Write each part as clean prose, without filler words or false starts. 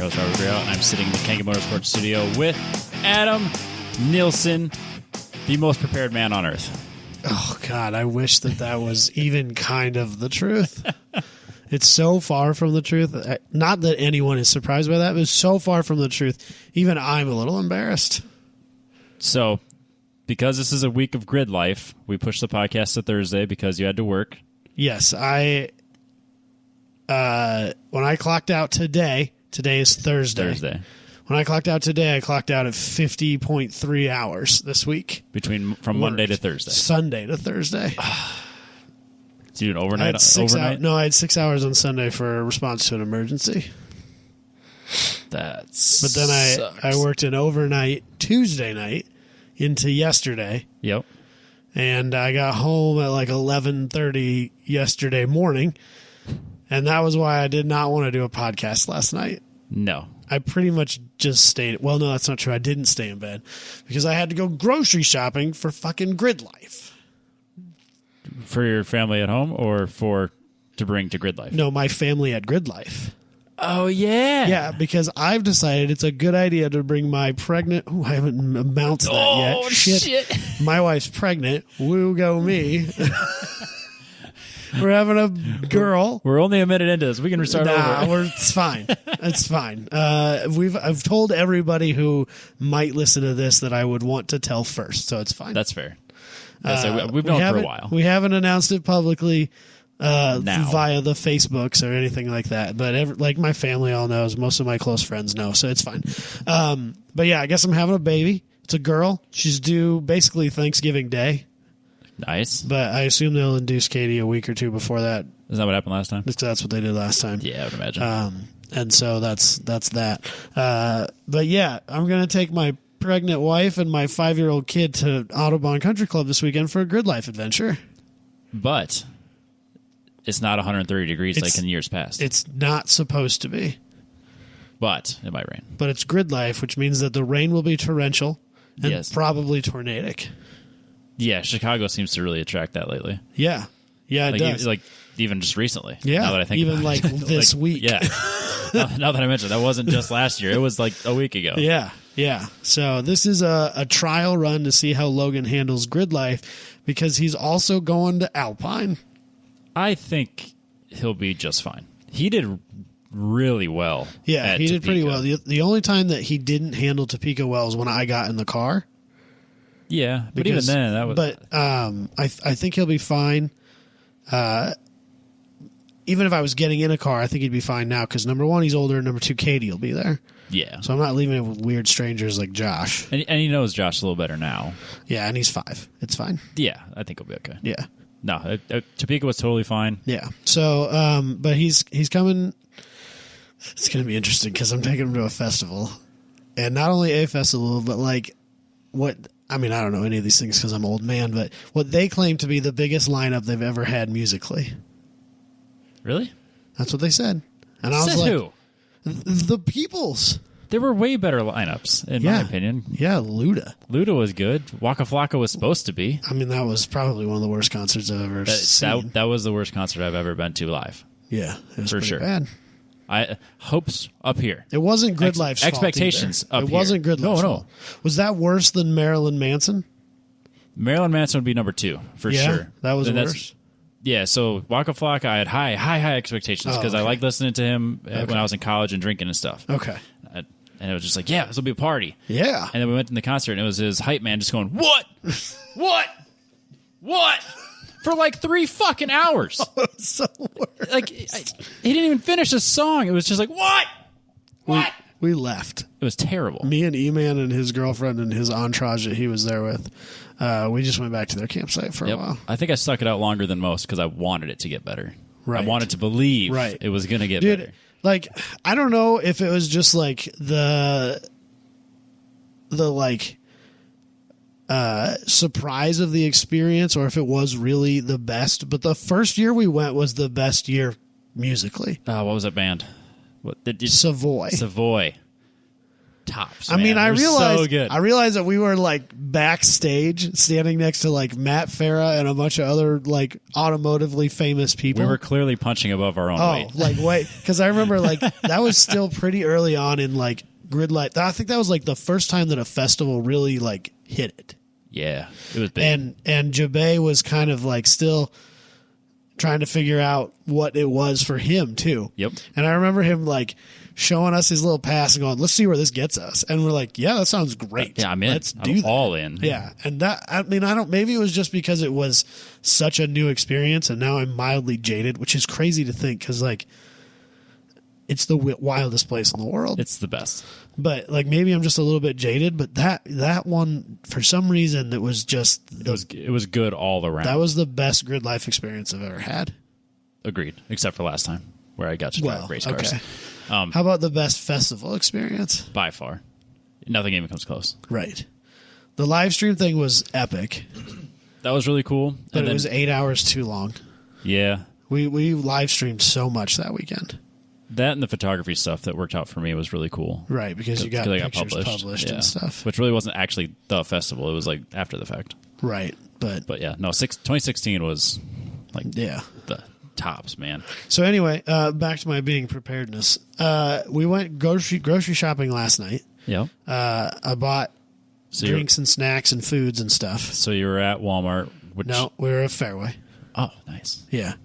host, Robbie, and I'm sitting in the Kangan Motorsports studio with Adam Nilsson, the most prepared man on earth. Oh, God, I wish that was even kind of the truth. It's so far from the truth. Not that anyone is surprised by that, but it's so far from the truth. Even I'm a little embarrassed. So, because this is a week of grid life, we pushed the podcast to Thursday because you had to work. Yes, when I clocked out today is Thursday. When I clocked out today, I clocked out at 50.3 hours this week. From Monday to Thursday. Sunday to Thursday. So you do an overnight? I had 6 hours on Sunday for a response to an emergency. But then I worked an overnight Tuesday night into yesterday. Yep. And I got home at like 11:30 yesterday morning. And that was why I did not want to do a podcast last night. No. I pretty much just stayed. Well, no, that's not true. I didn't stay in bed because I had to go grocery shopping for fucking grid life. For your family at home or to bring to grid life? No, my family at grid life. Oh, yeah. Yeah, because I've decided it's a good idea to bring my pregnant... Ooh, I haven't mounted that yet. Oh, shit. My wife's pregnant. Woo, go me. We're having a girl. We're only a minute into this. We can restart over. It's fine. It's fine. I've told everybody who might listen to this that I would want to tell first, so it's fine. That's fair. We've known for a while. We haven't announced it publicly now via the Facebooks or anything like that, but like my family all knows. Most of my close friends know, so it's fine. But yeah, I guess I'm having a baby. It's a girl. She's due basically Thanksgiving Day. Nice. But I assume they'll induce Katie a week or two before that. Isn't that what happened last time? That's what they did last time. Yeah, I would imagine. And so that's that. But yeah, I'm going to take my pregnant wife and my 5-year-old kid to Audubon Country Club this weekend for a grid life adventure. But it's not 130 degrees like in years past. It's not supposed to be. But it might rain. But it's grid life, which means that the rain will be torrential and probably tornadic. Yeah, Chicago seems to really attract that lately. Yeah. Yeah, it does. Even just recently. Yeah, now that I think even about like it. this week. Yeah. Now that I mentioned that wasn't just last year. It was like a week ago. Yeah, yeah. So this is a trial run to see how Logan handles grid life because he's also going to Alpine. I think he'll be just fine. He did really well. Yeah, he did pretty well. The only time that he didn't handle Topeka well is when I got in the car. Yeah, but even then, that was. But I think he'll be fine. Even if I was getting in a car, I think he'd be fine now because number one, he's older, and number two, Katie will be there. Yeah. So I'm not leaving it with weird strangers like Josh. And he knows Josh a little better now. Yeah, and he's 5. It's fine. Yeah, I think he'll be okay. Yeah. No, Topeka was totally fine. Yeah. So, but he's coming. It's going to be interesting because I'm taking him to a festival, and not only a festival, but like what. I mean, I don't know any of these things because I'm an old man, but what they claim to be the biggest lineup they've ever had musically. Really? That's what they said. And I was like, who? The Peoples. There were way better lineups, in my opinion. Yeah, Luda. Luda was good. Waka Flocka was supposed to be. I mean, that was probably one of the worst concerts I've ever seen. That was the worst concert I've ever been to live. Yeah, it was for pretty sure. Bad. Hopes up here. It wasn't Grid Life's fault expectations either. up It wasn't here. Grid Life's fault. Was that worse than Marilyn Manson? Marilyn Manson would be number 2 for sure. That was worse. Yeah, so Waka Flocka, I had high expectations because I liked listening to him when I was in college and drinking and stuff. Okay. And it was just like, yeah, this will be a party. Yeah. And then we went to the concert and it was his hype man just going, what? What? For like 3 fucking hours. Oh, it's so worse. Like, he didn't even finish the song. It was just like, what? We left. It was terrible. Me and E-Man and his girlfriend and his entourage that he was there with, we just went back to their campsite for a while. I think I stuck it out longer than most because I wanted it to get better. Right. I wanted to believe it was going to get better. Like, I don't know if it was just like the surprise of the experience or if it was really the best, but the first year we went was the best year musically. What was that band? Savoy. tops. I mean, man. I They're realized so good. I realized that we were like backstage, standing next to like Matt Farah and a bunch of other like automotively famous people. We were clearly punching above our own weight. Like wait, because I remember like that was still pretty early on in like grid light. I think that was like the first time that a festival really like hit it. Yeah, it was big. And Jabay was kind of like still trying to figure out what it was for him too. Yep. And I remember him like showing us his little pass and going, "Let's see where this gets us." And we're like, "Yeah, that sounds great. Yeah, I'm in. Let's do that." All in. Yeah, and that I mean, I don't. Maybe it was just because it was such a new experience, and now I'm mildly jaded, which is crazy to think because like it's the wildest place in the world. It's the best. But like maybe I'm just a little bit jaded. But that one for some reason it was just It was good all around. that was the best grid life experience I've ever had. Agreed, except for last time where I got to drive race cars. Okay. How about the best festival experience? By far, nothing even comes close. Right. The live stream thing was epic, That was really cool. but And it then- was 8 hours too long. yeah. We live streamed so much that weekend. That and the photography stuff that worked out for me was really cool. Right, because you got They pictures published yeah. and stuff. Which really wasn't actually the festival. It was like after the fact. Right, but But yeah, no, 2016 was like yeah. the tops, man. So anyway, back to my being preparedness. We went grocery shopping last night. Yeah. I bought So drinks and snacks and foods and stuff. So you were at Walmart. Which, No, we were at Fairway. Oh, nice. Yeah.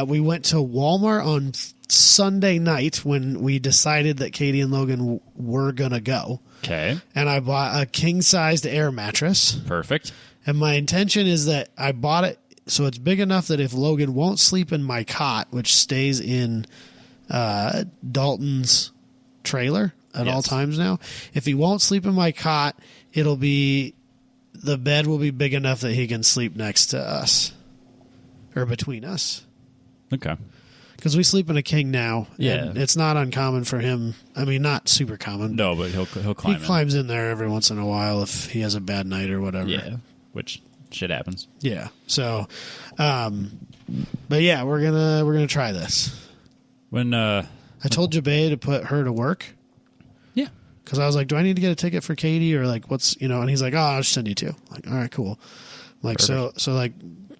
We went to Walmart on Sunday night when we decided that Katie and Logan were going to go. Okay. And I bought a king-sized air mattress. Perfect. And my intention is that I bought it so it's big enough that if Logan won't sleep in my cot, which stays in Dalton's trailer at all times now, if he won't sleep in my cot, the bed will be big enough that he can sleep next to us or between us. Okay. Because we sleep in a king now. Yeah. And it's not uncommon for him. I mean, not super common. No, but he'll climb He climbs in there every once in a while if he has a bad night or whatever. Yeah. Which shit happens. Yeah. So, but yeah, we're gonna try this. When I told Jabay to put her to work. Yeah. Because I was like, do I need to get a ticket for Katie or like what's and he's like, oh, I'll just send you two. I'm like, all right, cool. I'm like, Perfect. so like,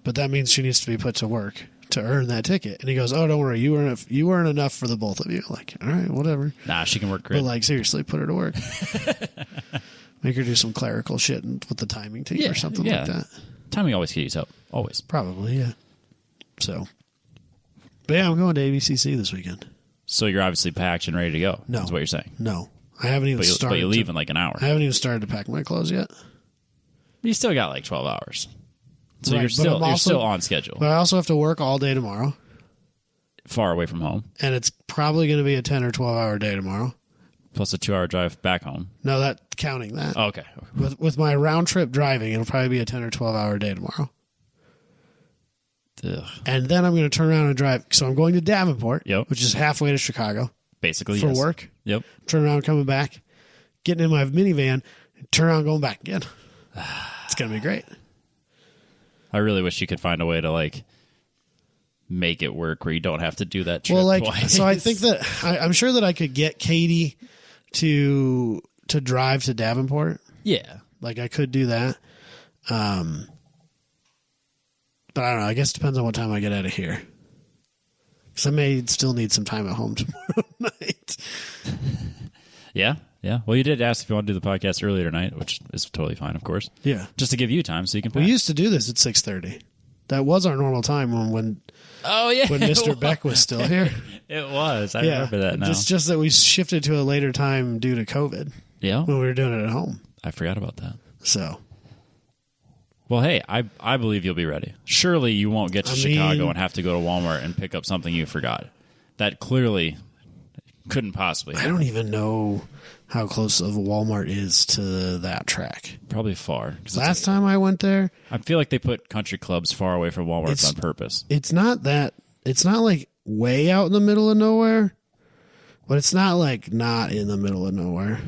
but that means she needs to be put to work to earn that ticket. And he goes, oh, don't worry, you earn enough for the both of you. Like, all right, whatever. Nah, she can work great. But like, seriously, put her to work. Make her do some clerical shit with the timing team or something like that. Timing always keeps up. Always. Probably, yeah. So, but yeah, I'm going to ABCC this weekend. So you're obviously packed and ready to go. No. That's what you're saying. No, I haven't even started. But you leave in like an hour. I haven't even started to pack my clothes yet. You still got like 12 hours. So Right, you're but still on schedule. But I also have to work all day tomorrow, Far away from home. and it's probably going to be a 10 or 12-hour day tomorrow. Plus a 2-hour drive back home. No, that counting that. Oh, okay. With my round trip driving, it'll probably be a 10 or 12-hour day tomorrow. Ugh. And then I'm going to turn around and drive. So I'm going to Davenport, Yep. which is halfway to Chicago Basically, for yes. work. Yep. Turn around, coming back, getting in my minivan, turn around, going back again. It's going to be great. I really wish you could find a way to like make it work where you don't have to do that trip Well, like, twice. so I think that I'm sure that I could get Katie to drive to Davenport. Yeah. Like I could do that. But I don't know. I guess it depends on what time I get out of here. Because I may still need some time at home tomorrow night. Yeah. Yeah. Well, you did ask if you want to do the podcast earlier tonight, which is totally fine, of course. Yeah. Just to give you time so you can pack. We used to do this at 6:30. That was our normal time when Oh, yeah. Mr. Beck was still here. It was. I remember that now. It's just that we shifted to a later time due to COVID Yeah. when we were doing it at home. I forgot about that. So, Well, hey, I believe you'll be ready. Surely you won't get to Chicago and have to go to Walmart and pick up something you forgot. That clearly couldn't possibly I happen. don't even know how close of a Walmart is to that track. Probably far. 'Cause Last time I went there, I feel like they put country clubs far away from Walmarts on purpose. it's not like way out in the middle of nowhere, but it's not like not in the middle of nowhere.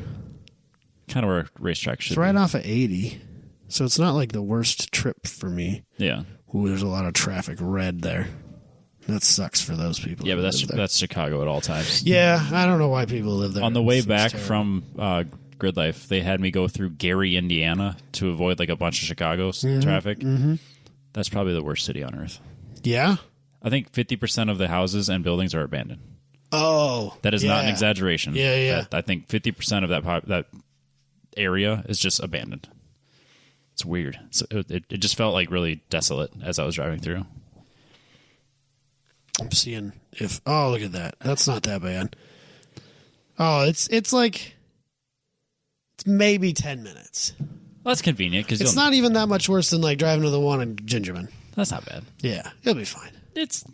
Kind of where racetrack should It's right be. off of 80. So it's not like the worst trip for me. Yeah. Ooh, there's a lot of traffic red there. That sucks for those people. Yeah, who but live there. that's Chicago at all times. Yeah, I don't know why people live there. On the way It seems back terrible. from Grid Life, they had me go through Gary, Indiana to avoid like a bunch of Chicago's traffic. Mm-hmm. That's probably the worst city on earth. Yeah? I think 50% of the houses and buildings are abandoned. Oh. That is not an exaggeration. Yeah. I think 50% of that area is just abandoned. It's weird. It just felt like really desolate as I was driving through. I'm seeing if... Oh, look at that. That's not that bad. Oh, it's like... It's maybe 10 minutes. Well, that's convenient because it's not even that much worse than like driving to the one in Gingerman. That's not bad. Yeah, it'll be fine. It's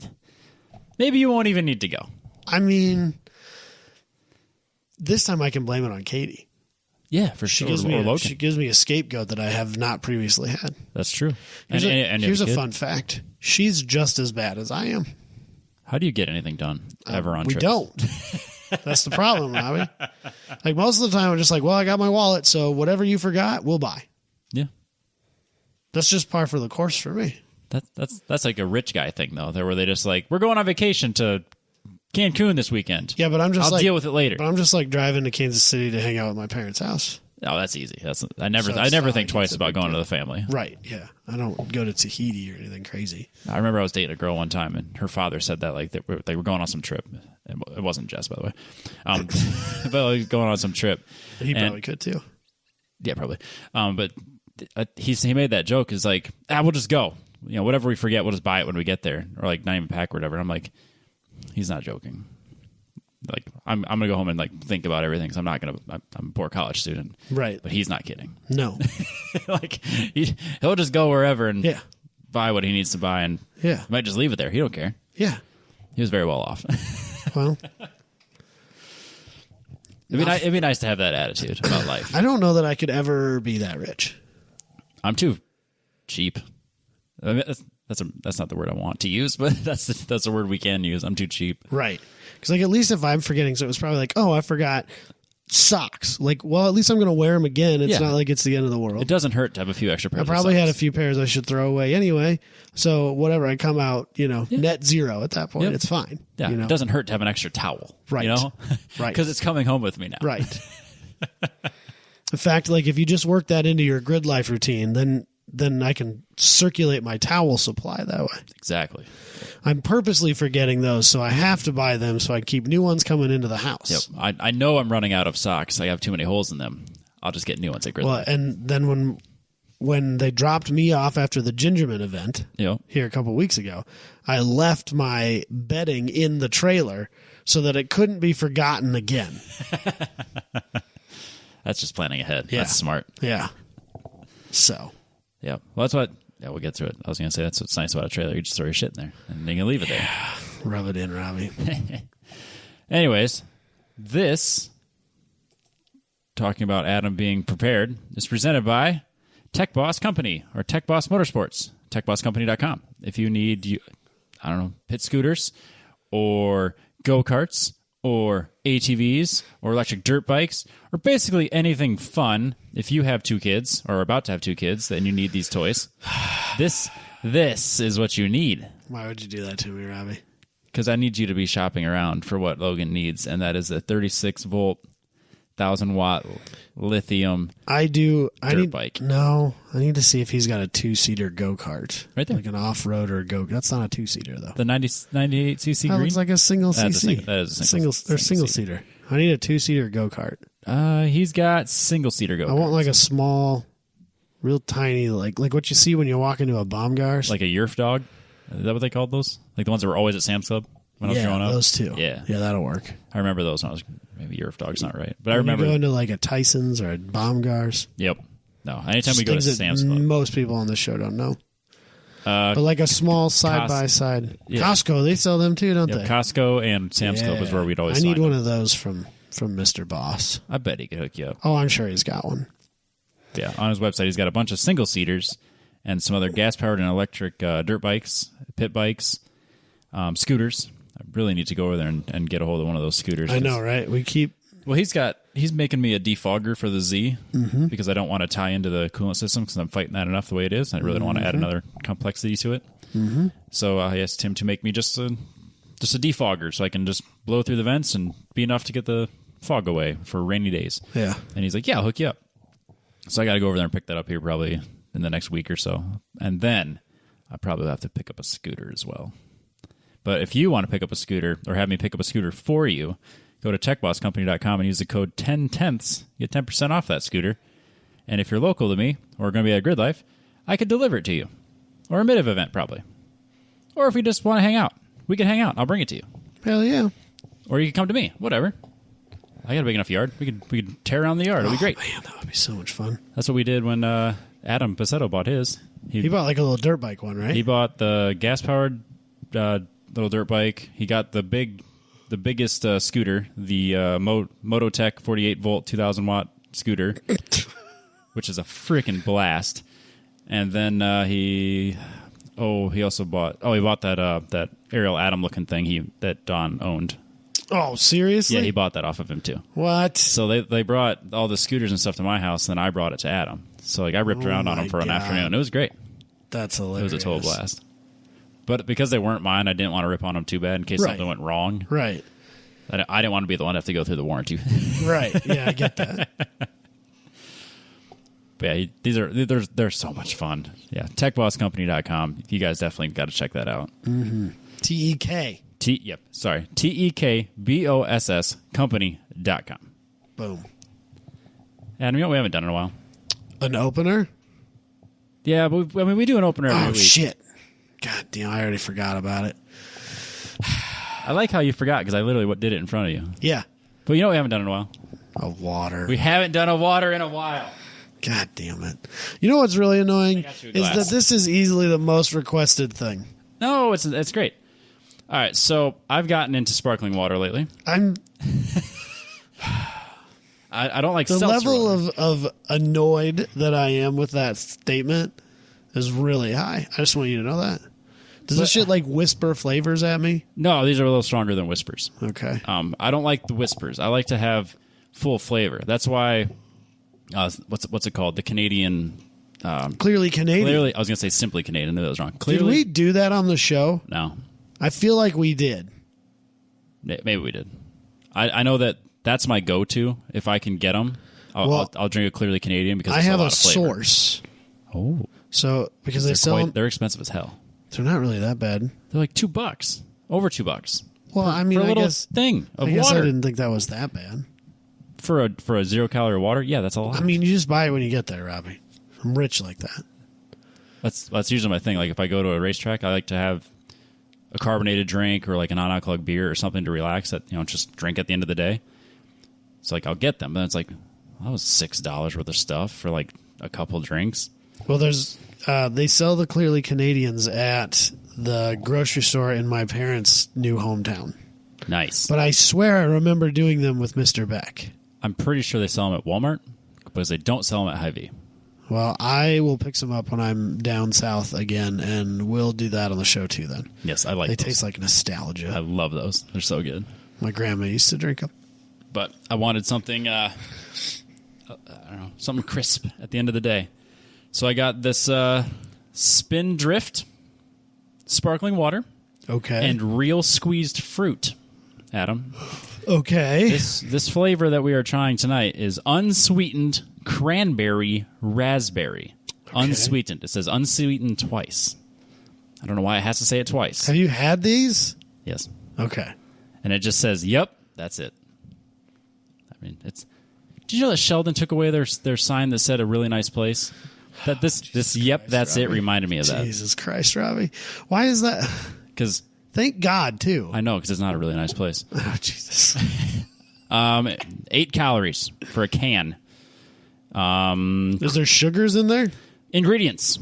maybe you won't even need to go. I mean, this time I can blame it on Katie. Yeah, for sure. Or Logan. She gives me a scapegoat that I have not previously had. That's true. Here's a fun fact. She's just as bad as I am. How do you get anything done ever on trips? We don't. That's the problem, Robbie. Like most of the time, I'm just like, well, I got my wallet, so whatever you forgot, we'll buy. Yeah. That's just par for the course for me. That's like a rich guy thing, though. Where they just like, we're going on vacation to Cancun this weekend. Yeah, but I'll deal with it later. But I'm just like driving to Kansas City to hang out with my parents' house. Oh, that's easy. I never think twice about going to the family. Right, yeah. I don't go to Tahiti or anything crazy. I remember I was dating a girl one time, and her father said that like they were going on some trip. It wasn't Jess, by the way. But like, going on some trip. He probably could, too. Yeah, probably. But he made that joke is like, we'll just go. You know, whatever we forget, we'll just buy it when we get there. Or like not even pack or whatever. And I'm like, he's not joking. Like I'm gonna go home and like think about everything because I'm a poor college student, right? But he's not kidding. No, like he'll just go wherever and buy what he needs to buy, and he might just leave it there. He don't care. Yeah, he was very well off. Well, it'd be nice to have that attitude about life. I don't know that I could ever be that rich. I'm too cheap. I mean, that's not the word I want to use, but that's the word we can use. I'm too cheap. Right. Because like at least if I'm forgetting, so it was probably like, oh, I forgot socks. Like, well, at least I'm going to wear them again. It's not like it's the end of the world. It doesn't hurt to have a few extra pairs. I probably had a few pairs I should throw away anyway. So whatever, I come out, net zero at that point. It's fine. Yeah, it doesn't hurt to have an extra towel. Right. Right. Because it's coming home with me now. Right. In fact, like if you just work that into your Grid Life routine, then I can circulate my towel supply that way. Exactly. I'm purposely forgetting those, so I have to buy them so I keep new ones coming into the house. Yep. I know I'm running out of socks. I have too many holes in them. I'll just get new ones at Grid Life. And then when they dropped me off after the Gingerman event here a couple of weeks ago, I left my bedding in the trailer so that it couldn't be forgotten again. That's just planning ahead. Yeah. That's smart. Yeah. So. Yeah. Well, that's what... Yeah, we'll get to it. I was going to say that's what's nice about a trailer. You just throw your shit in there, and then you can leave it there. Rub it in, Robbie. Anyways, this, talking about Adam being prepared, is presented by Tech Boss Company, or Tech Boss Motorsports, techbosscompany.com. If you need, pit scooters, or go-karts, or ATVs, or electric dirt bikes, or basically anything fun, if you have 2 kids, or are about to have 2 kids, then you need these toys. This is what you need. Why would you do that to me, Robbie? Because I need you to be shopping around for what Logan needs, and that is a 36-volt, 1,000-watt lithium dirt bike. No, I need to see if he's got a 2-seater go-kart. Right there. Like an off-roader go-kart. That's not a 2-seater, though. The 98cc green? That looks like a single CC. That is a single-seater. I need a 2-seater go-kart. He's got single-seater go-karts. I want like a small, real tiny, like what you see when you walk into a Baumgars. Like a Yerf dog? Is that what they called those? Like the ones that were always at Sam's Club when I was growing up? Those two. Yeah, that'll work. I remember those when I was... Maybe Yerf dog's not right. But I remember... you go into like a Tyson's or a Baumgars. Yep. No, anytime we go to Sam's Club. Most people on this show don't know. But like a small side-by-side. Yeah. Costco, they sell them too, don't they? Costco and Sam's Club is where we'd always I need one of those from Mr. Boss. I bet he could hook you up. Oh, I'm sure he's got one. Yeah, on his website, he's got a bunch of single-seaters and some other gas-powered and electric dirt bikes, pit bikes, scooters. I really need to go over there and get a hold of one of those scooters. I know, right? Well, he's making me a defogger for the Z because I don't want to tie into the coolant system because I'm fighting that enough the way it is. I really don't want to add another complexity to it. Mm-hmm. So I asked him to make me just a defogger so I can just blow through the vents and be enough to get the fog away for rainy days. Yeah. And he's like, yeah, I'll hook you up. So I got to go over there and pick that up here probably in the next week or so. And then I probably have to pick up a scooter as well. But if you want to pick up a scooter or have me pick up a scooter for you, go to techbosscompany.com and use the code 10tenths. Get 10% off that scooter. And if you're local to me or going to be at Grid Life, I could deliver it to you. Or a mid-of event, probably. Or if you just want to hang out, we can hang out. I'll bring it to you. Hell yeah. Or you can come to me. Whatever. I got a big enough yard. We could tear around the yard. It'll be great. Man, that would be so much fun. That's what we did when Adam Pacetto bought his. He bought like a little dirt bike one, right? He bought the gas-powered little dirt bike. He got the biggest scooter, the Mototech 48-volt 2,000-watt scooter, which is a freaking blast. And then he also bought that Ariel Atom looking thing that Don owned. Oh, seriously? Yeah, he bought that off of him too. What? So they brought all the scooters and stuff to my house, and then I brought it to Adam. So like I ripped around on them for an afternoon. It was great. That's hilarious. It was a total blast. But because they weren't mine, I didn't want to rip on them too bad in case something went wrong. Right. I didn't want to be the one to have to go through the warranty. Right. Yeah, I get that. But yeah, they're so much fun. Yeah, techbosscompany.com. You guys definitely got to check that out. Mm-hmm. TEK. TEKBOSS company.com. Boom. And we haven't done it in a while. An opener? Yeah, but we do an opener every week. Oh, shit. God damn, I already forgot about it. I like how you forgot because I literally did it in front of you. Yeah. But you know what we haven't done in a while? A water. We haven't done a water in a while. God damn it. You know what's really annoying? Is that this is easily the most requested thing. No, it's great. All right, so I've gotten into sparkling water lately. I don't like the seltzer level water. of annoyed that I am with that statement is really high. I just want you to know that. Does this shit like whisper flavors at me? No, these are a little stronger than whispers. Okay. I don't like the whispers. I like to have full flavor. That's why what's it called? The Canadian Clearly Canadian. Clearly, I was going to say Simply Canadian. I knew that was wrong. Clearly, did we do that on the show? No. I feel like we did. Maybe we did. I know that's my go-to. If I can get them, I'll drink a Clearly Canadian because I have a a lot of flavor. source. Oh. So because they sell them, they're expensive as hell. they're not really that bad. They're like $2, over $2. Well, I mean, for a I little guess thing of I guess water I didn't think that was that bad. for a 0-calorie water. Yeah, that's a lot. I mean, you just buy it when you get there, Robbie. I'm rich like that. That's usually my thing. Like if I go to a racetrack, I like to have a carbonated drink or like a non-alcoholic beer or something to relax. That just drink at the end of the day. So like I'll get them, but it's like that was $6 worth of stuff for like a couple drinks. Well, there's they sell the Clearly Canadians at the grocery store in my parents' new hometown. Nice. But I swear I remember doing them with Mr. Beck. I'm pretty sure they sell them at Walmart because they don't sell them at Hy-Vee. Well, I will pick some up when I'm down south again, and we'll do that on the show too then. Yes, I like They those. taste like nostalgia. I love those. They're so good. My grandma used to drink them. But I wanted something, I don't know, something crisp at the end of the day. So I got this Spindrift sparkling water. Okay. And real squeezed fruit, Adam. Okay. This flavor that we are trying tonight is unsweetened cranberry raspberry. Okay. Unsweetened. It says unsweetened twice. I don't know why it has to say it twice. Have you had these? Yes. Okay. And it just says, "Yep, that's it." I mean, it's. Did you know that Sheldon took away their sign that said "a really nice place"? That this "Yep, Christ, that's Robbie. it" reminded me of that. Jesus Christ, Robbie. Why is that? Because Thank God, too. I know, because it's not a really nice place. Oh, Jesus. 8 calories for a can. Is there sugars in there? Ingredients: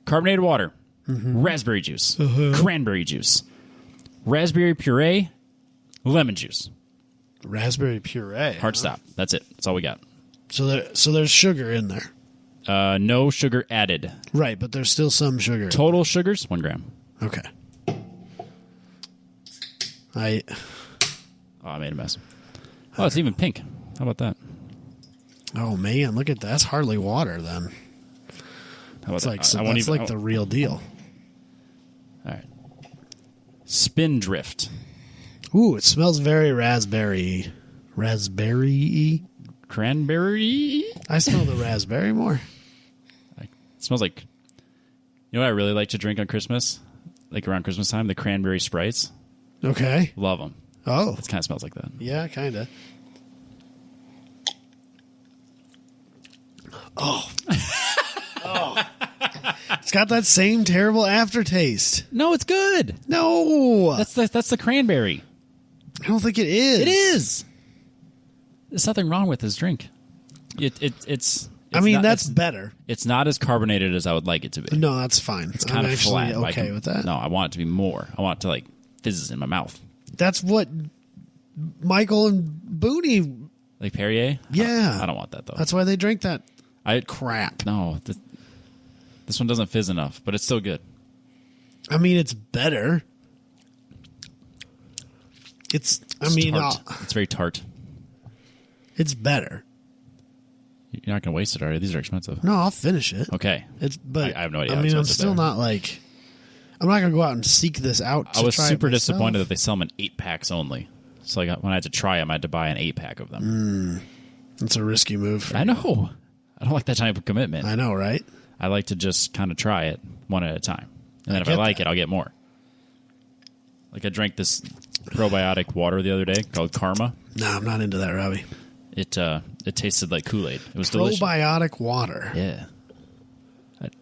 carbonated water, raspberry juice, cranberry juice, raspberry puree, lemon juice. Raspberry puree. Hard stop. That's it. That's all we got. So there's sugar in there. No sugar added. Right, but there's still some sugar. Total sugars, 1 gram. Okay. I made a mess. Oh, it's even pink. How about that? Oh man, look at that. That's hardly water then. How about It's that? like I won't that's even, like the real deal. All right. Spindrift. Ooh, it smells very raspberry. Raspberry. Cranberry. I smell the raspberry more. It smells like. You know what I really like to drink on Christmas? Like around Christmas time, the cranberry Sprites. Okay. Love them. Oh. It kind of smells like that. Yeah, kind of. Oh. Oh. It's got that same terrible aftertaste. No, it's good. No. That's the cranberry. I don't think it is. It is. There's nothing wrong with this drink. It's I mean, not, that's better. It's not as carbonated as I would like it to be. No, that's fine. It's kind I'm of flat. okay with that. No, I want it to be more. I want it to like fizzes in my mouth. That's what Michael and Booney. Like Perrier? Yeah. I don't want that though. That's why they drink that I crap. No, this one doesn't fizz enough, but it's still good. I mean, it's better. It's tart. It's very tart. It's better. You're not going to waste it, are you? These are expensive. No, I'll finish it. Okay. But I have no idea. I mean, I'm still not like. I'm not going to go out and seek this out. I was super disappointed that they sell them in 8-packs only. So like when I had to try them, I had to buy an 8-pack of them. That's a risky move. I know. I don't like that type of commitment. I know, right? I like to just kind of try it one at a time. And then if I like it, I'll get more. Like I drank this probiotic water the other day called Karma. No, I'm not into that, Robbie. It tasted like Kool-Aid. It was delicious. Probiotic water. Yeah.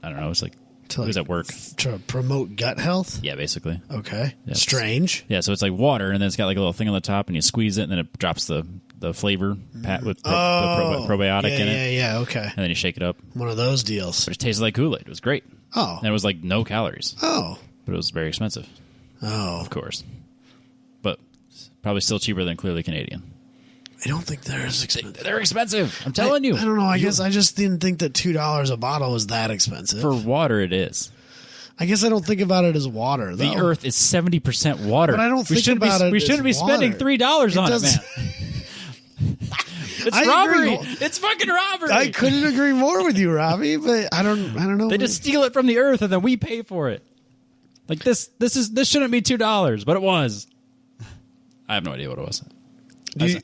I don't know. It's like to it was at work. To promote gut health? Yeah, basically. Okay. Yeah, Strange. Yeah, so it's like water, and then it's got like a little thing on the top, and you squeeze it, and then it drops the flavor with the probiotic in it. Yeah, okay. And then you shake it up. One of those deals. But it tasted like Kool-Aid. It was great. Oh. And it was like no calories. Oh. But it was very expensive. Oh. Of course. But probably still cheaper than Clearly Canadian. I don't think they're as expensive. They're expensive. I'm telling you. I don't know. I guess I just didn't think that $2 a bottle was that expensive. For water, it is. I guess I don't think about it as water, though. The Earth is 70% water. But I don't think about it We shouldn't be spending $3 on it, man. It's robbery. It's fucking robbery. I couldn't agree more with you, Robbie. But I don't know. They just steal it from the Earth and then we pay for it. Like this shouldn't be $2, but it was. I have no idea what it was.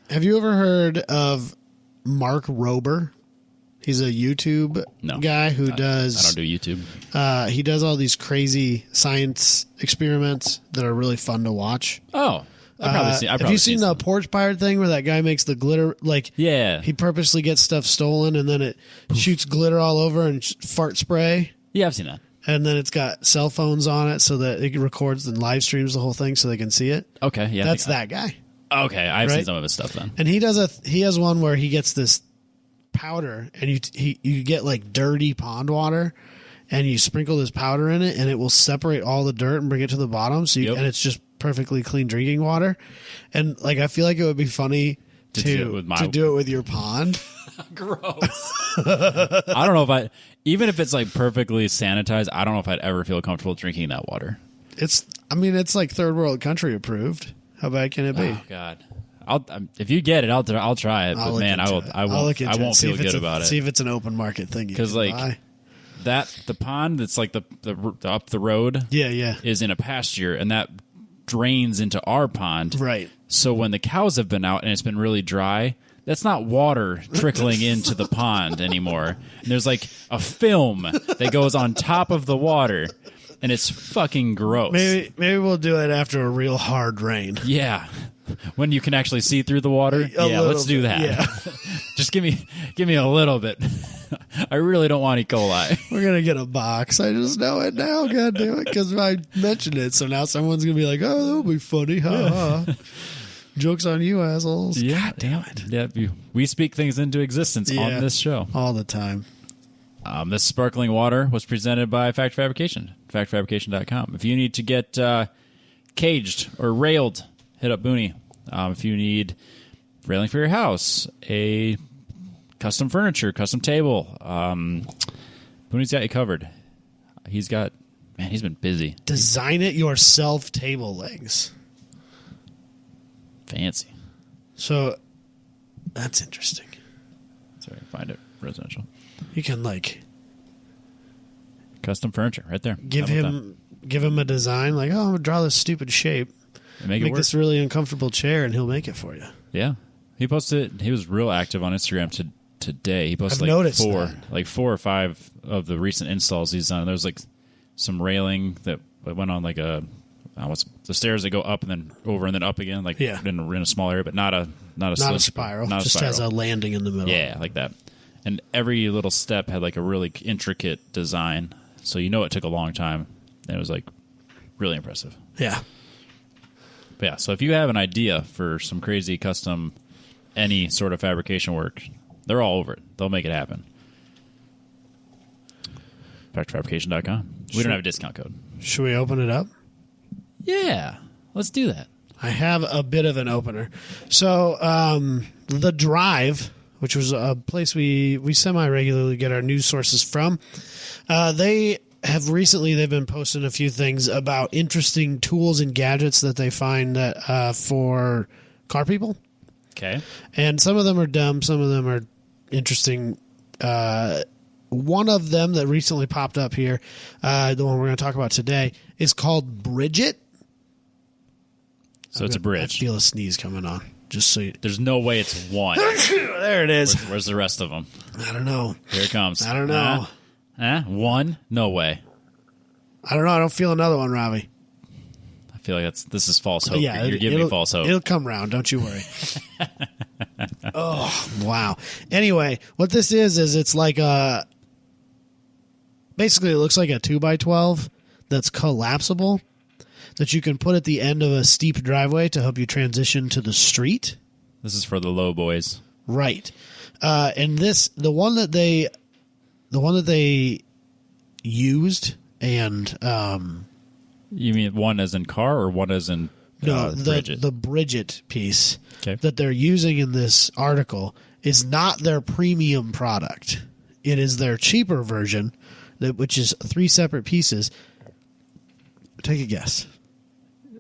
Have you ever heard of Mark Rober? He's a YouTube guy who does. I don't do YouTube. He does all these crazy science experiments that are really fun to watch. Oh, have you seen the porch pirate thing where that guy makes the glitter? Like, yeah, he purposely gets stuff stolen and then it shoots glitter all over and fart spray. Yeah, I've seen that. And then it's got cell phones on it so that it records and live streams the whole thing so they can see it. Okay, yeah, that's that guy. Okay, I've seen some of his stuff then. And he has one where he gets this powder and you get like dirty pond water and you sprinkle this powder in it and it will separate all the dirt and bring it to the bottom. So and it's just perfectly clean drinking water. And like I feel like it would be funny to do it with your pond. Gross. I don't know even if it's like perfectly sanitized, I don't know if I'd ever feel comfortable drinking that water. It's like third world country approved. How bad can it be? Oh God. If you get it, I'll try it. But man, I won't feel good about it. See if it's an open market thing. Because like the pond that's like the up the road, is in a pasture, and that drains into our pond. Right. So when the cows have been out and it's been really dry, that's not water trickling into the pond anymore. And there's like a film that goes on top of the water. And it's fucking gross. Maybe we'll do it after a real hard rain. Yeah, when you can actually see through the water. Let's do that. Yeah. Just give me a little bit. I really don't want E. coli. We're gonna get a box. I just know it now. God damn it, because I mentioned it, so now someone's gonna be like, "Oh, that'll be funny." Ha ha. Jokes on you, assholes. Yeah, God damn it. Yeah, we speak things into existence on this show all the time. This sparkling water was presented by Fact Fabrication, factfabrication.com. If you need to get caged or railed, hit up Booney. If you need railing for your house, a custom furniture, custom table, Booney's got you covered. He's been busy. Design it yourself table legs. Fancy. So, that's interesting. Sorry, find it. Residential. You can like custom furniture right there. Give him a design I'm gonna draw this stupid shape, and make this really uncomfortable chair, and he'll make it for you. Yeah, He posted. He was real active on Instagram today. He posted I've noticed four or five of the recent installs he's done. There's like some railing that went on like what's the stairs that go up and then over and then up again, like in a small area, but not a spiral. Not a just spiral. has a landing in the middle. Yeah, like that. And every little step had like a really intricate design, so you know it took a long time. And it was like really impressive. Yeah. But yeah, so if you have an idea for some crazy custom, any sort of fabrication work, they're all over it. They'll make it happen. Factorfabrication.com. We don't have a discount code. Should we open it up? Yeah, let's do that. I have a bit of an opener. So, The Drive, which was a place we semi-regularly get our news sources from, they've been posting a few things about interesting tools and gadgets that they find that for car people. Okay. And some of them are dumb, some of them are interesting. One of them that recently popped up here, the one we're going to talk about today, is called Bridget. So it's a bridge. I feel a sneeze coming on. Just so there's no way it's one. There it is. Where's the rest of them? I don't know. Here it comes. I don't know. One? No way. I don't know. I don't feel another one, Robbie. I feel like this is false hope. Yeah, You're giving me false hope. It'll come round. Don't you worry. Oh, wow. Anyway, what this is it's like basically it looks like a 2x12 that's collapsible that you can put at the end of a steep driveway to help you transition to the street. This is for the low boys. Right. And the one that they used and you mean one as in car or one as in Bridget? The Bridget piece okay. that they're using in this article is not their premium product. It is their cheaper version, which is 3 separate pieces. Take a guess.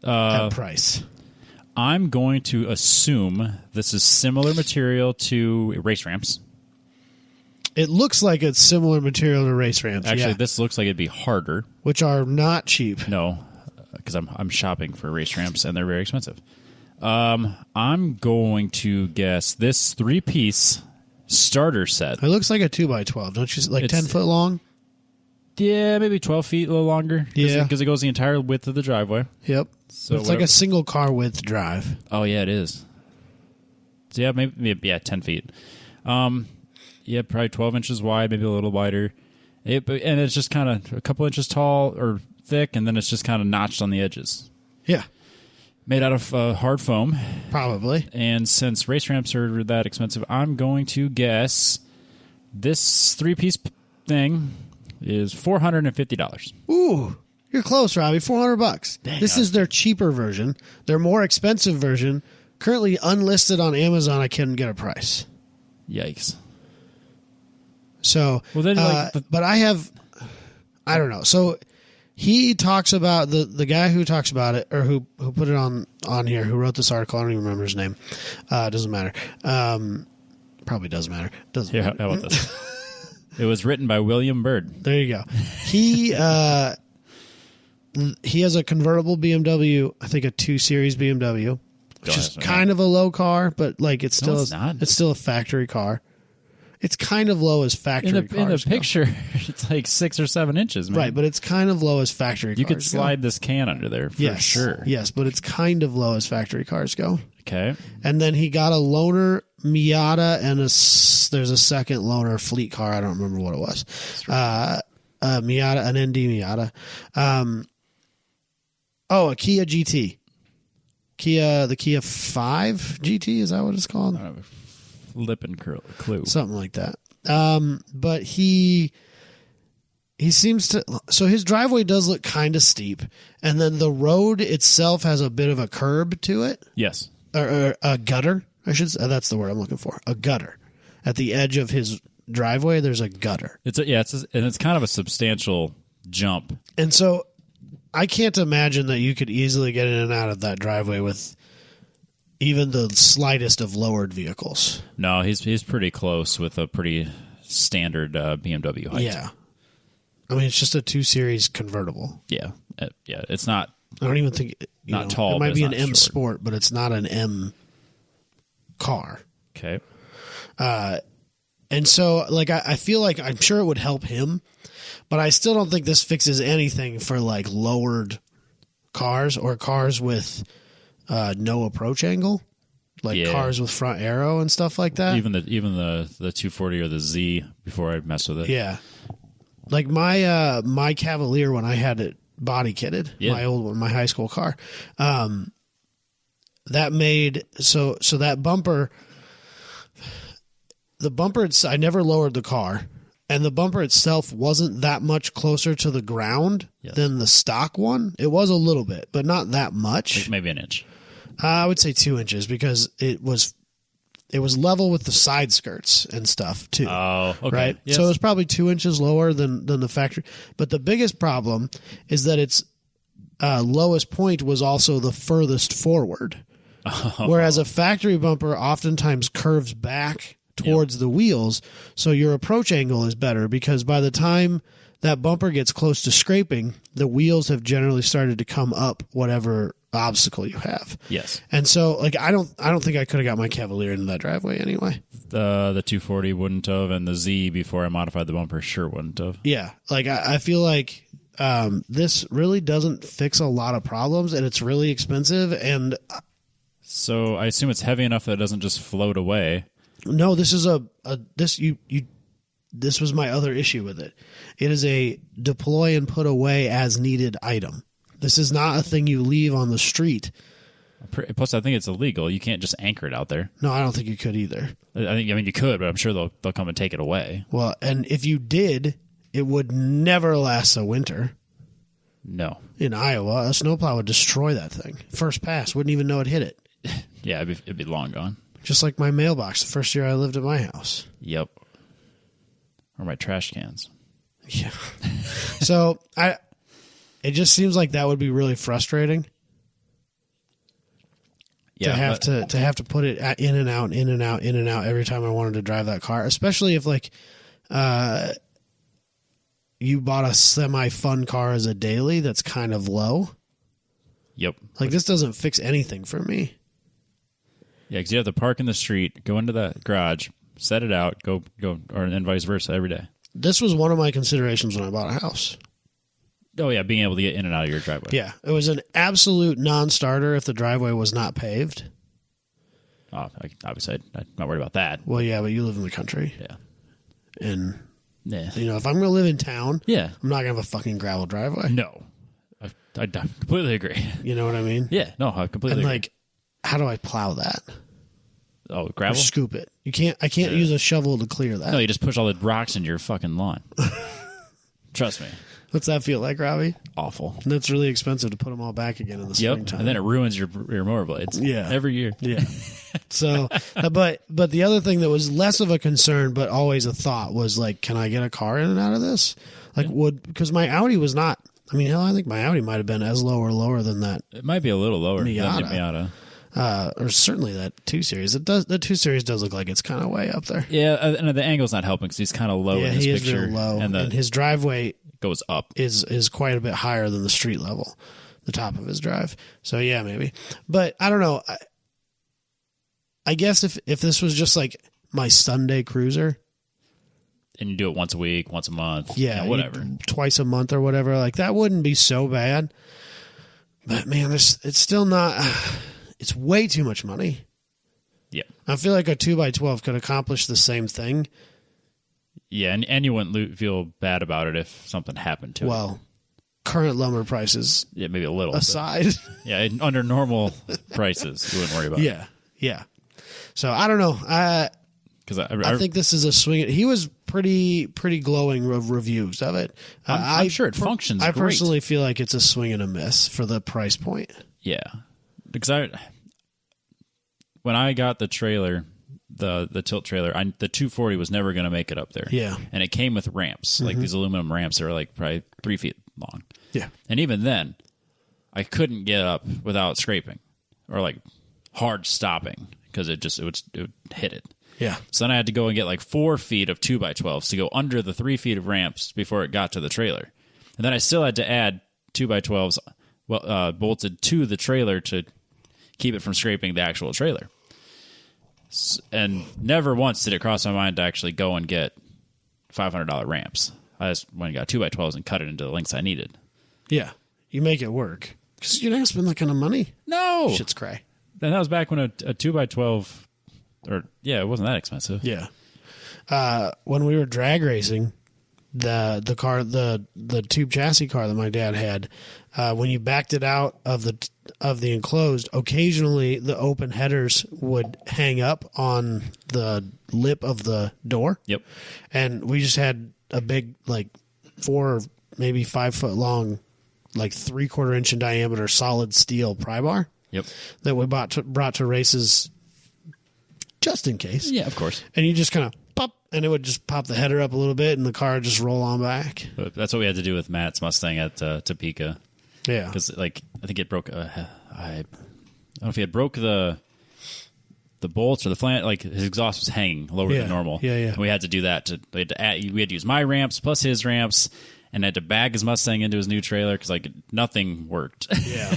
At price. I'm going to assume this is similar material to race ramps. It looks like it's similar material to race ramps. Actually, this looks like it'd be harder. Which are not cheap. No, because I'm shopping for race ramps and they're very expensive. I'm going to guess this 3-piece starter set. It looks like a 2x12. Don't you like 10 foot long? Yeah, maybe 12 feet, a little longer. Yeah. Because it goes the entire width of the driveway. Yep. So it's like a single car width drive. Oh, yeah, it is. So yeah, maybe 10 feet. Yeah, probably 12 inches wide, maybe a little wider. And it's just kind of a couple inches tall or thick, and then it's just kind of notched on the edges. Yeah. Made out of hard foam. Probably. And since race ramps are that expensive, I'm going to guess this 3-piece thing is $450. Ooh, you're close, Robbie. $400. This is their cheaper version. Their more expensive version, currently unlisted on Amazon. I couldn't get a price. Yikes. So, well, then, but I don't know. So he talks about the guy who talks about it, or who put it on here, who wrote this article. I don't even remember his name. Doesn't matter. Probably does matter. Doesn't matter. How about this? It was written by William Byrd. There you go. He has a convertible BMW, I think a 2 Series BMW, which is kind of a low car, but like it's still a factory car. It's kind of low as factory cars. In the picture, it's like 6 or 7 inches, man. Right, but it's kind of low as factory cars. You could slide this can under there for sure. Yes, but it's kind of low as factory cars go. Okay. And then he got a loaner Miata and there's a second loaner fleet car. I don't remember what it was. Miata, an ND Miata. A Kia GT. The Kia 5 GT, is that what it's called? Lip and clue. Something like that. But he seems to, so his driveway does look kind of steep, and then the road itself has a bit of a curb to it. Yes. Or a gutter, I should say. That's the word I'm looking for. A gutter. At the edge of his driveway, there's a gutter. It's kind of a substantial jump. And so I can't imagine that you could easily get in and out of that driveway with even the slightest of lowered vehicles. No, he's pretty close with a pretty standard BMW height. Yeah. I mean, it's just a 2 Series convertible. Yeah. It's not. I don't even think not tall. It might be an M short. Sport, but it's not an M car. Okay. And so, like, I feel like I'm sure it would help him, but I still don't think this fixes anything for, like, lowered cars or cars with no approach angle, like cars with front arrow and stuff like that. Even the 240 or the Z before I mess with it. Yeah. Like, my Cavalier, when I had it body kitted, my old one, my high school car, that made, so that bumper... The bumper, I never lowered the car, and the bumper itself wasn't that much closer to the ground than the stock one. It was a little bit, but not that much. Like maybe an inch. I would say 2 inches because it was level with the side skirts and stuff too. Oh, okay. Right? Yes. So it was probably 2 inches lower than the factory. But the biggest problem is that its lowest point was also the furthest forward. Whereas a factory bumper oftentimes curves back towards the wheels, so your approach angle is better because by the time that bumper gets close to scraping, the wheels have generally started to come up whatever obstacle you have. Yes. And so, like, I don't think I could have got my Cavalier into that driveway anyway. The 240 wouldn't have, and the Z before I modified the bumper sure wouldn't have. Yeah, like I feel like this really doesn't fix a lot of problems, and it's really expensive. And so I assume it's heavy enough that it doesn't just float away. No, this is this was my other issue with it. It is a deploy and put away as needed item. This is not a thing you leave on the street. Plus, I think it's illegal. You can't just anchor it out there. No, I don't think you could either. I mean, you could, but I'm sure they'll come and take it away. Well, and if you did, it would never last a winter. No. In Iowa, a snowplow would destroy that thing. First pass, wouldn't even know it hit it. Yeah, it'd be long gone. Just like my mailbox the first year I lived at my house. Yep. Or my trash cans. Yeah. So it just seems like that would be really frustrating. Yeah, to have to put it in and out every time I wanted to drive that car, especially if like you bought a semi-fun car as a daily that's kind of low. Yep. Like this doesn't fix anything for me. Yeah, because you have to park in the street, go into the garage, set it out, go, or then vice versa every day. This was one of my considerations when I bought a house. Oh, yeah, being able to get in and out of your driveway. Yeah, it was an absolute non-starter if the driveway was not paved. Oh, obviously, I'm not worried about that. Well, yeah, but you live in the country. Yeah. And, yeah. you know, if I'm going to live in town, yeah, I'm not going to have a fucking gravel driveway. No. I completely agree. You know what I mean? Yeah, no, I completely agree. Like, how do I plow that? Oh, gravel? Or scoop it. I can't use a shovel to clear that. No, you just push all the rocks into your fucking lawn. Trust me. What's that feel like, Robbie? Awful. And it's really expensive to put them all back again in the springtime. And then it ruins your mower blades. Yeah. Every year. Yeah. So, but the other thing that was less of a concern, but always a thought was like, can I get a car in and out of this? Like, because my Audi was not. I mean, hell, I think my Audi might have been as low or lower than that. It might be a little lower than the Miata. Or certainly that 2 Series. The 2 Series does look like it's kind of way up there. Yeah, and the angle's not helping because he's kind of low in this picture. Yeah, he is real low, and his driveway goes up. Is quite a bit higher than the street level, the top of his drive. So yeah, maybe. But I don't know. I guess if this was just like my Sunday cruiser, and you do it once a week, once a month, yeah, whatever, twice a month or whatever, like that wouldn't be so bad. But man, it's still not. It's way too much money. Yeah, I feel like a 2x12 could accomplish the same thing. Yeah, and you wouldn't feel bad about it if something happened to it. Well, current lumber prices, yeah, maybe a little aside. Yeah, under normal prices, you wouldn't worry about it. Yeah. So I don't know. Because I think this is a swing. He was pretty glowing of reviews of it. I'm sure it functions. I personally feel like it's a swing and a miss for the price point. Yeah, because when I got the trailer, the tilt trailer, the 240 was never going to make it up there. Yeah, and it came with ramps, like these aluminum ramps that are like probably 3 feet long. Yeah, and even then, I couldn't get up without scraping or like hard stopping because it would hit it. Yeah. So then I had to go and get like 4 feet of 2x12s to go under the 3 feet of ramps before it got to the trailer. And then I still had to add 2x12s bolted to the trailer to keep it from scraping the actual trailer. And never once did it cross my mind to actually go and get $500 ramps. I just went and got 2x12s and cut it into the lengths I needed. Yeah. You make it work. Because you're not going to spend that kind of money. No. Shit's cray. And that was back when a 2x12, it wasn't that expensive. Yeah. When we were drag racing, the car, the tube chassis car that my dad had, when you backed it out of the enclosed, occasionally the open headers would hang up on the lip of the door. Yep. And we just had a big, like 4 or maybe 5 foot long, like 3/4 inch in diameter solid steel pry bar. Yep. That we brought to races just in case. Yeah, of course. And you just kind of pop, and it would just pop the header up a little bit, and the car would just roll on back. But that's what we had to do with Matt's Mustang at Topeka. Yeah. Because, I think it broke. I don't know if he had broke the bolts or the flange. Like, his exhaust was hanging lower than normal. Yeah, yeah. And we had to do that. We had to use my ramps plus his ramps, and had to bag his Mustang into his new trailer because, like, nothing worked. Yeah.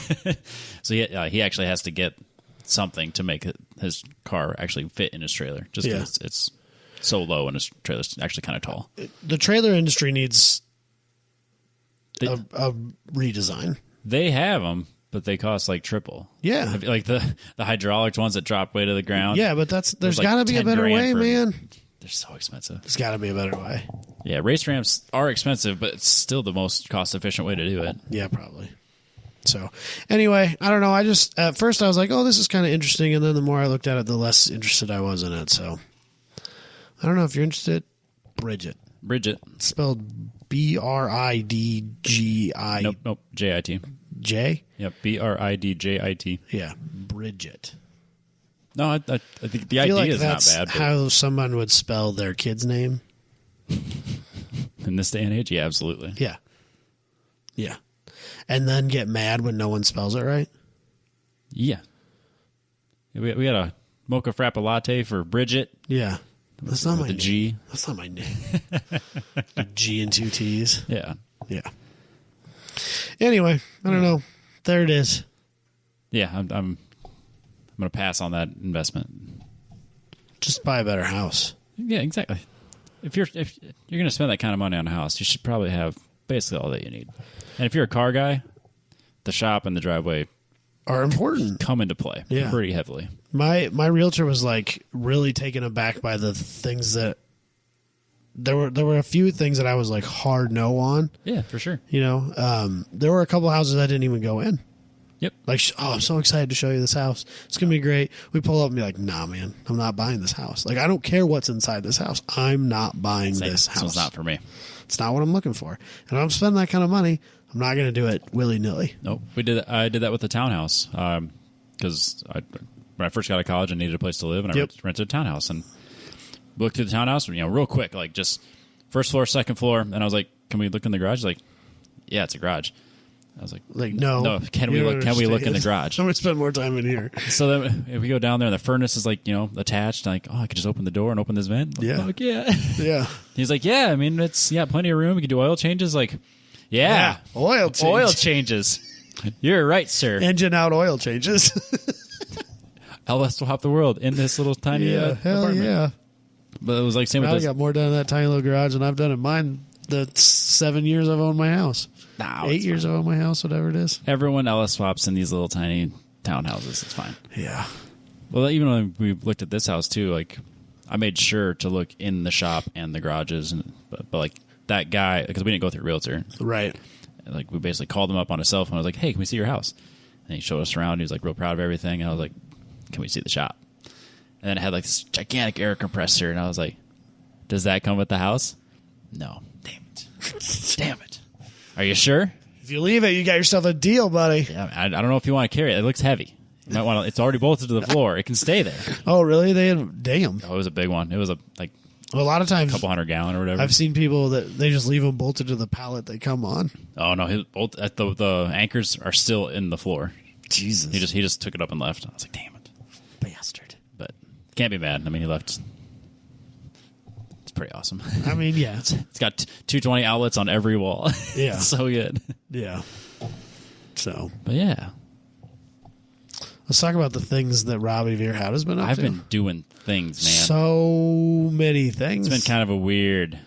So he actually has to get something to make his car actually fit in his trailer, just because it's so low and his trailer's actually kind of tall. The trailer industry needs a redesign. They have them, but they cost like triple. Yeah. Like the hydraulics ones that drop way to the ground. Yeah, but there's like got to be a 10 better grand way, man. They're so expensive. There's got to be a better way. Yeah, race ramps are expensive, but it's still the most cost-efficient way to do it. Yeah, probably. So, anyway, I don't know. I just, at first I was like, oh, this is kind of interesting. And then the more I looked at it, the less interested I was in it. So, I don't know if you're interested. Bridget. Spelled Bridgi. Nope. JIT. J? Yep, BRIDJIT. Yeah, Bridget. No, I think the I feel idea like is not that's bad. But how someone would spell their kid's name. in this day and age, yeah, absolutely. Yeah. Yeah. And then get mad when no one spells it right? Yeah. We had a mocha frappa latte for Bridget. Yeah. That's not my the name. G. That's not my name. A G and 2 T's. Yeah. Yeah. Anyway, I don't know. There it is. Yeah, I'm going to pass on that investment. Just buy a better house. Yeah, exactly. If you're going to spend that kind of money on a house, you should probably have basically all that you need. And if you're a car guy, the shop and the driveway Are important. come into play pretty heavily. My realtor was like really taken aback by the things that there were a few things that I was like hard no on. Yeah, for sure. You know, there were a couple houses I didn't even go in. Yep. Like, oh, I'm so excited to show you this house. It's going to be great. We pull up and be like, nah, man, I'm not buying this house. Like, I don't care what's inside this house. I'm not buying this house. This one's not for me. It's not what I'm looking for. And if I'm spending that kind of money, I'm not going to do it willy-nilly. Nope. I did that with the townhouse because when I first got out of college, I needed a place to live, and I rented a townhouse. And looked through the townhouse, real quick, like just first floor, second floor. And I was like, can we look in the garage? He's like, yeah, it's a garage. I was like, no. Can we look in the garage? I'm going to spend more time in here. So then if we go down there and the furnace is like, attached, like, oh, I could just open the door and open this vent. Yeah. Like, yeah. Yeah. He's like, yeah, I mean, it's plenty of room. We could do oil changes. Like, yeah. Oil changes. You're right, sir. Engine out oil changes. I'll swap the world in this little tiny hell apartment. Yeah. But it was like same with I this. got more done in that tiny little garage than I've done in mine the 7 years I've owned my house. 8 years I've owned my house, whatever it is. Everyone else swaps in these little tiny townhouses. It's fine. Yeah. Well, even when we looked at this house too, like I made sure to look in the shop and the garages, but like that guy, because we didn't go through a realtor, right? Like we basically called him up on his cell phone. I was like, "Hey, can we see your house?" And he showed us around. He was like real proud of everything, and I was like, "Can we see the shop?" And then it had like this gigantic air compressor, and I was like, "Does that come with the house?" No. Damn it. Damn it. Are you sure? If you leave it, you got yourself a deal, buddy. Yeah, I don't know if you want to carry it. It looks heavy. You might want to. It's already bolted to the floor. It can stay there. Oh, really? Damn. Oh, it was a big one. It was a lot of times, couple 100-gallon or whatever. I've seen people that they just leave them bolted to the pallet they come on. Oh no, the anchors are still in the floor. Jesus. He just took it up and left. I was like, damn it, bastard. But can't be mad. I mean, he left. It's pretty awesome. I mean, yeah, it's got 220 outlets on every wall. Yeah, it's so good. Yeah. So, but yeah. Let's talk about the things that Robbie Veerhout has been up to. I've been doing things, man. So many things. It's been kind of a weird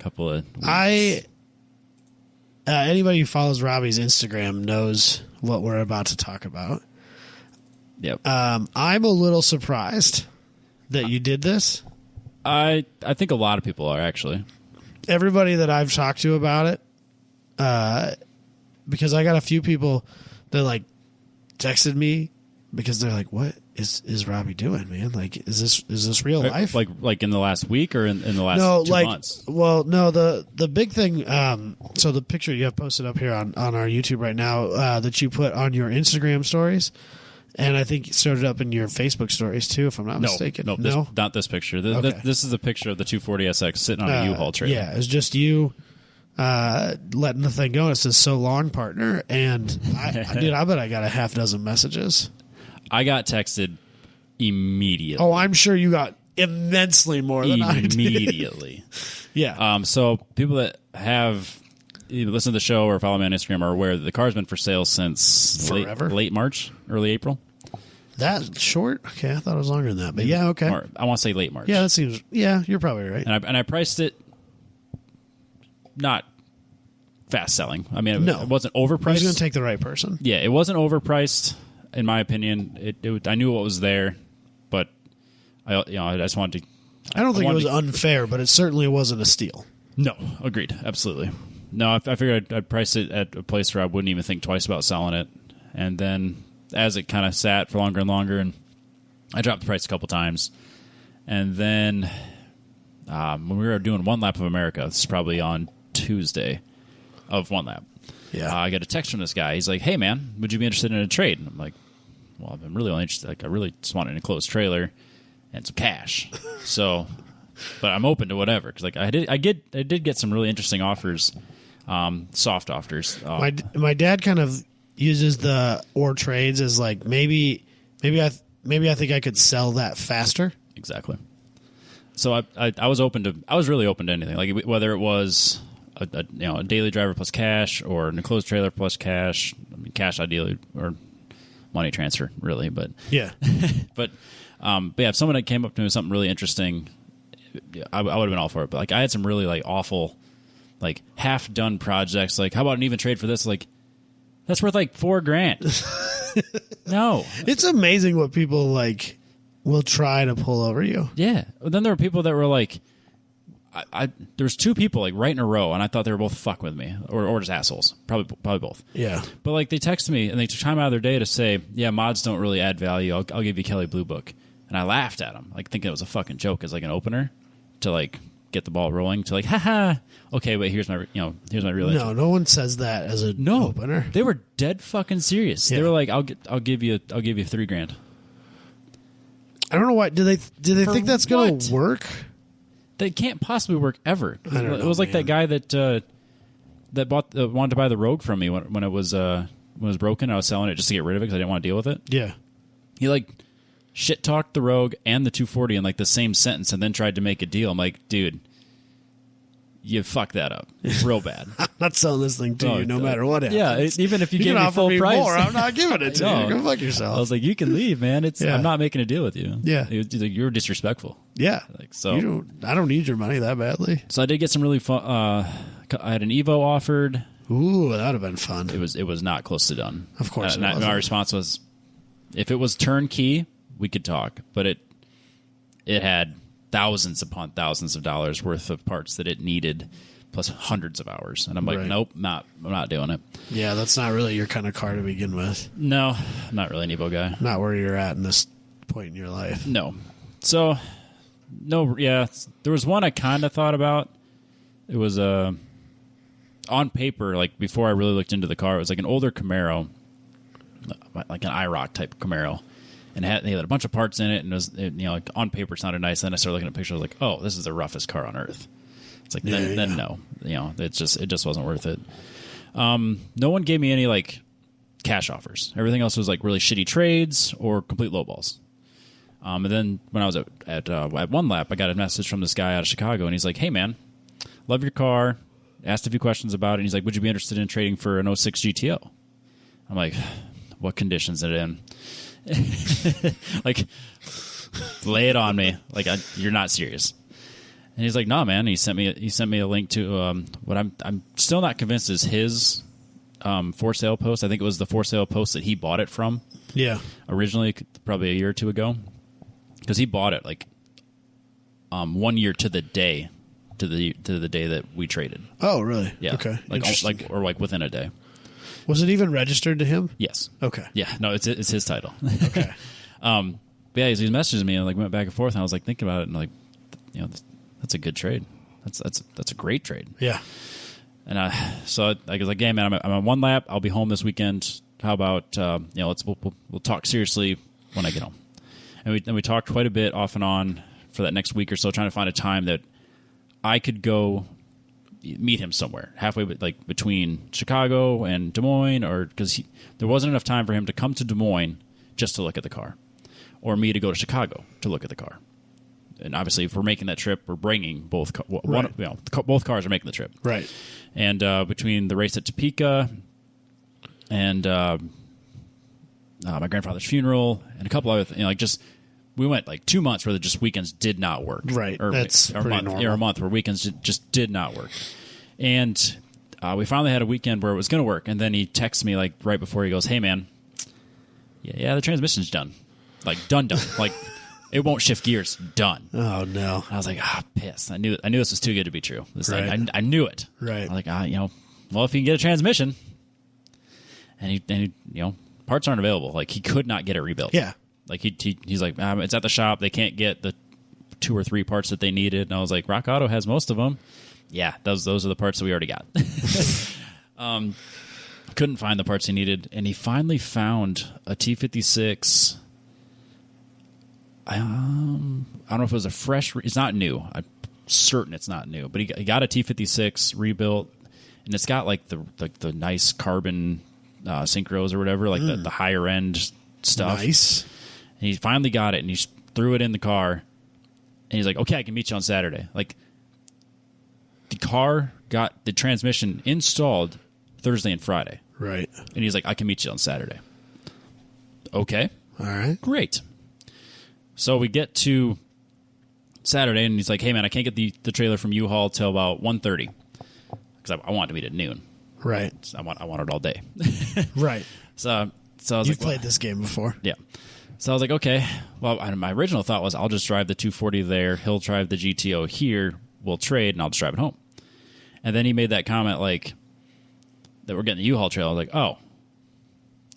couple of weeks. Anybody who follows Robbie's Instagram knows what we're about to talk about. Yep. I'm a little surprised that you did this. I think a lot of people are, actually. Everybody that I've talked to about it, because I got a few people that like texted me because they're like, "What is Robbie doing, man? Like, is this real life? Like in the last week or in the last 2 months?" Well, no. The big thing. So the picture you have posted up here on our YouTube right now that you put on your Instagram stories. And I think it started up in your Facebook stories, too, if I'm not mistaken. No, not this picture. Okay. This is a picture of the 240SX sitting on a U-Haul trailer. Yeah, it's just you letting the thing go. It says, "So long, partner." And, dude, I bet I got a half dozen messages. I got texted immediately. Oh, I'm sure you got immensely more than I did. Immediately. Yeah. So people that have either listened to the show or follow me on Instagram are aware that the car's been for sale since forever. late March, early April. That short? Okay, I thought it was longer than that. But yeah, okay. I want to say late March. Yeah, that seems. Yeah, you're probably right. And I priced it not fast selling. I mean, it wasn't overpriced. I was going to take the right person. Yeah, it wasn't overpriced in my opinion. I knew what was there, but I just wanted to. I don't think it was unfair, but it certainly wasn't a steal. No, agreed, absolutely. No, I figured I'd price it at a place where I wouldn't even think twice about selling it. And then as it kind of sat for longer and longer, and I dropped the price a couple times. And then when we were doing One Lap of America, this is probably on Tuesday of One Lap, I got a text from this guy. He's like, "Hey, man, would you be interested in a trade?" And I'm like, "Well, I'm really only interested. Like, I really just want an enclosed trailer and some cash." So, but I'm open to whatever, because like I did get some really interesting offers. Soft offers. My dad kind of uses the or trades as like maybe I think I could sell that faster. Exactly. So I was really open to anything, like whether it was a daily driver plus cash or an enclosed trailer plus cash. I mean, cash ideally, or money transfer really, but yeah. but yeah, if someone that came up to me with something really interesting, I would have been all for it. But like I had some really like awful, like half done projects. Like, how about an even trade for this? Like, that's worth like $4,000. No, it's amazing what people like will try to pull over you. Yeah. Then there were people that were like, there was two people like right in a row, and I thought they were both fucking with me or just assholes. Probably both. Yeah. But like they texted me and they took time out of their day to say, "Yeah, mods don't really add value. I'll give you Kelly Blue Book." And I laughed at them, like thinking it was a fucking joke as like an opener to like get the ball rolling, to like, haha, okay, but here's my real answer. No one says that as a opener. They were dead fucking serious. Yeah. They were like, I'll give you $3,000. I don't know why. Do they think that's going to work? They can't possibly work ever. It was like that guy that wanted to buy the Rogue from me when it was broken. I was selling it just to get rid of it because I didn't want to deal with it. Yeah. He like shit talked the Rogue and the 240 in like the same sentence, and then tried to make a deal. I'm like, dude, you fucked that up real bad. I'm not selling this thing to you, no matter what happens. Yeah, even if you gave me full price, more, I'm not giving it to you. Go fuck yourself. I was like, you can leave, man. I'm not making a deal with you. Yeah, you're disrespectful. Yeah, like so. I don't need your money that badly. So I did get some really fun. I had an Evo offered. Ooh, that would have been fun. It was not close to done. Of course, my response was, if it was turnkey, we could talk, but it had thousands upon thousands of dollars worth of parts that it needed, plus hundreds of hours. And I'm like, nope, I'm not doing it. Yeah, that's not really your kind of car to begin with. No, I'm not really an Evo guy. Not where you're at in this point in your life. No. So, no, yeah, there was one I kind of thought about. It was on paper, like before I really looked into the car, it was like an older Camaro, like an IROC type Camaro. And they had a bunch of parts in it, and it was, like on paper sounded nice. Then I started looking at pictures, I was like, oh, this is the roughest car on earth. It's like, then no, it just wasn't worth it. No one gave me any like cash offers. Everything else was like really shitty trades or complete lowballs. And then when I was at One Lap, I got a message from this guy out of Chicago, and he's like, hey man, love your car. Asked a few questions about it, and he's like, would you be interested in trading for an 06 GTO? I'm like, what conditions is it in? Like, lay it on me. Like, you're not serious. And he's like, no, man. He sent me a link to what I'm still not convinced is his for sale post. I think it was the for sale post that he bought it from. Yeah. Originally, probably a year or two ago, because he bought it like 1 year to the day, to the day that we traded. Oh, really? Yeah. Okay. Like within a day. Was it even registered to him? Yes. Okay. Yeah. No, it's his title. Okay. But yeah, he messaged me and like went back and forth, and I was like thinking about it, and like, that's a good trade. That's a great trade. Yeah. And so I was like, hey man, I'm on one lap. I'll be home this weekend. How about we'll talk seriously when I get home. And we talked quite a bit off and on for that next week or so, trying to find a time that I could go meet him somewhere halfway, like between Chicago and Des Moines, or because there wasn't enough time for him to come to Des Moines just to look at the car, or me to go to Chicago to look at the car. And obviously, if we're making that trip, we're bringing both. Both cars are making the trip, right? And between the race at Topeka and my grandfather's funeral and a couple other things, we went like 2 months where just weekends did not work, right? That's pretty normal. Or a month where weekends just did not work, and we finally had a weekend where it was going to work. And then he texts me like right before he goes, "Hey man, yeah, the transmission's done, like done, like." It won't shift gears. Done. Oh no! I was like, pissed. I knew this was too good to be true. Right. I knew it. Right. I was like, well, if you can get a transmission, and he parts aren't available. Like he could not get it rebuilt. Yeah. Like he's like, it's at the shop. They can't get the 2 or 3 parts that they needed. And I was like, Rock Auto has most of them. Yeah, those are the parts that we already got. Couldn't find the parts he needed, and he finally found a T56. I don't know if it was a fresh. It's not new. I'm certain it's not new. But he got a T56 rebuilt, and it's got like the nice carbon synchros or whatever, like the higher end stuff. Nice. And he finally got it, and he threw it in the car, and he's like, "Okay, I can meet you on Saturday." Like the car got the transmission installed Thursday and Friday, right? And he's like, "I can meet you on Saturday." Okay, all right, great. So we get to Saturday, and he's like, "Hey, man, I can't get the trailer from U-Haul till about 1:30 because I want to meet at noon. Right. So I want it all day." Right. So I was You've played this game before. Yeah. So I was like, okay. Well, my original thought was I'll just drive the 240 there. He'll drive the GTO here. We'll trade, and I'll just drive it home. And then he made that comment like that we're getting the U-Haul trailer. I was like, oh.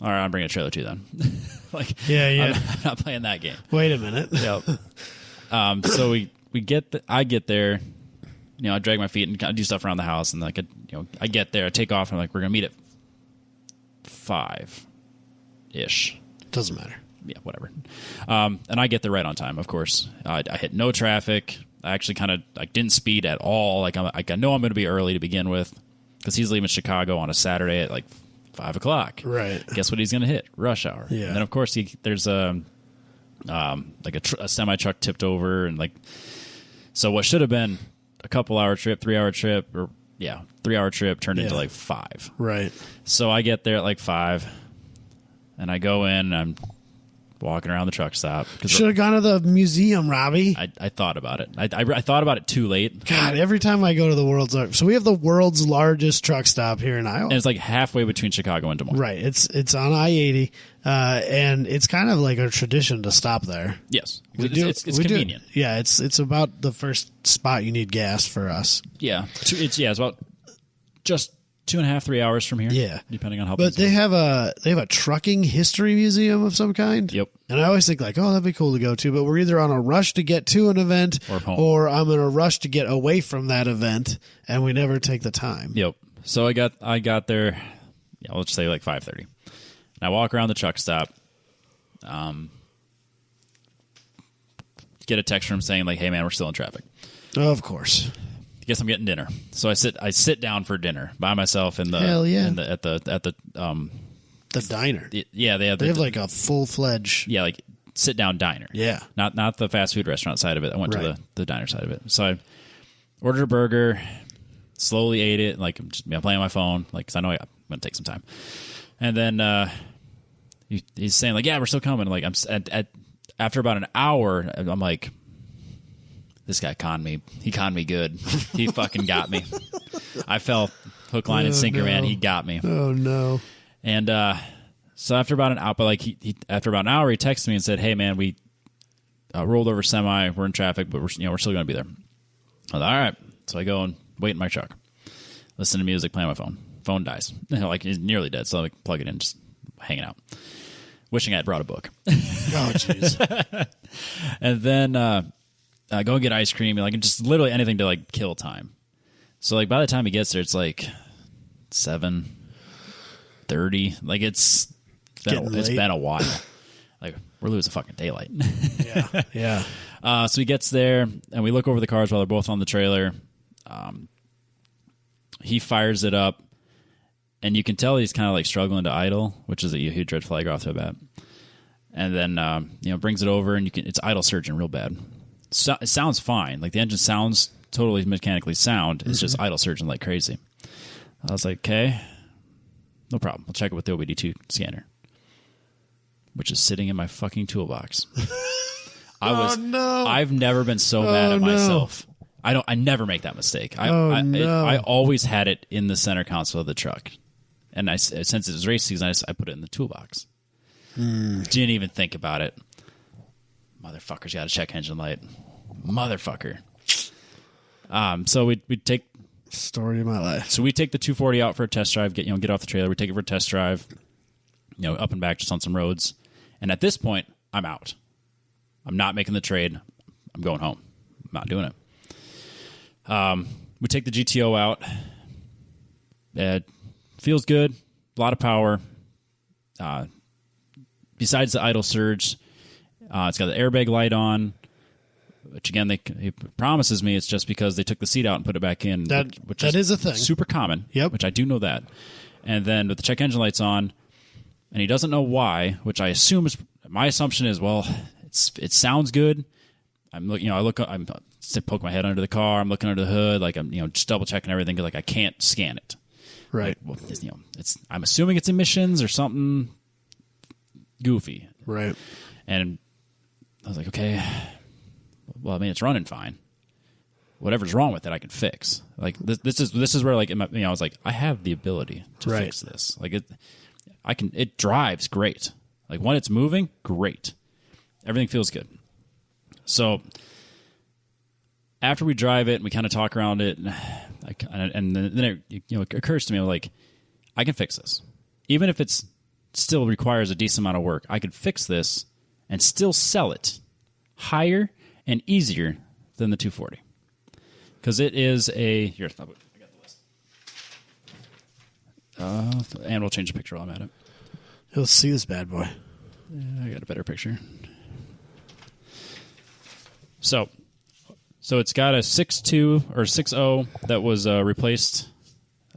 All right, I'm bringing a trailer too then. Like, yeah. I'm not playing that game. Wait a minute. Yep. So I get there, I drag my feet and kind of do stuff around the house, and like, I get there, I take off, and I'm like, we're gonna meet at 5-ish. Doesn't matter. Yeah, whatever. And I get there right on time, of course. I hit no traffic. I actually kind of didn't speed at all. Like I know I'm going to be early to begin with because he's leaving Chicago on a Saturday at like 5 o'clock. Right. Guess what he's going to hit? Rush hour. Yeah. And then of course there's a semi truck tipped over, and like, so what should have been a 3-hour trip, 3-hour trip turned into like 5. Right. So I get there at like 5, and I go in, and I'm walking around the truck stop. Should have gone to the museum, Robbie. I thought about it. I thought about it too late. God, every time I go to the so we have the world's largest truck stop here in Iowa. And it's like halfway between Chicago and Des Moines. Right. It's on I-80, and it's kind of like a tradition to stop there. Yes. It's convenient. Yeah, it's about the first spot you need gas for us. Yeah. It's about just 2.5, 3 hours from here. Yeah, depending on how. But they have a trucking history museum of some kind. Yep. And I always think like, oh, that'd be cool to go to. But we're either on a rush to get to an event, or I'm in a rush to get away from that event, and we never take the time. Yep. So I got there. Yeah, let's say like 5:30, and I walk around the truck stop. Get a text from him saying like, "Hey man, we're still in traffic." Of course. Guess I'm getting dinner. So I sit down for dinner by myself in the at the diner. Yeah, they have like a full-fledged like sit down diner. Yeah. Not the fast food restaurant side of it. I went to the diner side of it. So I ordered a burger, slowly ate it, like I'm just playing on my phone, like cuz I know I'm going to take some time. And then he's saying like, yeah, we're still coming. Like after about an hour, I'm like, this guy conned me. He conned me good. He fucking got me. I fell hook, line, and sinker, man. He got me. Oh no. And so after about an hour, after about an hour, he texted me and said, hey man, we rolled over semi. We're in traffic, but we're still going to be there. I was like, all right. So I go and wait in my truck, listen to music, play on my phone. Phone dies. Like it's nearly dead. So I plug it in, just hanging out, wishing I had brought a book. Oh jeez. And then go get ice cream, like just literally anything to like kill time. So like by the time he gets there, it's like 7:30. Like it's been a while. Like we're losing fucking daylight. Yeah. So he gets there, and we look over the cars while they're both on the trailer. He fires it up, and you can tell he's kind of like struggling to idle, which is a huge red flag off the bat. And then brings it over, and it's idle surging real bad. So, it sounds fine, like the engine sounds totally mechanically sound. It's just idle surging like crazy. I was like, okay, no problem. I'll check it with the OBD2 scanner, which is sitting in my fucking toolbox. I've never been so mad at myself. I never make that mistake. I always had it in the center console of the truck. And since it was race season, I put it in the toolbox. Didn't even think about it. Motherfucker's got a check engine light. Motherfucker. So we take story of my life. So we take the 240 out for a test drive, get off the trailer. We take it for a test drive, up and back just on some roads. And at this point, I'm out. I'm not making the trade. I'm going home. I'm not doing it. We take the GTO out. It feels good. A lot of power. Besides the idle surge, it's got the airbag light on, which again, he promises me it's just because they took the seat out and put it back in. Which is a thing. Super common. Yep. Which I do know that. And then with the check engine lights on, and he doesn't know why, which I assume is, my assumption is, well, it sounds good. I'm looking, I poke my head under the car. I'm looking under the hood, like I'm, just double checking everything because like I can't scan it. Right. Like, well, I'm assuming it's emissions or something goofy. Right. And I was like, okay, well, I mean, it's running fine. Whatever's wrong with it, I can fix. Like this is where like I was like, I have the ability to fix this. Like it drives great. Like when it's moving, great. Everything feels good. So after we drive it and we kind of talk around it, and then it occurs to me, like, I can fix this. Even if it's still requires a decent amount of work, I could fix this and still sell it higher and easier than the 240. Because it is a... Here, I got the list. And we'll change the picture while I'm at it. Let's see this bad boy. I got a better picture. So it's got a 6.2 or 6.0 that was replaced,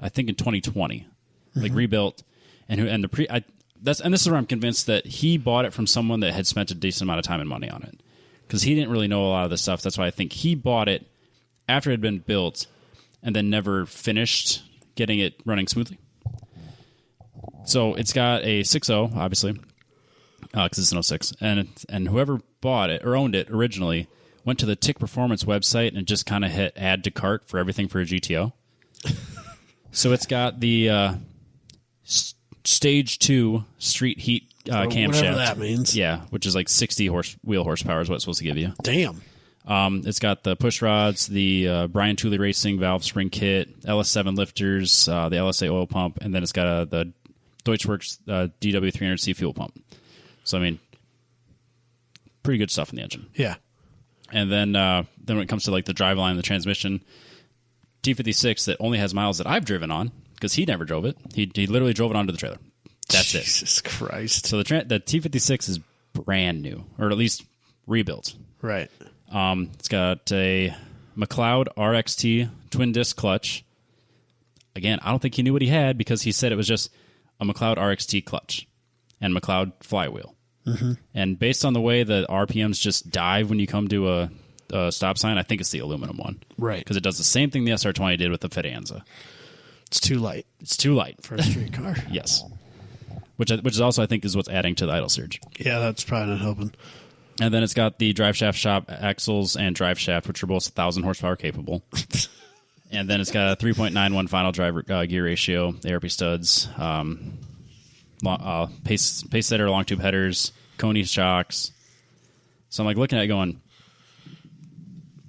I think, in 2020, like rebuilt, and this is where I'm convinced that he bought it from someone that had spent a decent amount of time and money on it, because he didn't really know a lot of this stuff. That's why I think he bought it after it had been built, and then never finished getting it running smoothly. So it's got a 6.0, obviously, because it's an 06, and whoever bought it or owned it originally went to the Tick Performance website and just kind of hit add to cart for everything for a GTO. So it's got the stage 2 street heat camshaft. Whatever that means. Yeah, which is like 60 wheel horsepower is what it's supposed to give you. Damn. It's got the push rods, the Brian Tooley Racing valve spring kit, LS7 lifters, the LSA oil pump, and then it's got the Deutschwerks DW300C fuel pump. So, I mean, pretty good stuff in the engine. Yeah. And then when it comes to like the driveline and the transmission, T56 that only has miles that I've driven on, because he never drove it. He literally drove it onto the trailer. That's it. Jesus Christ. So the T56 is brand new, or at least rebuilt. Right. It's got a McLeod RXT twin disc clutch. Again, I don't think he knew what he had, because he said it was just a McLeod RXT clutch and McLeod flywheel. Mm-hmm. And based on the way the RPMs just dive when you come to a stop sign, I think it's the aluminum one. Right. Because it does the same thing the SR20 did with the Fidanza. It's too light. It's too light. For a street car. Yes. which is also I think is what's adding to the idle surge. Yeah, that's probably not helping. And then it's got the drive shaft shop axles and drive shaft, which are both 1,000 horsepower capable. And then it's got a 3.91 final drive gear ratio, ARP studs, pace setter long tube headers, Coney shocks. So I'm like looking at it going,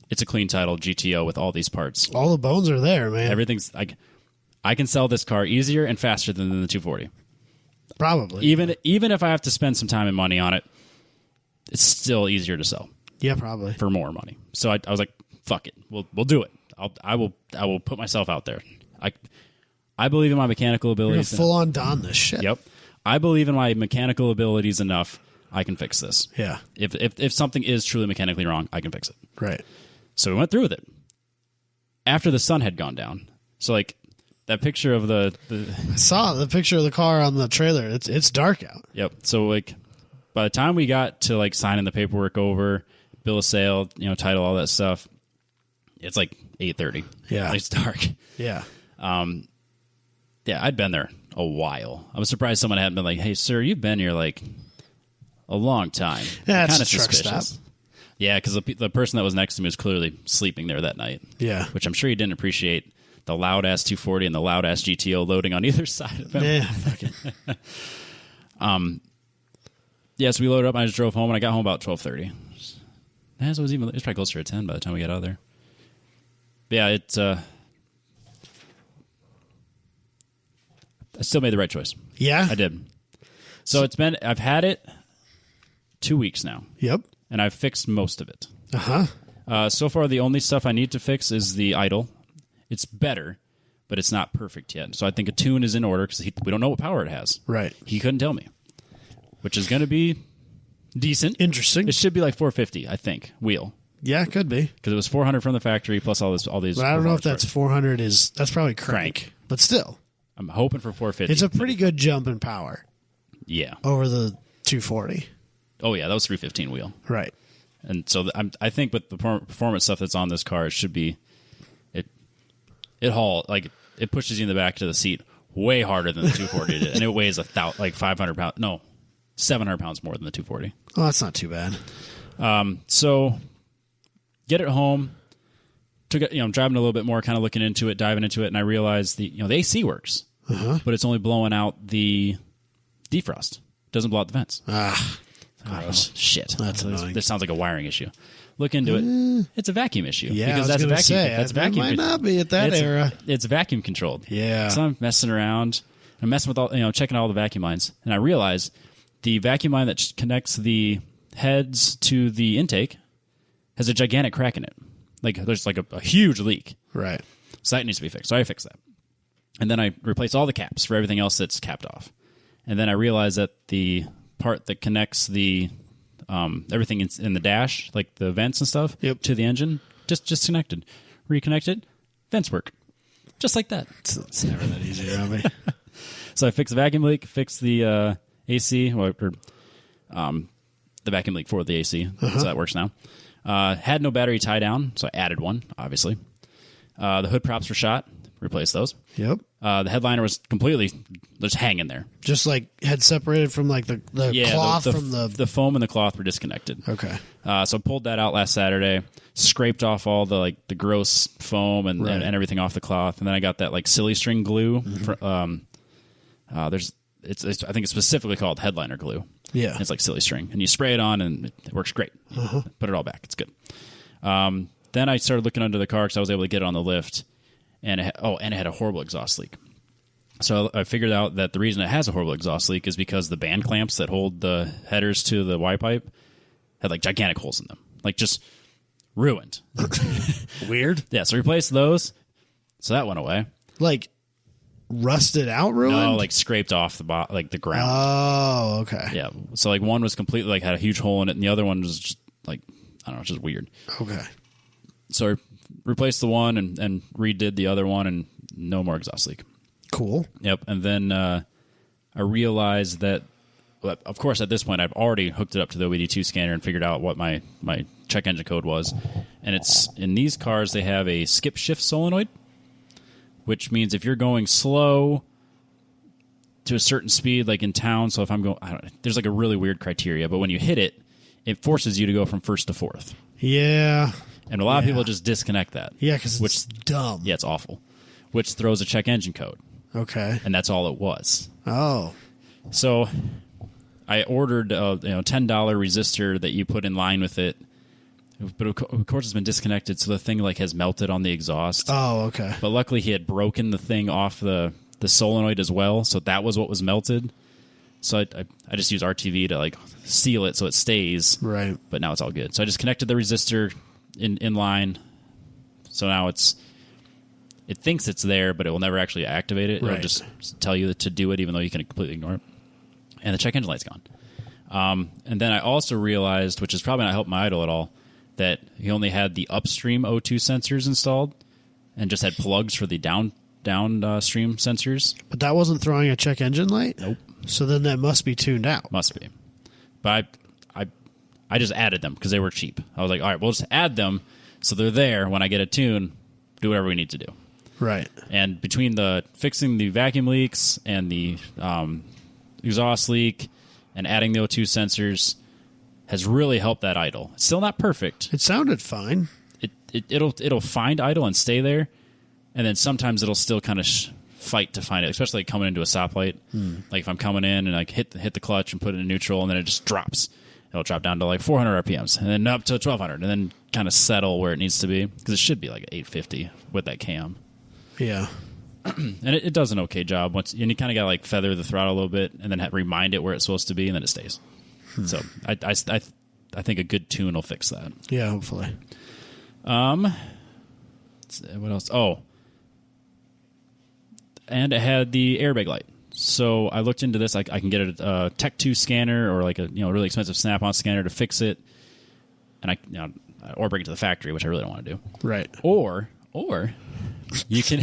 it's a clean title GTO with all these parts. All the bones are there, man. Everything's like, I can sell this car easier and faster than the 240. Probably. Even if I have to spend some time and money on it, it's still easier to sell. Yeah, probably. For more money. So I was like, fuck it. We'll do it. I will put myself out there. I believe in my mechanical abilities. You're full on don this shit. Yep. I believe in my mechanical abilities enough. I can fix this. Yeah. If something is truly mechanically wrong, I can fix it. Right. So we went through with it. After the sun had gone down. So like that picture of the I saw the picture of the car on the trailer. It's dark out. Yep. So like by the time we got to like signing the paperwork over, bill of sale, title, all that stuff, it's like 8:30. Yeah. It's dark. Yeah. Yeah, I'd been there a while. I was surprised someone hadn't been like, "Hey, sir, you've been here like a long time." Yeah, it's kind a of truck suspicious. stop. Yeah, because the person that was next to me was clearly sleeping there that night. Yeah. Which I'm sure he didn't appreciate the loud ass 240 and the loud ass GTO loading on either side of him. Yeah. Yeah, so we loaded up and I just drove home and I got home about 12:30. It was probably closer to 10 by the time we got out of there. But yeah, I still made the right choice. Yeah. I did. So I've had it 2 weeks now. Yep. And I've fixed most of it. Uh-huh. So far, the only stuff I need to fix is the idle. It's better, but it's not perfect yet. So I think a tune is in order because we don't know what power it has. Right. He couldn't tell me, which is going to be decent. Interesting. It should be like 450, I think, wheel. Yeah, it could be. Because it was 400 from the factory plus all these. But I don't know if that's 400 is. That's probably crank. But still. I'm hoping for 450. It's a pretty good jump in power. Yeah. Over the 240. Oh, yeah, that was 315 wheel. Right. And so I think with the performance stuff that's on this car, it should be it pushes you in the back to the seat way harder than the 240 did, and it weighs 500 pounds. No, 700 pounds more than the 240. Oh, that's not too bad. So get it home. Took it, I'm driving a little bit more, kind of looking into it, diving into it, and I realized the AC works, but it's only blowing out the defrost. Doesn't blow out the vents. Shit. That's annoying. This sounds like a wiring issue. Look into it. It's a vacuum issue. Yeah, because I was that's gonna vacuum. say, That's it vacuum. might not be at that era. It's vacuum controlled. Yeah. So I'm messing around. I'm messing with all, checking all the vacuum lines, and I realize the vacuum line that connects the heads to the intake has a gigantic crack in it. Like there's like a huge leak. Right. So that needs to be fixed. So I fixed that, and then I replaced all the caps for everything else that's capped off, and then I realized that the part that connects the everything in the dash, like the vents and stuff, to the engine, just disconnected. Reconnected, vents work. Just like that. It's never that easy, Robbie. So I fixed the vacuum leak, fixed the AC, the vacuum leak for the AC, so that works now. Had no battery tie down, so I added one, obviously. The hood props were shot, replaced those. Yep. The headliner was completely just hanging there. Just like had separated from like the cloth from the foam and the cloth were disconnected. Okay. So I pulled that out last Saturday, scraped off all the gross foam and everything off the cloth, and then I got that silly string glue. I think it's specifically called headliner glue. Yeah. It's like silly string, and you spray it on, and it works great. Put it all back; it's good. Then I started looking under the car because I was able to get it on the lift, and it had a horrible exhaust leak. So I figured out that the reason it has a horrible exhaust leak is because the band clamps that hold the headers to the Y pipe had gigantic holes in them, just ruined. Weird. Yeah, so replaced those. So that went away. Rusted out, ruined? No, scraped off the ground. Oh, okay. Yeah. So one was completely had a huge hole in it, and the other one was just I don't know, just weird. Okay. So I replaced the one and redid the other one, and no more exhaust leak. Cool. Yep. And then I realized that, of course, at this point, I've already hooked it up to the OBD2 scanner and figured out what my check engine code was. And it's in these cars, they have a skip shift solenoid, which means if you're going slow to a certain speed, like in town. So if I'm going, there's like a really weird criteria, but when you hit it, it forces you to go from first to fourth. Yeah. And a lot of people just disconnect that. Yeah, because it's dumb. Yeah, it's awful. Which throws a check engine code. Okay. And that's all it was. Oh. So I ordered a $10 resistor that you put in line with it. But of course it's been disconnected, so the thing like has melted on the exhaust. Oh, okay. But luckily he had broken the thing off the solenoid as well, so that was what was melted. So I just use RTV to like seal it so it stays. Right. But now it's all good. So I just connected the resistor in line. So now it thinks it's there, but it will never actually activate it. Right. It'll just tell you to do it, even though you can completely ignore it. And the check engine light's gone. And then I also realized, which is probably not helping my idle at all, that he only had the upstream O2 sensors installed and just had plugs for the downstream sensors. But that wasn't throwing a check engine light? Nope. So then that must be tuned out. Must be. But I just added them because they were cheap. I was like, all right, we'll just add them so they're there when I get a tune, do whatever we need to do. Right. And between the fixing the vacuum leaks and the exhaust leak and adding the O2 sensors has really helped that idle. It's still not perfect. It sounded fine. It'll find idle and stay there, and then sometimes it'll still kind of fight to find it, especially coming into a stoplight. Like if I'm coming in and like hit the clutch and put it in neutral, and then it just drops. It'll drop down to like 400 RPMs, and then up to 1200, and then kind of settle where it needs to be, because it should be like 850 with that cam. Yeah. And it does an okay job and you kind of got to like feather the throttle a little bit, and then remind it where it's supposed to be, and then it stays. So I think a good tune will fix that. Yeah, hopefully. What else? Oh, and it had the airbag light. So I looked into this. I can get a Tech 2 scanner or like a really expensive Snap-on scanner to fix it, and or bring it to the factory, which I really don't want to do. Right. Or you can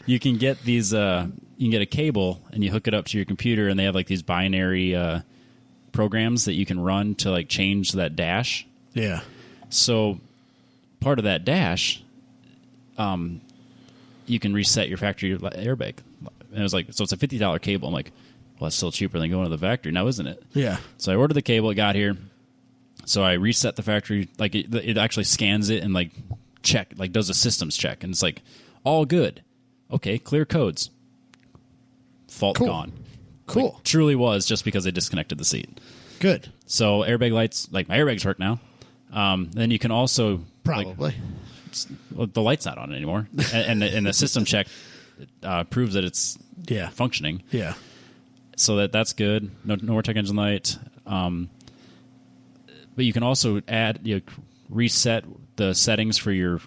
you can get these. You can get a cable and you hook it up to your computer, and they have like these binary programs that you can run to like change that dash. Yeah. So part of that dash, you can reset your factory airbag. And it was like, so it's a $50 cable. I'm like, well, that's still cheaper than going to the factory now, isn't it? Yeah. So I ordered the cable. It got here. So I reset the factory. Like it actually scans it and like does a systems check. And it's like, all good. Okay, clear codes. Fault gone. Cool. Like, truly was just because they disconnected the seat. Good. So airbag lights, like my airbags work now. Then you can also probably the light's not on anymore, and the system check proves that it's functioning. Yeah. So that's good. No more check engine light. But you can also reset the settings for your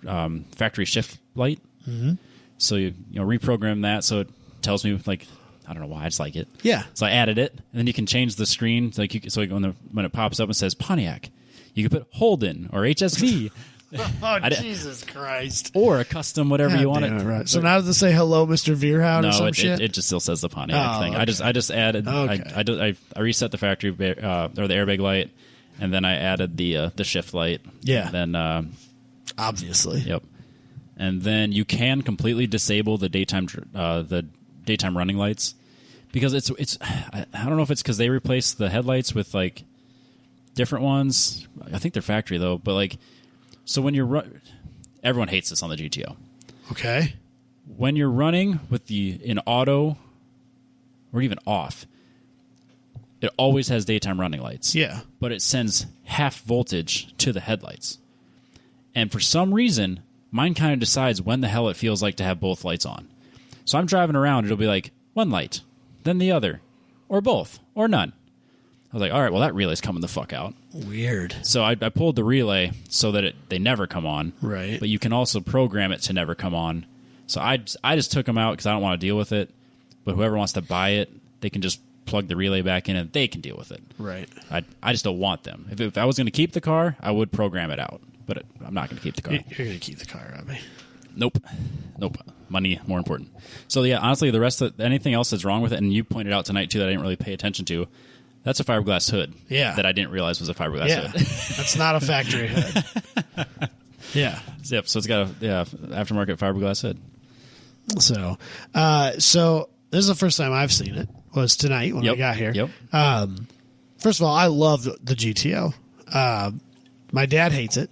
factory shift light. Mm-hmm. So you reprogram that so it tells me like. I don't know why, I just like it. Yeah. So I added it, and then you can change the screen. Like when it pops up and says Pontiac, you can put Holden or HSV. Jesus Christ. Or a custom whatever you want it. Right. So now does it say hello, Mr. Veerhout or some shit? It just still says the Pontiac thing. Okay. I just added. Okay. I reset the factory or the airbag light, and then I added the shift light. Yeah. And then obviously. Yep. And then you can completely disable the daytime running lights, because it's I don't know if it's because they replaced the headlights with like different ones. I think they're factory though, but like, so when you're everyone hates this on the GTO. Okay. When you're running with in auto or even off, it always has daytime running lights. Yeah. But it sends half voltage to the headlights. And for some reason, mine kind of decides when the hell it feels like to have both lights on. So I'm driving around, it'll be like one light, then the other, or both, or none. I was like, all right, well, that relay's coming the fuck out. Weird. So I pulled the relay so that they never come on. Right. But you can also program it to never come on. So I just took them out because I don't want to deal with it. But whoever wants to buy it, they can just plug the relay back in and they can deal with it. Right. I just don't want them. If I was going to keep the car, I would program it out. But I'm not going to keep the car. You're going to keep the car, Robbie. Nope. Money more important. So yeah, honestly, the rest of anything else that's wrong with it, and you pointed out tonight too that I didn't really pay attention to. That's a fiberglass hood. Yeah. That I didn't realize was a fiberglass hood. That's not a factory hood. Yeah. Yep. So it's got a aftermarket fiberglass hood. So this is the first time I've seen it. Was tonight when I got here. Yep. First of all, I love the GTO. My dad hates it.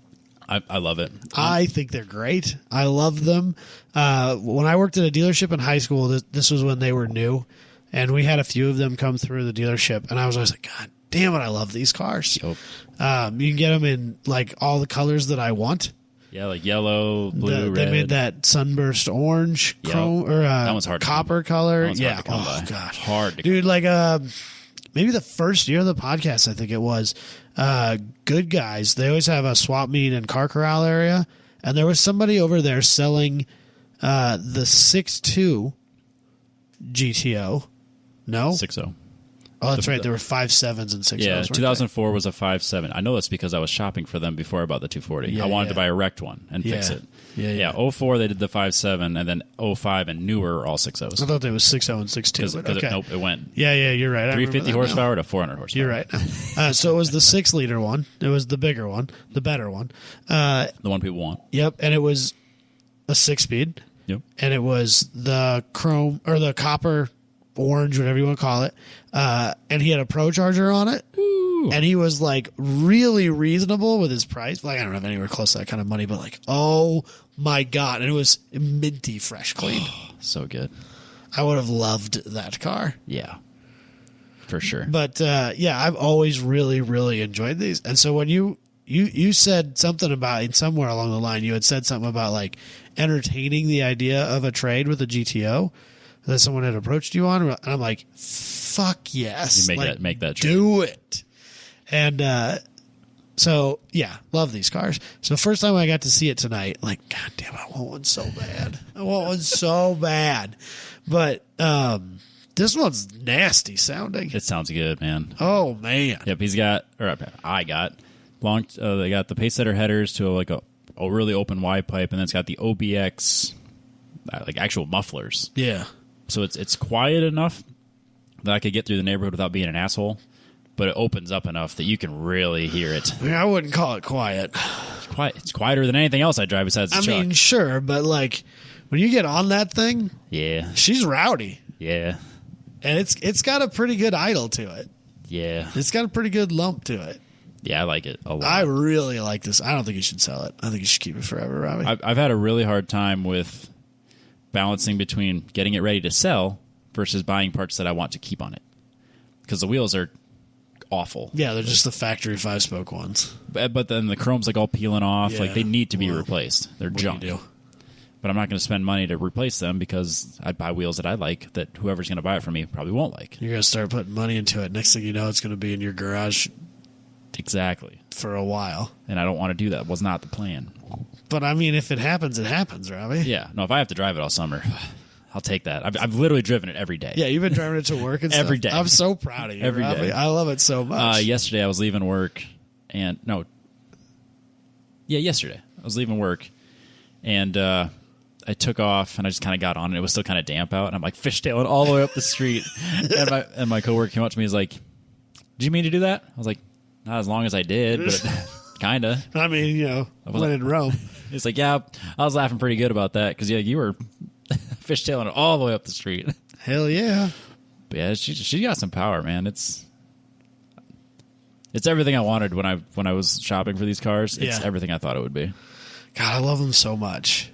I love it. I think they're great. I love them. When I worked at a dealership in high school, this was when they were new, and we had a few of them come through the dealership, and I was always like, God damn it, I love these cars. Yep. You can get them in like all the colors that I want. Yeah, like yellow, blue, red. They made that sunburst orange, Yep. chrome, or That one's hard to copper color. That one's Yeah. hard to come by. Gosh. Hard to Dude, like maybe the first year of the podcast, I think it was, Good Guys. They always have a swap meet and car corral area, and there was somebody over there selling the 6.2 GTO. No? 6.0. Oh, that's right. There were 5.7s and 6.0s. Yeah, weren't 2004 was a 5.7. I know that's because I was shopping for them before I bought the 240. Yeah, I wanted yeah. to buy a wrecked one and fix Yeah. it. Yeah. 04 they did the 5.7, and then 05 and newer are all 6.0s. I thought there was 6.0 and 6.2. But okay. Nope, it went Yeah, you're right. I remember 350 that now. horsepower to 400 horsepower. You're right. So it was the 6-liter one. It was the bigger one, the better one. The one people want. Yep, and it was a 6-speed, Yep. and it was the chrome or the copper orange, whatever you want to call it. And he had a Pro Charger on it, and he was like really reasonable with his price. Like I don't have anywhere close to that kind of money, but like, oh my God, and it was minty fresh clean. So good. I would have loved that car. Yeah. For sure. But yeah, I've always really, really enjoyed these. And so when you said something about, in somewhere along the line, you had said something about like entertaining the idea of a trade with a GTO that someone had approached you on, and I'm like, fuck yes, You like, make that trade. do it. And so yeah, love these cars. So first time I got to see it tonight, like, God damn, I want one so bad. I want one so bad. But this one's nasty sounding. It sounds good, man. Oh man. Yep, I got long. They got the pace setter headers to like a really open wide pipe, and then it's got the OBX, like actual mufflers. Yeah. So it's quiet enough that I could get through the neighborhood without being an asshole, but it opens up enough that you can really hear it. I mean, I wouldn't call it quiet. It's quiet. It's quieter than anything else I drive besides the I truck. mean, sure, but like when you get on that thing, Yeah, she's rowdy, yeah, and it's got a pretty good idle to it. yeah, It's got a pretty good lump to it. yeah. I like it a lot. I really like this. I don't think you should sell it. I think you should keep it forever, Robbie. I've had a really hard time with balancing between getting it ready to sell versus buying parts that I want to keep on it, because the wheels are awful. Yeah, they're just the factory 5-spoke ones. But then the chrome's like all peeling off. Yeah. Like they need to be Well, replaced. They're What do junk. you do? But I'm not going to spend money to replace them because I buy wheels that I like that whoever's going to buy it from me probably won't like. You're gonna start putting money into it. Next thing you know, it's gonna be in your garage Exactly. for a while. And I don't want to do that. Was not the plan. But I mean, if it happens, it happens, Robbie. Yeah. No, if I have to drive it all summer, I'll take that. I've literally driven it every day. Yeah, you've been driving it to work and Every stuff. day. I'm so proud of you, Every Robbie. day. I love it so much. Yesterday I was leaving work and yesterday I was leaving work and I took off and I just kind of got on and it was still kind of damp out and I'm like fishtailing all the way up the street and my coworker came up to me and was like, "Did you mean to do that?" I was like, "Not as long as I did, but kind of." I mean, you know, when in Rome. He's like, "Yeah, I was laughing pretty good about that because you were fishtailing it all the way up the street." Hell yeah. But yeah, she got some power, man. It's everything I wanted when I was shopping for these cars. It's Yeah. everything I thought it would be. God, I love them so much.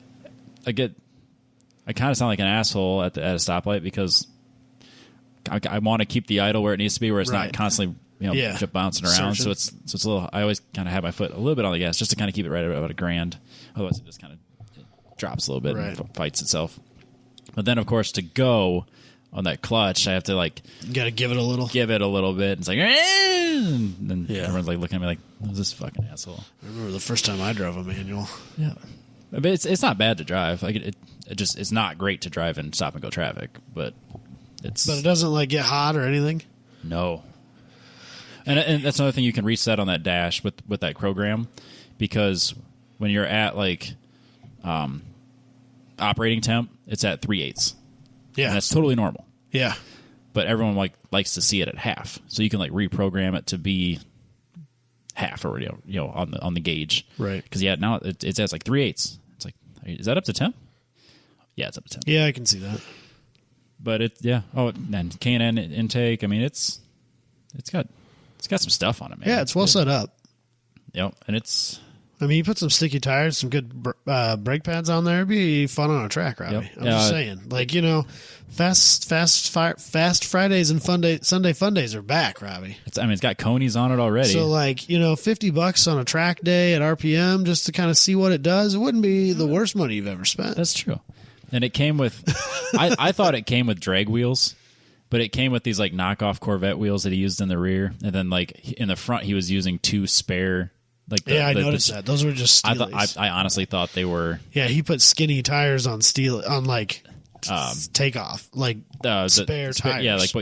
I kind of sound like an asshole at a stoplight because I want to keep the idle where it needs to be, where it's Right. not constantly Yeah. just bouncing around. Searching. So it's a little. I always kind of have my foot a little bit on the gas just to kind of keep it right about $1,000. Otherwise, it just kind of drops a little bit Right. and fights itself. But then, of course, to go on that clutch, I have to like You got to give it a little. give it a little bit. It's like, and then Yeah. everyone's like looking at me like, "Who's this fucking asshole?" I remember the first time I drove a manual. Yeah, but it's not bad to drive. Like it's not great to drive in stop and go traffic, but But it doesn't like get hot or anything. no. And that's another thing you can reset on that dash with that program, because when you're at like operating temp, it's at 3/8, Yeah. and that's totally normal. Yeah. But everyone likes to see it at half, so you can like reprogram it to be half or on the gauge, Right. Because now it says like 3/8. It's like, is that up to temp? Yeah, it's up to temp. Yeah, I can see that. But Oh, and K&N intake. I mean, it's got some stuff on it, man. Yeah, it's well set up. Yep, and it's. I mean, you put some sticky tires, some good brake pads on there. It'd be fun on a track, Robbie. Yep. I'm just saying. Like, fast Fridays and Sunday fun days are back, Robbie. It's got conies on it already. So, like, $50 on a track day at RPM just to kind of see what it does, it wouldn't be the worst money you've ever spent. That's true. And it came with, I thought it came with drag wheels, but it came with these like knockoff Corvette wheels that he used in the rear, and then like in the front he was using 2 spare. I noticed that. Those were just Steelies. I honestly thought they were. Yeah, he put skinny tires on takeoff, like spare tires. Yeah, like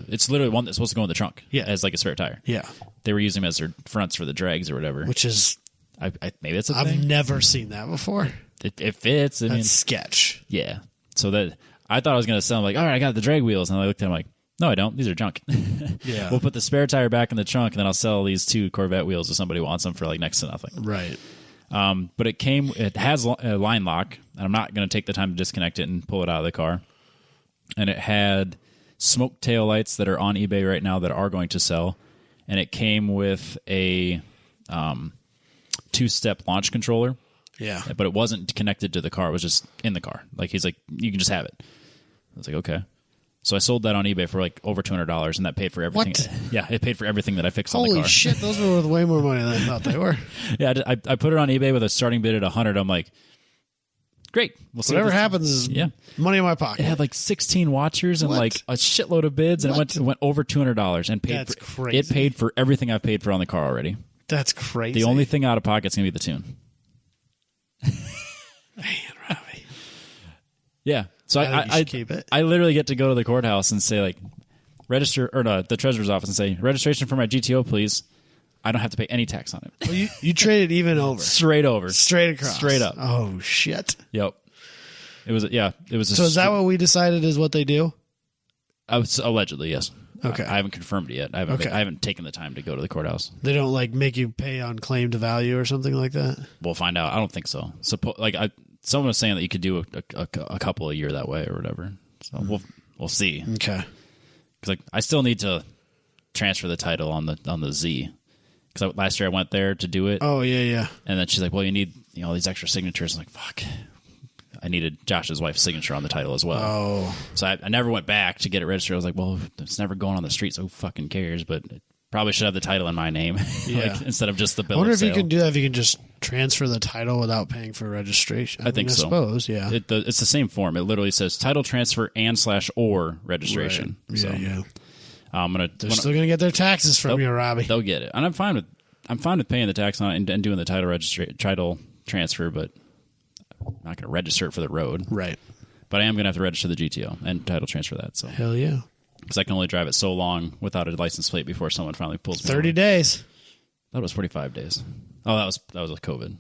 it's literally one that's supposed to go in the trunk. Yeah, as like a spare tire. Yeah, they were using them as their fronts for the drags or whatever. Which is, maybe it's. I've never seen that before. It fits. I mean, sketch. Yeah. So that I thought I was going to sell them like, all right, I got the drag wheels, and I looked at them like, no, I don't. These are junk. Yeah. We'll put the spare tire back in the trunk, and then I'll sell these 2 Corvette wheels if somebody wants them for like next to nothing. Right. But it has a line lock, and I'm not going to take the time to disconnect it and pull it out of the car. And it had smoke tail lights that are on eBay right now that are going to sell, and it came with a 2-step launch controller. Yeah. But it wasn't connected to the car. It was just in the car. Like, he's like, you can just have it. I was like, okay. So I sold that on eBay for like over $200, and that paid for everything. What? Yeah, it paid for everything that I fixed on the car. Holy shit, those were worth way more money than I thought they were. Yeah, I put it on eBay with a starting bid at $100. I'm like, great. We'll see whatever happens is money in my pocket. It had like 16 watchers and like a shitload of bids, and it went over $200 and paid. That's for, crazy. It paid for everything I've paid for on the car already. That's crazy. The only thing out of pocket is gonna be the tune. Man, Robbie. Yeah. So I keep it. I literally get to go to the courthouse and say like, register, or the treasurer's office and say, registration for my GTO, please. I don't have to pay any tax on it. Well, you traded even over. Straight over. Straight across. Straight up. Oh, shit. Yep. It was. So is that what we decided is what they do? Allegedly, yes. Okay. I haven't confirmed it yet. I haven't taken the time to go to the courthouse. They don't like make you pay on claim to value or something like that? We'll find out. I don't think so. Someone was saying that you could do a couple a year that way or whatever. So we'll see. Okay. Because I still need to transfer the title on the Z. Because last year I went there to do it. Oh yeah. And then she's like, "Well, you need all these extra signatures." I'm like, "Fuck." I needed Josh's wife's signature on the title as well. Oh. So I never went back to get it registered. I was like, well, it's never going on the street, so who fucking cares? But it probably should have the title in my name instead of just the bill of sale. I wonder if you can do that, if you can just transfer the title without paying for registration. I think so. I suppose, yeah. It's the same form. It literally says title transfer and/or registration. Right. So, yeah. They're still going to get their taxes from you, Robbie. They'll get it. And I'm fine with paying the tax on it and doing the title transfer, but I'm not going to register it for the road. Right. But I am going to have to register the GTO and title transfer that. So hell yeah. Because I can only drive it so long without a license plate before someone finally pulls me 30 days. That was 45 days. Oh, that was with COVID.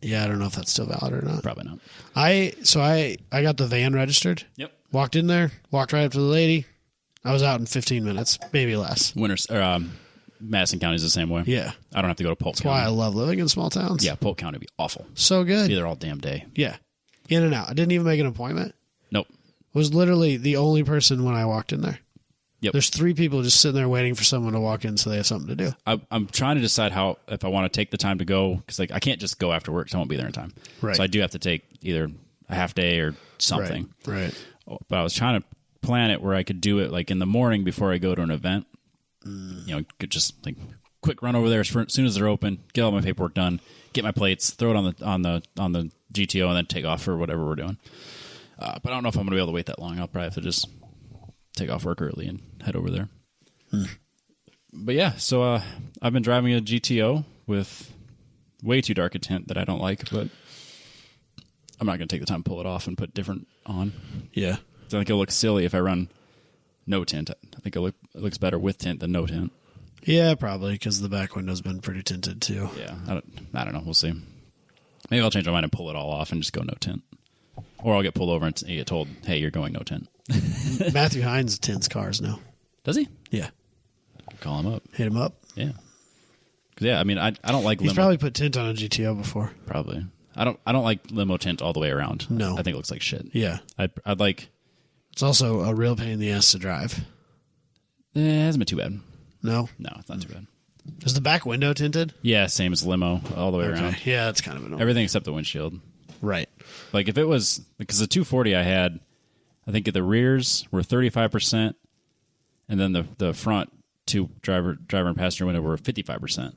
Yeah, I don't know if that's still valid or not. Probably not. I got the van registered. Yep. Walked in there, walked right up to the lady. I was out in 15 minutes, maybe less. Madison County is the same way. Yeah. I don't have to go to Polk County. That's why I love living in small towns. Yeah, Polk County would be awful. So good. Be there all damn day. Yeah. In and out. I didn't even make an appointment. Nope. Was literally the only person when I walked in there. Yep. There's 3 people just sitting there waiting for someone to walk in so they have something to do. I'm trying to decide if I want to take the time to go, because I can't just go after work because I won't be there in time. Right. So I do have to take either a half day or something. Right. But I was trying to plan it where I could do it in the morning before I go to an event. Could just quick run over there as soon as they're open, get all my paperwork done, get my plates, throw it on the GTO, and then take off for whatever we're doing. But I don't know if I'm going to be able to wait that long. I'll probably have to just take off work early and head over there. But yeah, so I've been driving a GTO with way too dark a tint that I don't like, but I'm not going to take the time to pull it off and put different on. Yeah. I think it'll look silly if I run no tint. I think it looks better with tint than no tint. Yeah, probably, because the back window's been pretty tinted too. Yeah, I don't know. We'll see. Maybe I'll change my mind and pull it all off and just go no tint. Or I'll get pulled over and get told, hey, you're going no tint. Matthew Hines tints cars now. Does he? Yeah. Call him up. Hit him up. Yeah. Because I mean, I don't like He's limo. probably put tint on a GTO before. Probably. I don't like limo tint all the way around. No. I think it looks like shit. Yeah. I'd like It's also a real pain in the ass to drive. It hasn't been too bad. No? No, it's not too bad. Is the back window tinted? Yeah, same as limo all the way around. Yeah, that's kind of annoying. Everything except the windshield. Right. Like if it was, because the 240 I had, I think the rears were 35%, and then the front two driver and passenger window were 55%.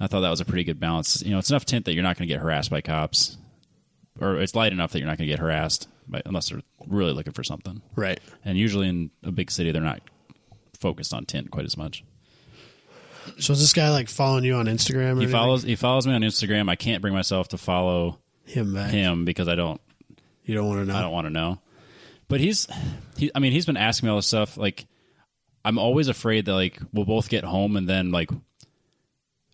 I thought that was a pretty good balance. You know, it's enough tint that you're not going to get harassed by cops, or it's light enough that you're not going to get harassed unless they're really looking for something. Right. And usually in a big city, they're not focused on tint quite as much. So is this guy like following you on Instagram? Or He follows me on Instagram. I can't bring myself to follow him because I don't. You don't want to know. I don't want to know. But he's been asking me all this stuff. Like, I'm always afraid that like we'll both get home and then like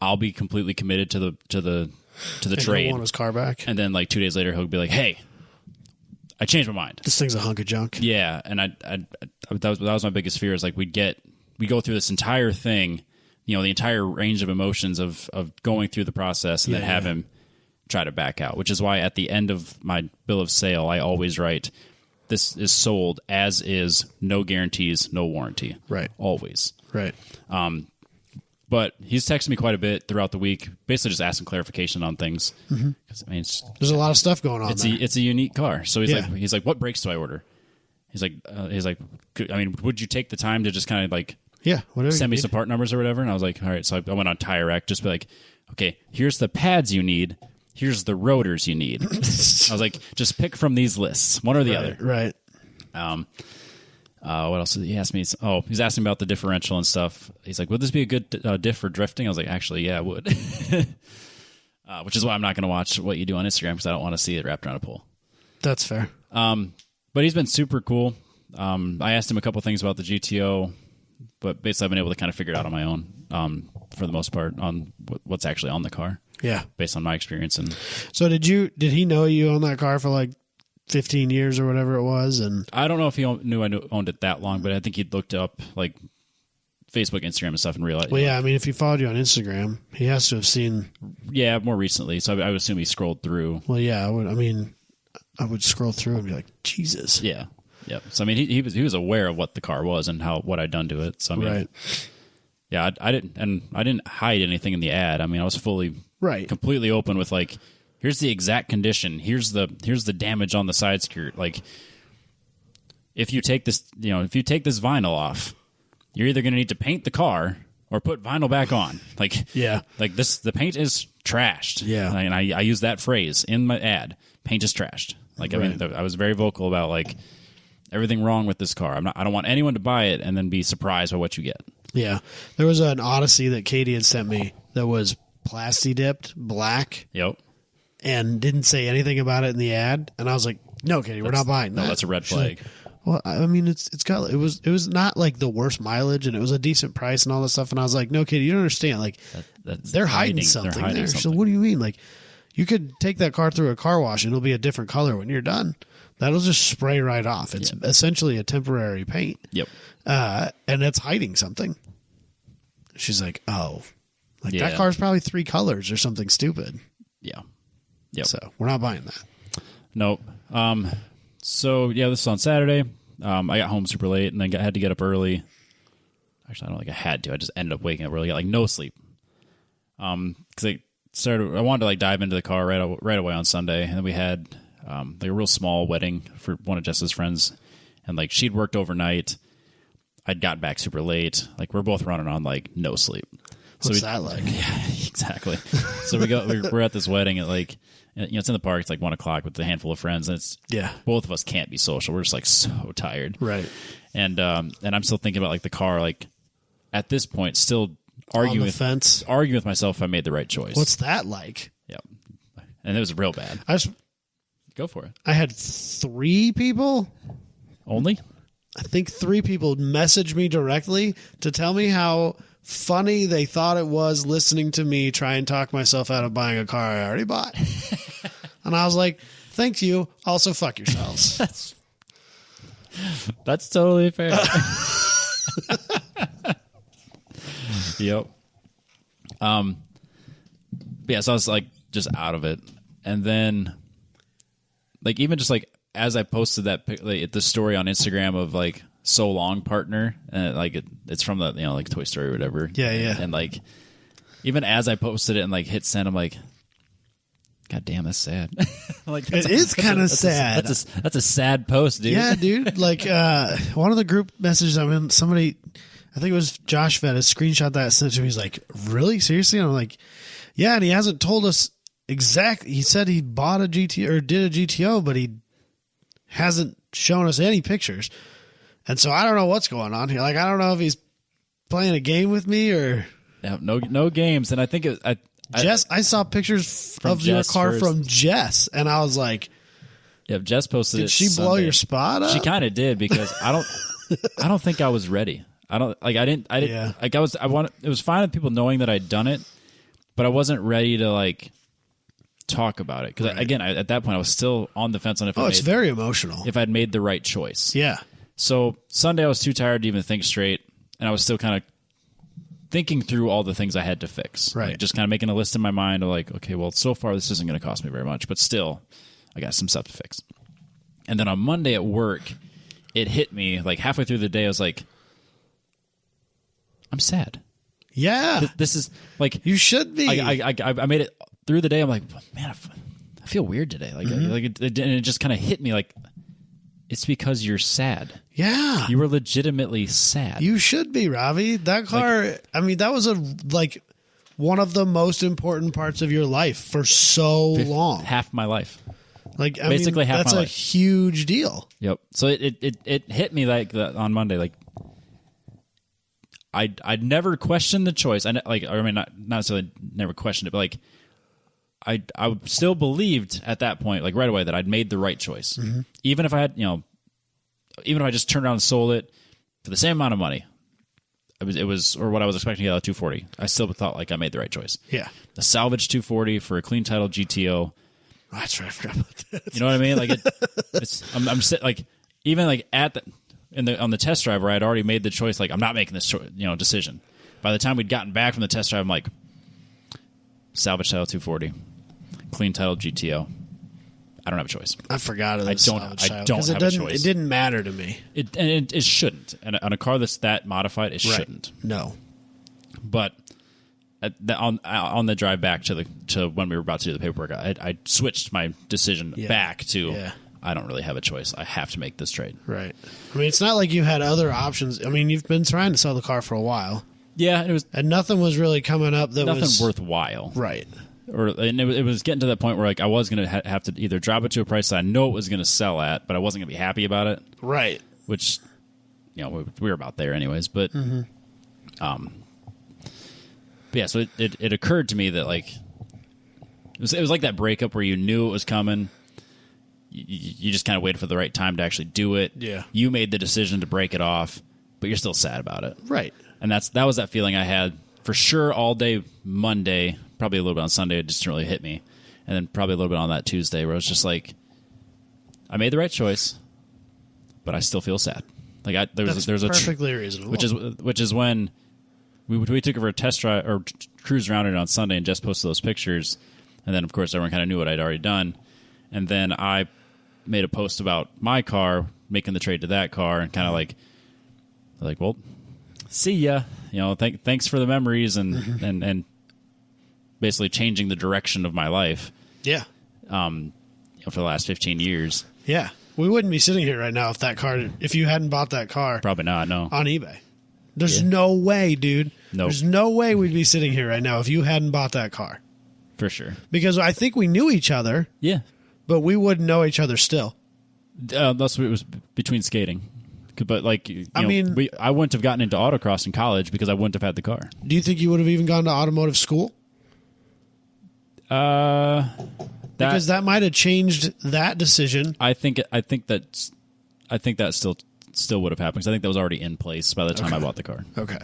I'll be completely committed to the trade. He'll want his car back. And then like 2 days later he'll be like, "Hey, I changed my mind. This thing's a hunk of junk." Yeah, and that was my biggest fear is like we go through this entire thing, you know, the entire range of emotions of going through the process and then have him try to back out, which is why at the end of my bill of sale I always write, "This is sold as is, no guarantees, no warranty." Right. Always. Right. But he's texted me quite a bit throughout the week, basically just asking clarification on things. Mm-hmm. I mean, there's a lot of stuff going on. It's a unique car. So he's like, "What brakes do I order?" He's like, "I mean, would you take the time to just kind of like whatever send me some part numbers or whatever?" And I was like, "All right." So I went on Tire Rack, just be like, "Okay, here's the pads you need. Here's the rotors you need." I was like, "Just pick from these lists, one or the other." Right. What else did he ask me? He's asking about the differential and stuff. He's like, "Would this be a good diff for drifting?" I was like, "Actually, yeah, it would." Which is why I'm not going to watch what you do on Instagram because I don't want to see it wrapped around a pole. That's fair. But he's been super cool. I asked him a couple things about the GTO, but basically I've been able to kind of figure it out on my own for the most part on what's actually on the car. Yeah. Based on my experience. And so did he know you owned that car for like 15 years or whatever it was? And I don't know if he knew I owned it that long, but I think he'd looked up like Facebook, Instagram and stuff and realized. Well, yeah, I mean, if he followed you on Instagram, he has to have seen. Yeah, more recently. So I would assume he scrolled through. Well, yeah, I would scroll through and be like, Jesus. Yeah. Yep. So I mean, he was aware of what the car was and what I'd done to it. So I mean, right. Yeah, I didn't hide anything in the ad. I mean, I was fully completely open with like, here's the exact condition. Here's the damage on the side skirt. Like, if you take this vinyl off, you're either going to need to paint the car or put vinyl back on. Like, yeah, like the paint is trashed. Yeah, and I use that phrase in my ad. Paint is trashed. Like, I mean, I was very vocal about like everything wrong with this car. I don't want anyone to buy it and then be surprised by what you get. Yeah, there was an Odyssey that Katie had sent me that was plasti dipped black. Yep. And didn't say anything about it in the ad, and I was like, "No, Katie, we're not buying that." No, that's a red flag. Like, well, I mean, it was not like the worst mileage, and it was a decent price and all that stuff. And I was like, "No, Katie, you don't understand. Like, they're hiding something there. So what do you mean? Like, you could take that car through a car wash, and it'll be a different color when you're done. That'll just spray right off. It's essentially a temporary paint. Yep. And it's hiding something." She's like, "Oh, like that car's probably 3 colors or something stupid." Yeah. Yep. So we're not buying that. Nope. So yeah, this is on Saturday. I got home super late and then had to get up early. Actually, I don't think I had to. I just ended up waking up early. Got like no sleep. Because I wanted to like dive into the car right away on Sunday, and then we had like a real small wedding for one of Jess's friends, and like she'd worked overnight. I'd gotten back super late. Like we're both running on like no sleep. What's that like? Yeah, exactly. So we're at this wedding at like, you know, it's in the park. It's like 1 o'clock with a handful of friends, and it's both of us can't be social. We're just like so tired, right? And I'm still thinking about like the car. Like at this point, still arguing with myself if I made the right choice. What's that like? Yeah, and it was real bad. Go for it. I had 3 people only. I think 3 people messaged me directly to tell me how funny they thought it was listening to me try and talk myself out of buying a car I already bought. And I was like, thank you. Also, fuck yourselves. That's totally fair. Yep. Yeah, so I was like just out of it. And then like even just like as I posted the story on Instagram of like so long partner, like it's from the like Toy Story or whatever. Yeah. And like even as I posted it and like hit send, I'm like, God damn, that's sad. Like it is kind of sad. That's a sad post, dude. Yeah, dude. Like one of the group messages I'm in, somebody, I think it was Josh Fed, screenshot that, sent to me. He's like, really? Seriously? And I'm like, yeah. And he hasn't told us exactly. He said he bought a GTO or did a GTO, but he hasn't shown us any pictures. And so I don't know what's going on here. Like, I don't know if he's playing a game with me or no games. And I think I saw pictures of your car from Jess, and I was like, "Yeah, Jess posted it. Did she Sunday. blow your spot up?" She kind of did because I don't think I was ready. I didn't. Yeah. Like it was fine with people knowing that I'd done it, but I wasn't ready to like talk about it because again, at that point I was still on the fence on if it's very emotional. If I'd made the right choice. Yeah. So Sunday I was too tired to even think straight, and I was still kind of thinking through all the things I had to fix. Right. Like just kind of making a list in my mind of like, okay, well, so far this isn't going to cost me very much, but still, I got some stuff to fix. And then on Monday at work, it hit me like halfway through the day. I was like, I'm sad. Yeah. This is like you should be. I made it through the day. I'm like, man, I feel weird today. Like, and it just kind of hit me like, it's because you're sad. Yeah. You were legitimately sad. You should be, Robbie. That car, I mean, that was one of the most important parts of your life for so long. Half my life. Like, basically half that's my a life. huge deal. Yep. So it hit me like on Monday. Like I'd never questioned the choice. Not necessarily never questioned it, but like I still believed at that point, like right away, that I'd made the right choice. Mm-hmm. Even if I had, even if I just turned around and sold it for the same amount of money, it was or what I was expecting to get out of 240. I still thought like I made the right choice. Yeah. The salvage 240 for a clean title GTO. Oh, that's right. I forgot about that. You know what I mean? Like I'm like even like on the test drive where I'd already made the choice. Like I'm not making this decision. By the time we'd gotten back from the test drive, I'm like, salvage title 240, clean title GTO. I don't have a choice. I forgot of this. I don't have a choice. It didn't matter to me. It shouldn't. And on a car that's that modified, it shouldn't. No. But on the drive back to when we were about to do the paperwork, I switched my decision back to I don't really have a choice. I have to make this trade. Right. I mean, it's not like you had other options. I mean, you've been trying to sell the car for a while. Yeah, and nothing was really coming up that nothing was worthwhile. Right. And it was getting to that point where like I was going to have to either drop it to a price that I know it was going to sell at, but I wasn't going to be happy about it. Right. Which, we were about there anyways. But, but yeah. So it occurred to me that like it was like that breakup where you knew it was coming. You just kind of waited for the right time to actually do it. Yeah. You made the decision to break it off, but you're still sad about it. Right. And that was that feeling I had for sure all day Monday, probably a little bit on Sunday. It just didn't really hit me. And then probably a little bit on that Tuesday where it was just like, I made the right choice, but I still feel sad. Like there's perfectly reasonable. Which is when we took it for a test drive or cruise around it on Sunday and just posted those pictures. And then of course everyone kind of knew what I'd already done. And then I made a post about my car, making the trade to that car, and kind of like, well, see ya. Thanks for the memories and basically changing the direction of my life. Yeah. For the last 15 years. Yeah. We wouldn't be sitting here right now if you hadn't bought that car. Probably not, no. On eBay. There's no way, dude. Nope. There's no way we'd be sitting here right now if you hadn't bought that car. For sure. Because I think we knew each other. Yeah. But we wouldn't know each other still. That's what it was between skating. But like, I wouldn't have gotten into autocross in college because I wouldn't have had the car. Do you think you would have even gone to automotive school? Because that might have changed that decision. I think that still would have happened because I think that was already in place by the time I bought the car. Okay.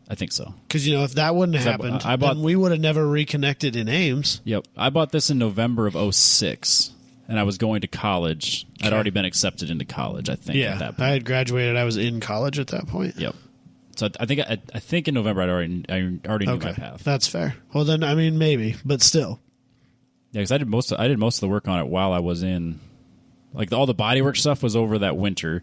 I think so. Because, if that wouldn't have happened, then we would have never reconnected in Ames. Yep. I bought this in November of 2006, and I was going to college. Okay. I'd already been accepted into college, I think, at that point. I had graduated. I was in college at that point. Yep. So I think in November I already knew my path. That's fair. Well, then, maybe, but still. Yeah, because I did most of the work on it while I was in Like all the bodywork stuff was over that winter,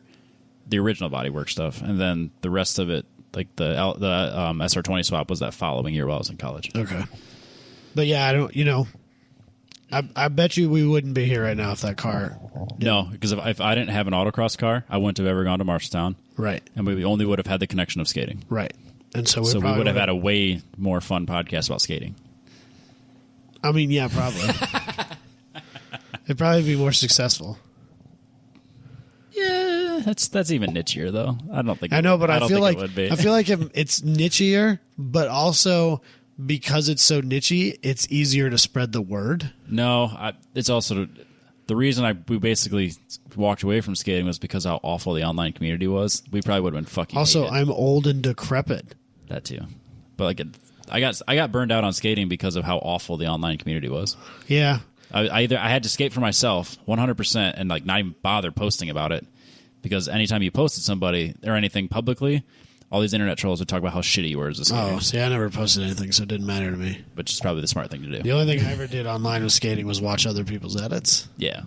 the original bodywork stuff, and then the rest of it, like the SR20 swap, was that following year while I was in college. Okay. But yeah, I don't. I bet you we wouldn't be here right now if that car. No, because if I didn't have an autocross car, I wouldn't have ever gone to Marshalltown. Right. And we only would have had the connection of skating. Right. And so we would have had a way more fun podcast about skating. I mean, yeah, probably. It'd probably be more successful. Yeah, that's even nichier though. I don't think. I know, but I feel like it would be. I feel like it's nichier, but also because it's so nichey, it's easier to spread the word. No, it's also the reason we basically walked away from skating was because how awful the online community was. We probably would have been fucking. Also, hated. I'm old and decrepit. That too, but like I got burned out on skating because of how awful the online community was. Yeah. I had to skate for myself 100% and like not even bother posting about it, because anytime you posted somebody or anything publicly, all these internet trolls would talk about how shitty you were as a skater. Oh, see, I never posted anything, so it didn't matter to me. Which is probably the smart thing to do. The only thing I ever did online with skating was watch other people's edits. Yeah.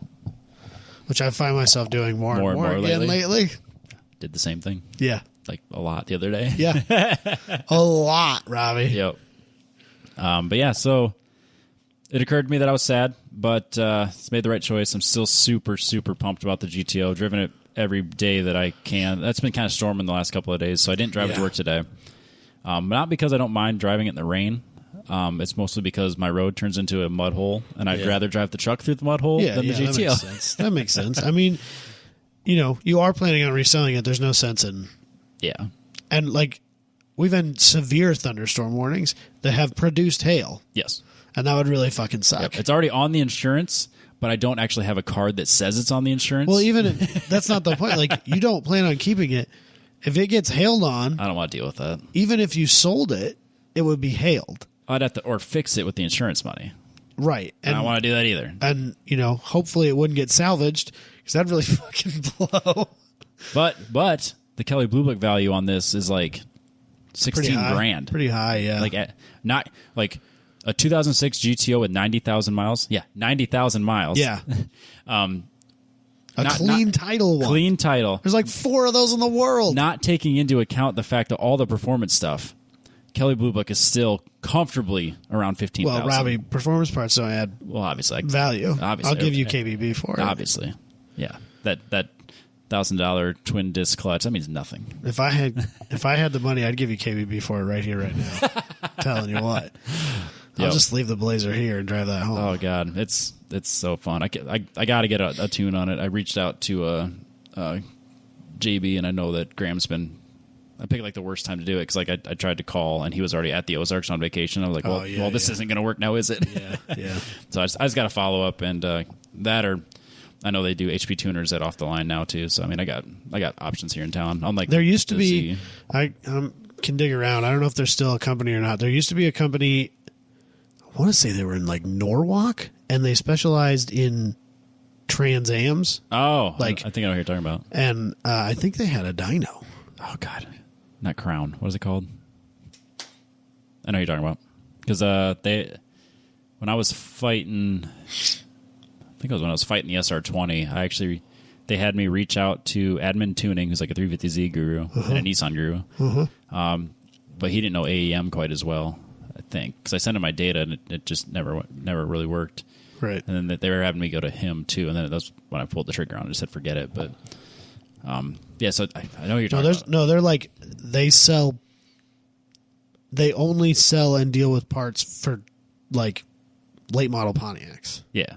Which I find myself doing more and more again lately. Did the same thing. Yeah. Like a lot the other day. Yeah. A lot, Robbie. Yep. But yeah, so it occurred to me that I was sad, but it's made the right choice. I'm still super, super pumped about the GTO. Driven it every day that I can. That's been kind of storming the last couple of days, so I didn't drive it to work today. Not because I don't mind driving it in the rain. It's mostly because my road turns into a mud hole, and I'd rather drive the truck through the mud hole than the GTO. That makes sense. That makes sense. I mean, you are planning on reselling it. There's no sense in... Yeah. And, like, we've had severe thunderstorm warnings that have produced hail. Yes. And that would really fucking suck. Yep. It's already on the insurance, but I don't actually have a card that says it's on the insurance. Well, even if that's not the point. Like, you don't plan on keeping it. If it gets hailed on, I don't want to deal with that. Even if you sold it, it would be hailed. I'd have to fix it with the insurance money. Right. And I don't want to do that either. And, hopefully it wouldn't get salvaged, because that'd really fucking blow. But the Kelly Blue Book value on this is like $16,000. Pretty high, yeah. Like not like a 2006 GTO with 90,000 miles. Yeah, 90,000 miles. Yeah. Clean title one. Clean title. There's like 4 of those in the world. Not taking into account the fact that all the performance stuff, Kelly Blue Book is still comfortably around 15,000. Well, Robbie, performance parts don't add obviously value. Obviously, I'll give you KBB for it. Obviously, yeah. That $1,000 twin disc clutch, that means nothing. If I had the money, I'd give you KBB for it right here, right now. Telling you what. I'll just leave the Blazer here and drive that home. Oh God, it's so fun. I got to get a tune on it. I reached out to JB, and I know that Graham's been. I picked like the worst time to do it because I tried to call and he was already at the Ozarks on vacation. I was like, this isn't going to work now, is it? Yeah. So I just got to follow up, and that, or I know they do HP tuners at Off the Line now too. So I mean, I got options here in town. Unlike there used to be, I can dig around. I don't know if there's still a company or not. There used to be a company. I want to say they were in like Norwalk, and they specialized in Trans Ams. Oh, I think I know what you're talking about. And I think they had a dyno. Oh God, not Crown. What is it called? I know what you're talking about because when I was fighting, I think it was when I was fighting the SR20. They had me reach out to Admin Tuning, who's like a 350Z guru and a Nissan guru, but he didn't know AEM quite as well. I think because I sent him my data and it just never really worked. Right. And then they were having me go to him too, and then that's when I pulled the trigger on it. I just said forget it. But so I know what you're talking about. No, they're like they only sell and deal with parts for like late model Pontiacs. Yeah.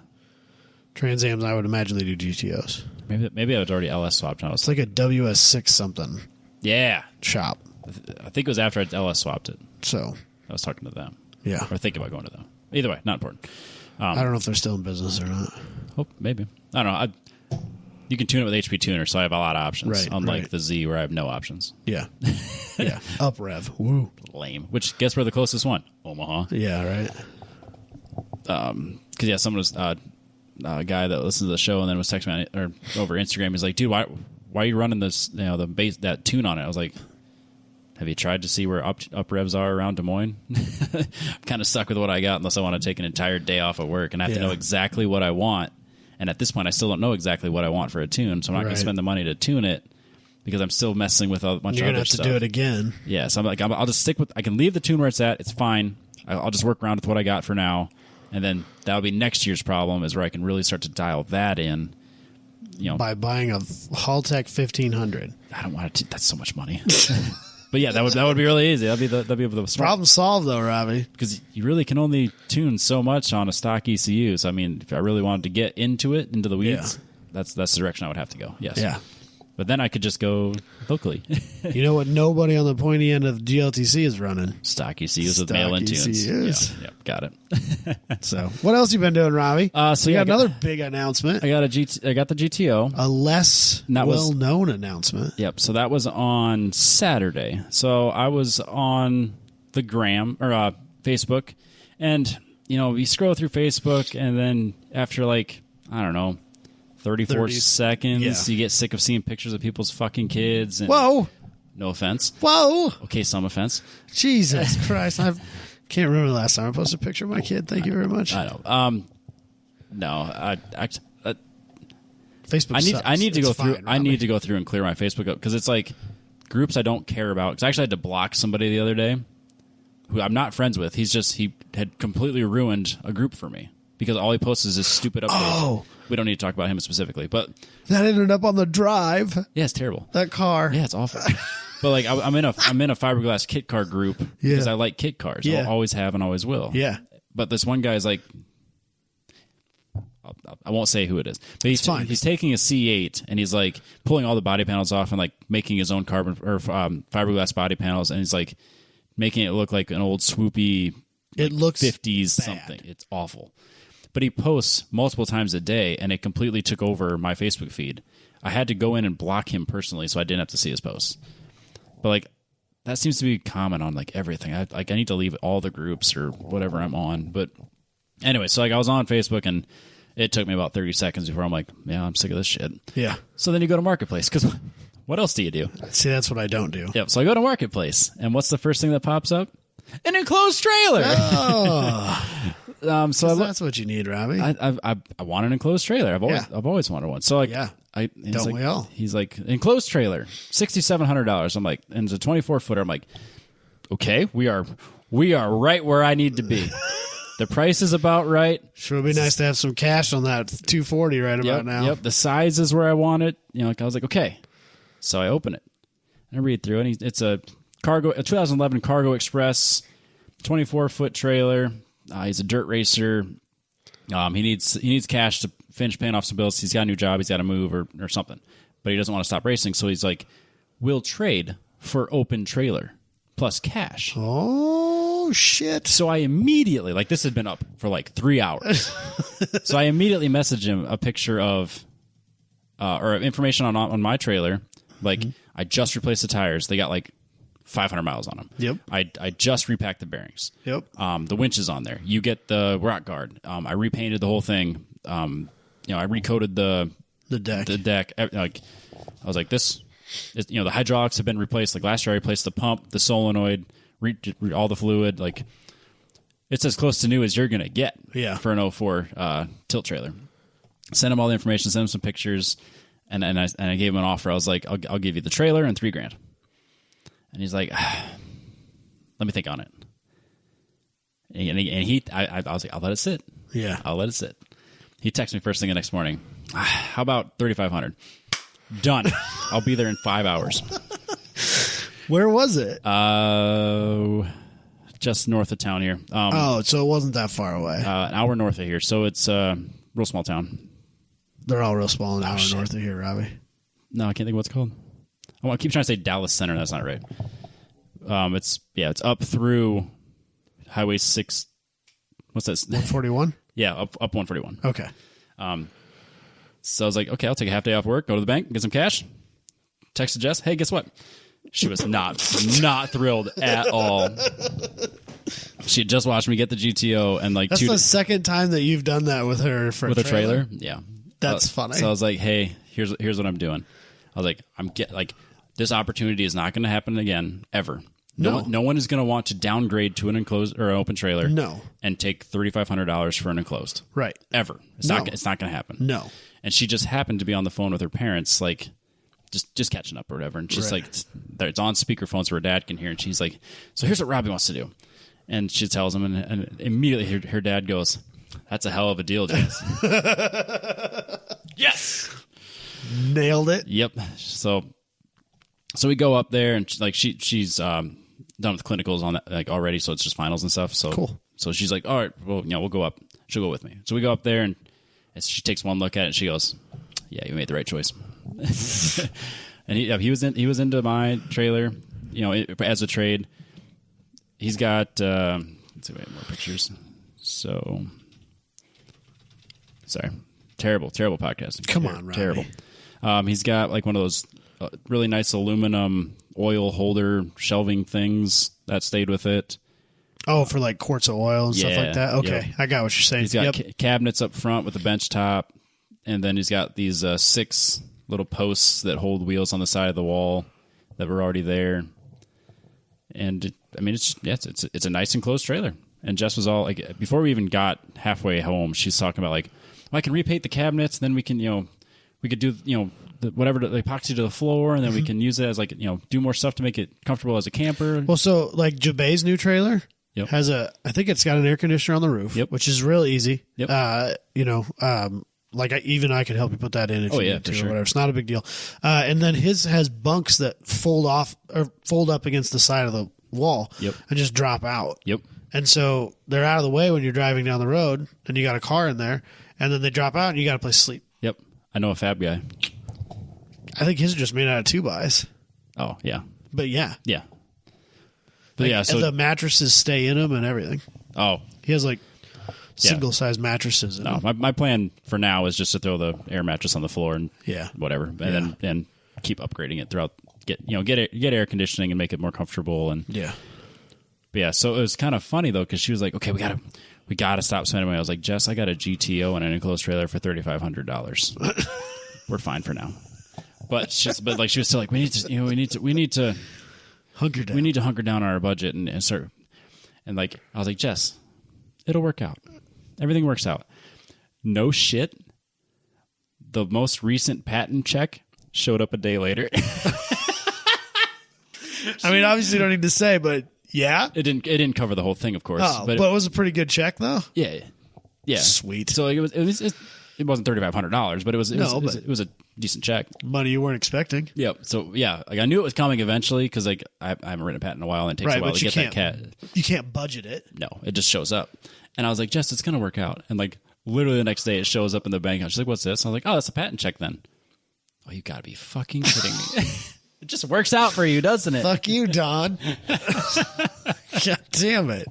Trans Ams, I would imagine they do GTOs. Maybe I was already LS swapped. It's like a WS6 something. Yeah. Shop. I think it was after I LS swapped it. So I was talking to them. Yeah. Or thinking about going to them. Either way, not important. I don't know if they're still in business or not. Oh, maybe. I don't know. You can tune it with HP Tuner, so I have a lot of options. Right, unlike the Z, where I have no options. Yeah. Yeah. Up rev. Woo. Lame. Which, guess where the closest one? Omaha. Yeah, right. Because, someone was... a guy that listens to the show and then was texting me or over Instagram. He's like, dude, why are you running this, the base, that tune on it? I was like, have you tried to see where up revs are around Des Moines? I'm kind of stuck with what I got unless I want to take an entire day off of work, and I have to know exactly what I want And at this point, I still don't know exactly what I want for a tune, so I'm not going to spend the money to tune it because I'm still messing with a bunch of other stuff. You're going to have to do it again. Yeah, so I'm like, I'll just stick with. I can leave the tune where it's at. It's fine. I'll just work around with what I got for now, and then that'll be next year's problem is where I can really start to dial that in. You know, by buying a Haltech 1500. I don't want to. That's so much money. But yeah, that would be really easy. That'd be the smart. Problem solved though, Robbie. Because you really can only tune so much on a stock ECU. So I mean, if I really wanted to get into the weeds, that's the direction I would have to go. Yes. Yeah. But then I could just go locally. You know what? Nobody on the pointy end of GLTC is running stock ECUs with mail-in tunes. Yeah, got it. So, what else you been doing, Robbie? So you got another big announcement. I got the GTO. A less well-known announcement. Yep. So that was on Saturday. So I was on the gram or Facebook, and you scroll through Facebook, and then after I don't know. 34 seconds. You get sick of seeing pictures of people's fucking kids. And whoa. No offense. Whoa. Okay, some offense. Jesus Christ. I can't remember the last time I posted a picture of my kid. Thank you very much. I know. No, Facebook sucks. I need to it's go fine, through. I need to go through and clear my Facebook up because it's like groups I don't care about. Because I actually had to block somebody the other day who I'm not friends with. He had completely ruined a group for me because all he posts is this stupid update. Oh. We don't need to talk about him specifically, but that ended up on the drive. Yeah, it's terrible. That car. Yeah, it's awful. But I'm in a fiberglass kit car group because I like kit cars. Yeah. I'll always have and always will. Yeah. But this one guy's like, I won't say who it is, but he's taking a C8 and he's like pulling all the body panels off and like making his own carbon or fiberglass body panels, and he's like making it look like an old swoopy. It looks 50s bad. something. It's awful. But he posts multiple times a day, and it completely took over my Facebook feed. I had to go in and block him personally so I didn't have to see his posts. But, that seems to be common on, everything. I need to leave all the groups or whatever I'm on. But anyway, so, I was on Facebook, and it took me about 30 seconds before I'm like, yeah, I'm sick of this shit. Yeah. So then you go to Marketplace, because what else do you do? See, that's what I don't do. Yep, so I go to Marketplace, and what's the first thing that pops up? An enclosed trailer! Oh. So that's what you need, Robbie. I want an enclosed trailer. I've always wanted one. So don't we all? He's like, enclosed trailer, $6,700. I'm like, and it's a 24-footer. I'm like, okay, we are right where I need to be. The price is about right. Sure would be nice to have some cash on that 240 right about now. Yep, the size is where I want it. I was like, okay. So I open it. I read through it. It's a 2011 Cargo Express, 24-foot trailer. He's a dirt racer. He needs cash to finish paying off some bills. He's got a new job. He's got to move or something. But he doesn't want to stop racing. So he's like, we'll trade for open trailer plus cash. Oh, shit. So I immediately, this had been up for 3 hours. So I immediately messaged him a picture of, or information on my trailer. I just replaced the tires. They got 500 miles on them. Yep. I just repacked the bearings. Yep. The winch is on there. You get the rock guard. I repainted the whole thing. I recoated the deck. I was like, this is, the hydraulics have been replaced. Last year I replaced the pump, the solenoid, all the fluid. It's as close to new as you're going to get for an 04 tilt trailer. Sent him all the information, sent him some pictures, and I gave him an offer. I was like, I'll give you the trailer and $3,000. And he's like, let me think on it. I was like, I'll let it sit. Yeah. I'll let it sit. He texted me first thing the next morning. How about $3,500? Done. I'll be there in 5 hours. Where was it? Just north of town here. So it wasn't that far away. An hour north of here. So it's a real small town. They're all real small, an hour north of here, Robbie. No, I can't think of what it's called. I keep trying to say Dallas Center. That's not right. It's up through Highway 6. What's that? 141? Yeah, up 141. Okay. So I was like, okay, I'll take a half day off work, go to the bank, get some cash. Texted Jess, hey, guess what? She was not thrilled at all. She had just watched me get the GTO and that's the second time that you've done that with her for a trailer. Yeah, that's funny. So I was like, hey, here's what I'm doing. I was like, this opportunity is not going to happen again ever. No one is going to want to downgrade to an enclosed or an open trailer. No. And take $3,500 for an enclosed. Right. Ever. It's not going to happen. No. And she just happened to be on the phone with her parents, like just catching up or whatever. And she's like, it's on speakerphone so her dad can hear. And she's like, so here's what Robbie wants to do. And she tells him, and immediately her dad goes, that's a hell of a deal, Jess. Yes. Nailed it. Yep. So we go up there, and she's done with clinicals on that like already, so it's just finals and stuff. So cool. So she's like, all right, well, we'll go up. She'll go with me. So we go up there, and she takes one look at it, and she goes, yeah, you made the right choice. And he was into my trailer, as a trade. He's got let's see, we have more pictures. So sorry, terrible podcasting. Come on, Robbie. Terrible. He's got like one of those really nice aluminum oil holder shelving things that stayed with it. Oh, for like quarts of oil and stuff like that? Okay, yep. I got what you're saying. He's got cabinets up front with a bench top, and then he's got these 6 little posts that hold wheels on the side of the wall that were already there. And it's a nice enclosed trailer. And Jess was all like, before we even got halfway home, she's talking about like, well, I can repaint the cabinets, and then we can, we could do, whatever, the epoxy to the floor, and then we can use it as like, do more stuff to make it comfortable as a camper. Well, so like Jabay's new trailer Yep. has I think it's got an air conditioner on the roof, Yep. which is real easy. Yep. Like I could help you put that in if you need to sure. or whatever. It's not a big deal. And then his has bunks that fold up against the side of the wall Yep. and just drop out. Yep. And so they're out of the way when you're driving down the road and you got a car in there, and then they drop out and you got a place to sleep. Yep. I know a fab guy. I think his are just made out of 2x. Oh, yeah. But yeah. Yeah. But yeah, so and the mattresses stay in them and everything. Oh. He has like single-size mattresses in No, them. my plan for now is just to throw the air mattress on the floor and whatever, and then keep upgrading it throughout. Get air conditioning and make it more comfortable and But yeah. So it was kind of funny though because she was like, okay, we gotta stop spending money. I was like, Jess, I got a GTO and an enclosed trailer for $3,500. We're fine for now. But she was still like, we need to hunker down. We need to hunker down on our budget and start. And like I was like, Jess, it'll work out. Everything works out. No shit. The most recent patent check showed up a day later. I mean, obviously, you don't need to say, but yeah, It didn't cover the whole thing, of course. but it was a pretty good check, though. Yeah. Sweet. So like, it wasn't $3,500, but it was a decent check. Money you weren't expecting. Yep. So yeah, like I knew it was coming eventually because like I haven't written a patent in a while, and it takes a while to get that cat. You can't budget it. No, it just shows up, and I was like, Jess, it's gonna work out. And like literally the next day, it shows up in the bank. She's like, what's this? I was like, oh, that's a patent check then. Oh, you gotta be fucking kidding me. It just works out for you, doesn't it? Fuck you, Don. God damn it.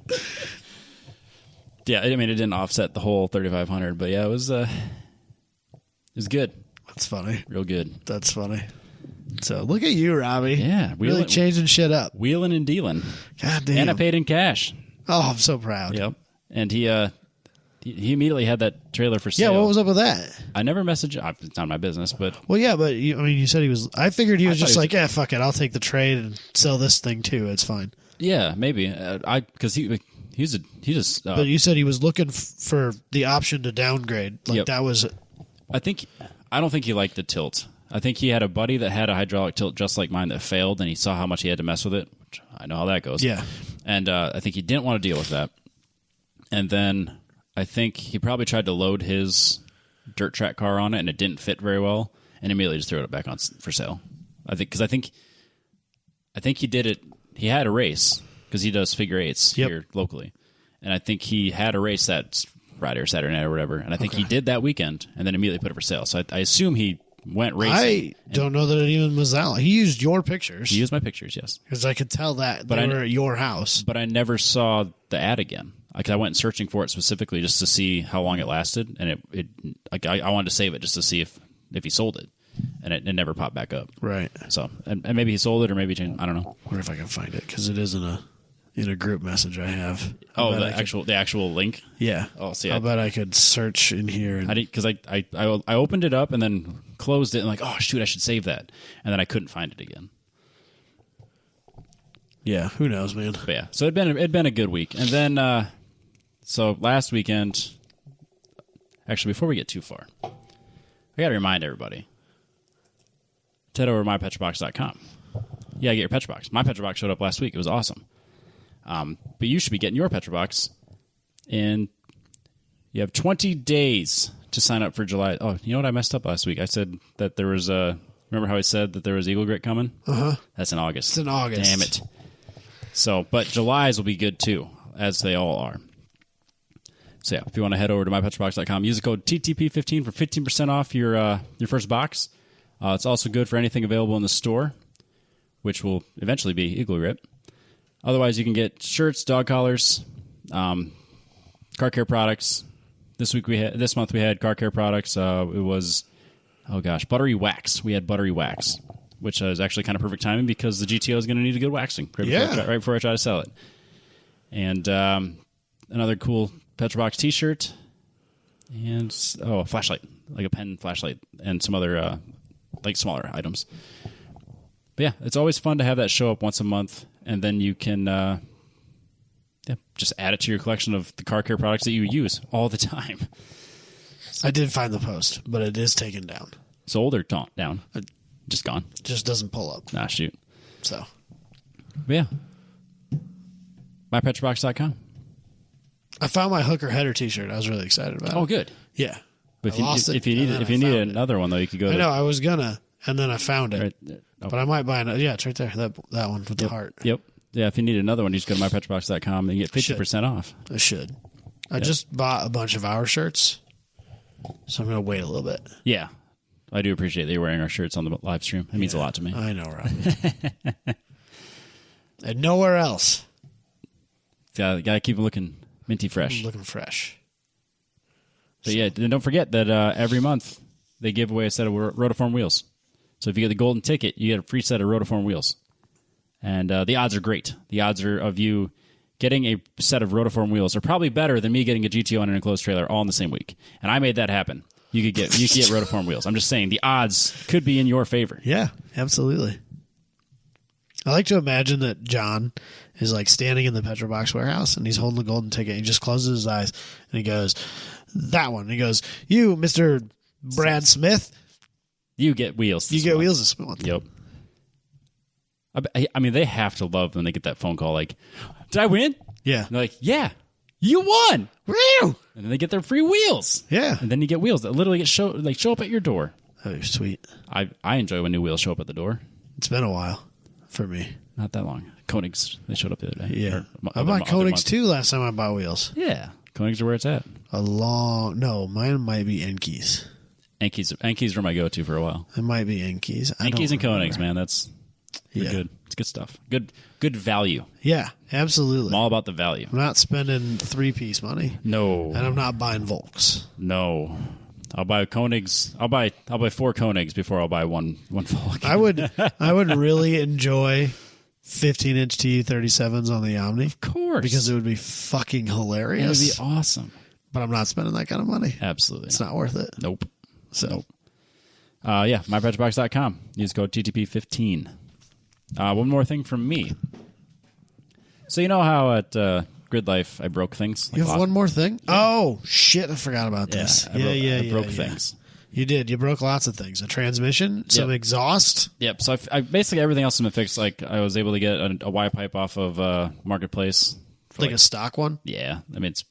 Yeah, I mean, it didn't offset the whole $3,500, but yeah, it was good. That's funny. Real good. That's funny. So look at you, Robbie. Yeah, really changing shit up. Wheelin and Dealin. God damn. And I paid in cash. Oh, I'm so proud. Yep. And he immediately had that trailer for sale. Yeah, what was up with that? I never messaged. It's not my business, but Well, yeah, but you said he was. I figured he was just like, yeah, fuck it, I'll take the trade and sell this thing too. It's fine. yeah, maybe because he just. But you said he was looking for the option to downgrade. Like Yep. that was. I don't think he liked the tilt. I think he had a buddy that had a hydraulic tilt just like mine that failed, and he saw how much he had to mess with it. Which I know how that goes. Yeah. And I think he didn't want to deal with that. And then I think he probably tried to load his dirt track car on it, and it didn't fit very well, and immediately just threw it back on for sale. I think he did it. He had a race because he does figure eights here locally, and I think he had a race that Friday or Saturday night or whatever, and I think he did that weekend, and then immediately put it for sale. So I assume he went racing. I don't know that it even was that. He used your pictures. He used my pictures, yes, because I could tell that But they I- were at your house. but I never saw the ad again. Like I went searching for it specifically just to see how long it lasted, and I wanted to save it just to see if he sold it, and it never popped back up. Right. So and maybe he sold it, or maybe he changed, I don't know. I wonder if I can find it because it is in a group message I have. Oh, I bet the actual link. Yeah. Oh, see, I bet I could search in here. I didn't because I opened it up and then closed it and like, oh shoot, I should save that, and then I couldn't find it again. Yeah, who knows, man? But yeah, so it'd been a good week. And then, so last weekend, actually, before we get too far, I got to remind everybody to head over to mypetrobox.com. Yeah, get your Petrobox. My Petrobox showed up last week. It was awesome. But you should be getting your Petrobox in, you have 20 days to sign up for July. Oh, you know what I messed up last week? I said that there was remember how I said that there was Eagle Grit coming? Uh-huh. That's in August. It's in August. Damn it. So, but July's will be good too, as they all are. So yeah, if you want to head over to mypetrobox.com, use the code TTP15 for 15% off your first box. It's also good for anything available in the store, which will eventually be Eagle Grit. Otherwise, you can get shirts, dog collars, car care products. This month we had car care products. It was, buttery wax. We had buttery wax, which is actually kind of perfect timing because the GTO is going to need a good waxing right before I try to sell it. And another cool Petrobox T-shirt, and a flashlight, like a pen flashlight, and some other like smaller items. But yeah, it's always fun to have that show up once a month, and then you can just add it to your collection of the car care products that you use all the time. I did find the post, but it is taken down. Sold or down? Just gone. Just doesn't pull up. Nah, shoot. So, but yeah, mypetrobox.com. I found my hooker header T-shirt. I was really excited about it. Oh, good. Yeah. But if you need another one though, you could go. I know I was gonna, and then I found it. Right there. Oh. But I might buy another. Yeah, it's right there. That one with the heart. Yep. Yeah, if you need another one, you just go to mypetrobox.com and you get 50% off. I should. I just bought a bunch of our shirts, so I'm gonna wait a little bit. Yeah, I do appreciate that you're wearing our shirts on the live stream. It means a lot to me. I know, right? And nowhere else. Gotta keep them looking minty fresh. Looking fresh. But yeah, and don't forget that every month they give away a set of Rotiform wheels. So if you get the golden ticket, you get a free set of Rotiform wheels. And the odds are great. The odds of you getting a set of Rotiform wheels are probably better than me getting a GTO and an enclosed trailer all in the same week. And I made that happen. You could get Rotiform wheels. I'm just saying the odds could be in your favor. Yeah, absolutely. I like to imagine that John is like standing in the Petrobox warehouse and he's holding the golden ticket. He just closes his eyes and he goes, "That one." And he goes, "You, Mr. Brad Smith, you get wheels. You get wheels this month." Yep. I mean, they have to love when they get that phone call like, "Did I win?" Yeah. And they're like, "Yeah, you won." Woo! And then they get their free wheels. Yeah. And then you get wheels that literally show up at your door. That'd be sweet. I enjoy when new wheels show up at the door. It's been a while for me. Not that long. Koenigs, they showed up the other day. Yeah. I bought Koenigs too last time I bought wheels. Yeah. Koenigs are where it's at. No, mine might be Enkis. Enkis were my go-to for a while. It might be Enkis. Enkis and Koenigs, man. That's good. It's good stuff. Good value. Yeah, absolutely. I'm all about the value. I'm not spending 3-piece money. No. And I'm not buying Volks. No. I'll buy Koenigs. I'll buy 4 Koenigs before I'll buy one Volk. I would really enjoy 15-inch T37s on the Omni. Of course. Because it would be fucking hilarious. It would be awesome. But I'm not spending that kind of money. Absolutely. It's not worth it. Nope. So. Nope. Yeah, mypetrobox.com. Use code TTP15. One more thing from me. So you know how at Grid Life I broke things? You have one more thing? Oh, shit. I forgot about this. I broke things. You did. You broke lots of things. A transmission, some exhaust. Yep. So I basically everything else has been fixed. Like I was able to get a Y pipe off of Marketplace. Like a stock one? Yeah. I mean, it's...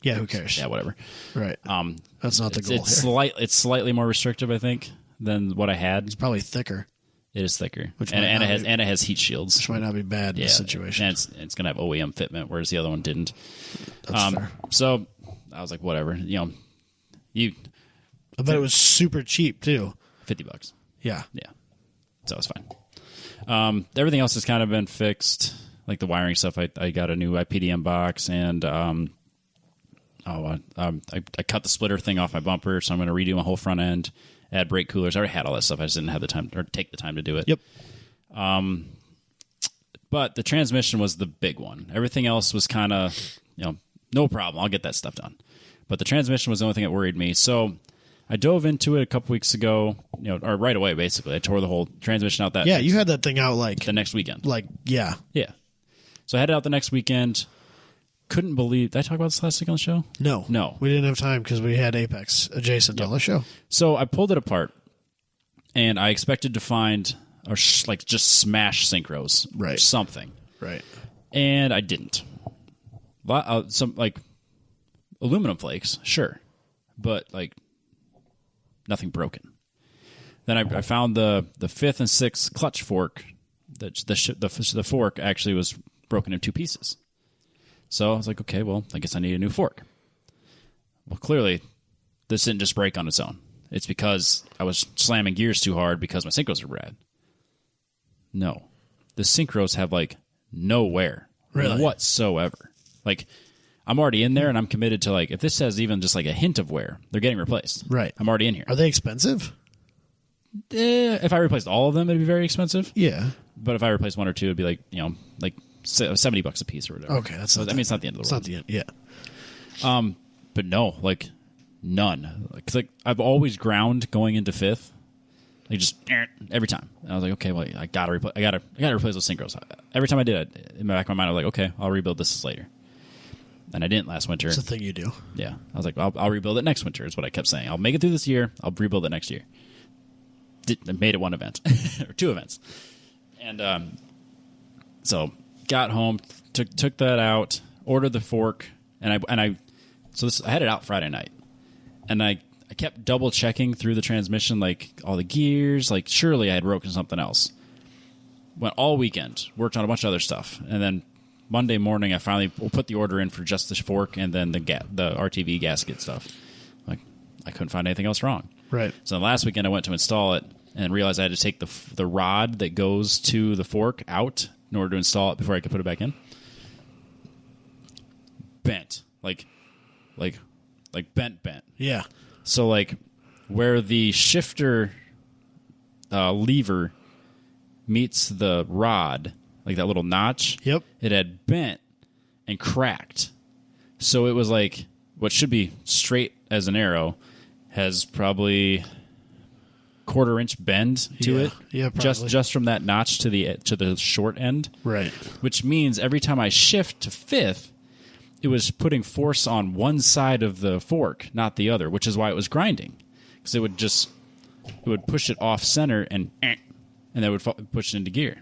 Yeah, who cares? Yeah, whatever. Right. That's not the goal here. It's slightly more restrictive, I think, than what I had. It's probably thicker. It is thicker, and it has heat shields, which might not be bad in this situation. And it's going to have OEM fitment, whereas the other one didn't. That's fair. So I was like, whatever, I bet it was super cheap too. $50. Yeah. So it's fine. Everything else has kind of been fixed, like the wiring stuff. I got a new IPDM box, and I cut the splitter thing off my bumper, so I'm going to redo my whole front end. Add brake coolers. I already had all that stuff. I just didn't have the time or take the time to do it. Yep. But the transmission was the big one. Everything else was kind of, no problem. I'll get that stuff done. But the transmission was the only thing that worried me. So I dove into it a couple weeks ago, or right away, basically. I tore the whole transmission out you had that thing out like the next weekend. Yeah. Yeah. So I headed out the next weekend. Couldn't believe... Did I talk about this last week on the show? No. We didn't have time because we had Apex adjacent on the show. So I pulled it apart, and I expected to find, or just smash synchros. Right. Or something. Right. And I didn't. Some, aluminum flakes, sure. But, nothing broken. Then I found the 5th and 6th clutch fork. The fork actually was broken in 2 pieces. So I was like, okay, well, I guess I need a new fork. Well, clearly, this didn't just break on its own. It's because I was slamming gears too hard because my synchros are bad. No. The synchros have, no wear. Really? Whatsoever. I'm already in there, and I'm committed to, if this has even just, a hint of wear, they're getting replaced. Right. I'm already in here. Are they expensive? If I replaced all of them, it'd be very expensive. Yeah. But if I replaced 1 or 2, it'd be $70 a piece or whatever. Okay, that's not it's not the end of the world. It's not the end, yeah. But no, none. Because I've always ground going into 5th, just every time. And I was like, okay, well, I gotta replace those synchros. Every time I did it, in the back of my mind, I was like, okay, I'll rebuild this later. And I didn't last winter. It's a thing you do. Yeah, I was like, I'll rebuild it next winter. Is what I kept saying. I'll make it through this year. I'll rebuild it next year. I made it 1 event or 2 events, and so got home, took that out, ordered the fork, and I had it out Friday night, and I kept double checking through the transmission, all the gears, surely I had broken something else. Went all weekend, worked on a bunch of other stuff, and then Monday morning I finally put the order in for just the fork and then the RTV gasket stuff. I couldn't find anything else wrong. Right. So last weekend I went to install it and realized I had to take the rod that goes to the fork out in order to install it before I could put it back in. Bent. Bent. Yeah. So, where the shifter lever meets the rod, that little notch, Yep. it had bent and cracked. So it was what should be straight as an arrow has probably 1/4 inch bend to it. Yeah, probably. Just from that notch to the short end. Right. Which means every time I shift to 5th, it was putting force on one side of the fork, not the other, which is why it was grinding. Because it would push it off center and that would push it into gear.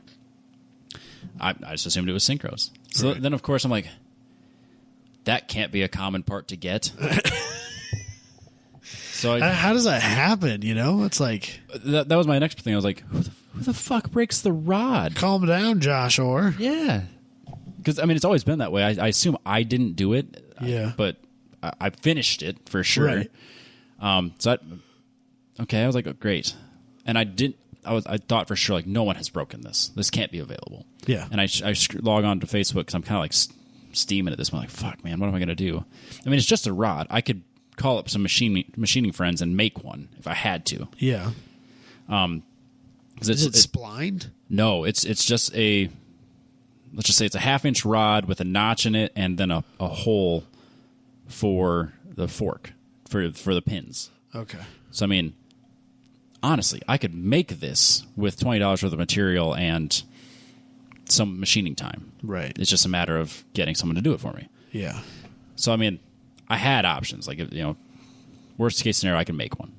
I just assumed it was synchros. So then, of course, I'm like, that can't be a common part to get. So how does that happen? It's like... That was my next thing. I was like, who the fuck breaks the rod? Calm down, Josh Orr. Yeah. Because, it's always been that way. I assume I didn't do it. Yeah. But I finished it for sure. Right. I was like, oh, great. And I thought for sure, no one has broken this. This can't be available. Yeah. And I log on to Facebook because I'm kind of steaming at this point. Fuck, man, what am I going to do? It's just a rod. I could call up some machining friends and make one if I had to. Yeah. Is it splined? No, it's just let's just say it's a 1/2 inch rod with a notch in it and then a hole for the fork, for the pins. Okay. So, honestly, I could make this with $20 worth of material and some machining time. Right. It's just a matter of getting someone to do it for me. Yeah. So, I had options. Worst case scenario, I can make one.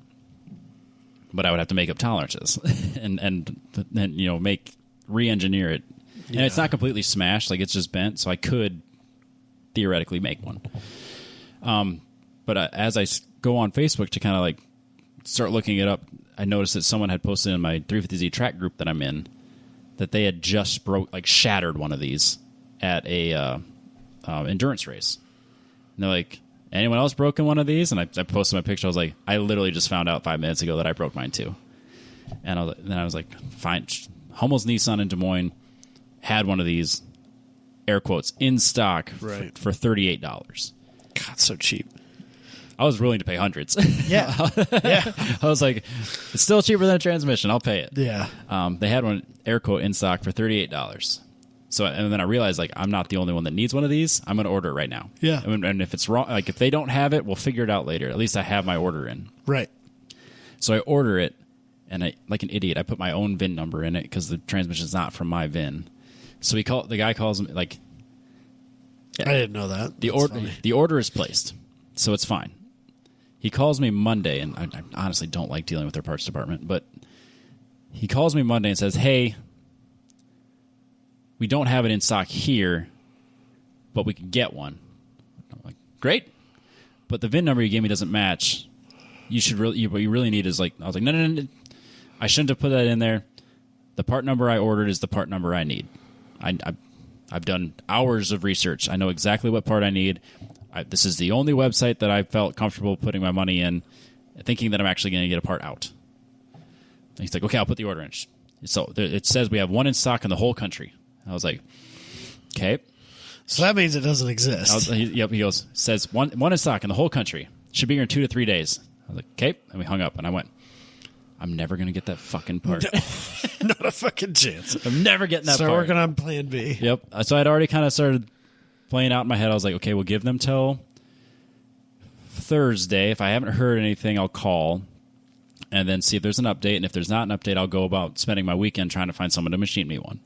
But I would have to make up tolerances and re-engineer it. Yeah. And it's not completely smashed. It's just bent. So I could theoretically make one. But as I go on Facebook to kind of start looking it up, I noticed that someone had posted in my 350Z track group that I'm in that they had just shattered one of these at a endurance race. And they're like, anyone else broken one of these? And I posted my picture. I was like, I literally just found out 5 minutes ago that I broke mine too. And then I was like, fine. Hummel's Nissan in Des Moines had one of these, air quotes, in stock right. for $38. God, so cheap. I was willing to pay hundreds. Yeah. Yeah. I was like, it's still cheaper than a transmission. I'll pay it. Yeah. They had one, air quote, in stock for $38. So, and then I realized, I'm not the only one that needs one of these. I'm going to order it right now. Yeah. And if it's wrong, if they don't have it, we'll figure it out later. At least I have my order in. Right. So I order it, and like an idiot, I put my own VIN number in it because the transmission is not from my VIN. So the guy calls me, I didn't know that. The order is placed, so it's fine. He calls me Monday, and I honestly don't like dealing with their parts department, but he calls me Monday and says, hey, we don't have it in stock here, but we can get one. I'm like, great, but the VIN number you gave me doesn't match. What you really need is like, I was like, no. I shouldn't have put that in there. The part number I ordered is the part number I need. I've done hours of research. I know exactly what part I need. This is the only website that I felt comfortable putting my money in, thinking that I'm actually going to get a part out. And he's like, okay, I'll put the order in. So it says we have one in stock in the whole country. I was like, okay. So that means it doesn't exist. Yep, he goes, says one in stock in the whole country. Should be here in 2 to 3 days. I was like, okay. And we hung up, and I went, I'm never going to get that fucking part. Not a fucking chance. I'm never getting that part. Start working on plan B. Yep. So I'd already kind of started playing out in my head. I was like, okay, we'll give them till Thursday. If I haven't heard anything, I'll call and then see if there's an update. And if there's not an update, I'll go about spending my weekend trying to find someone to machine me one.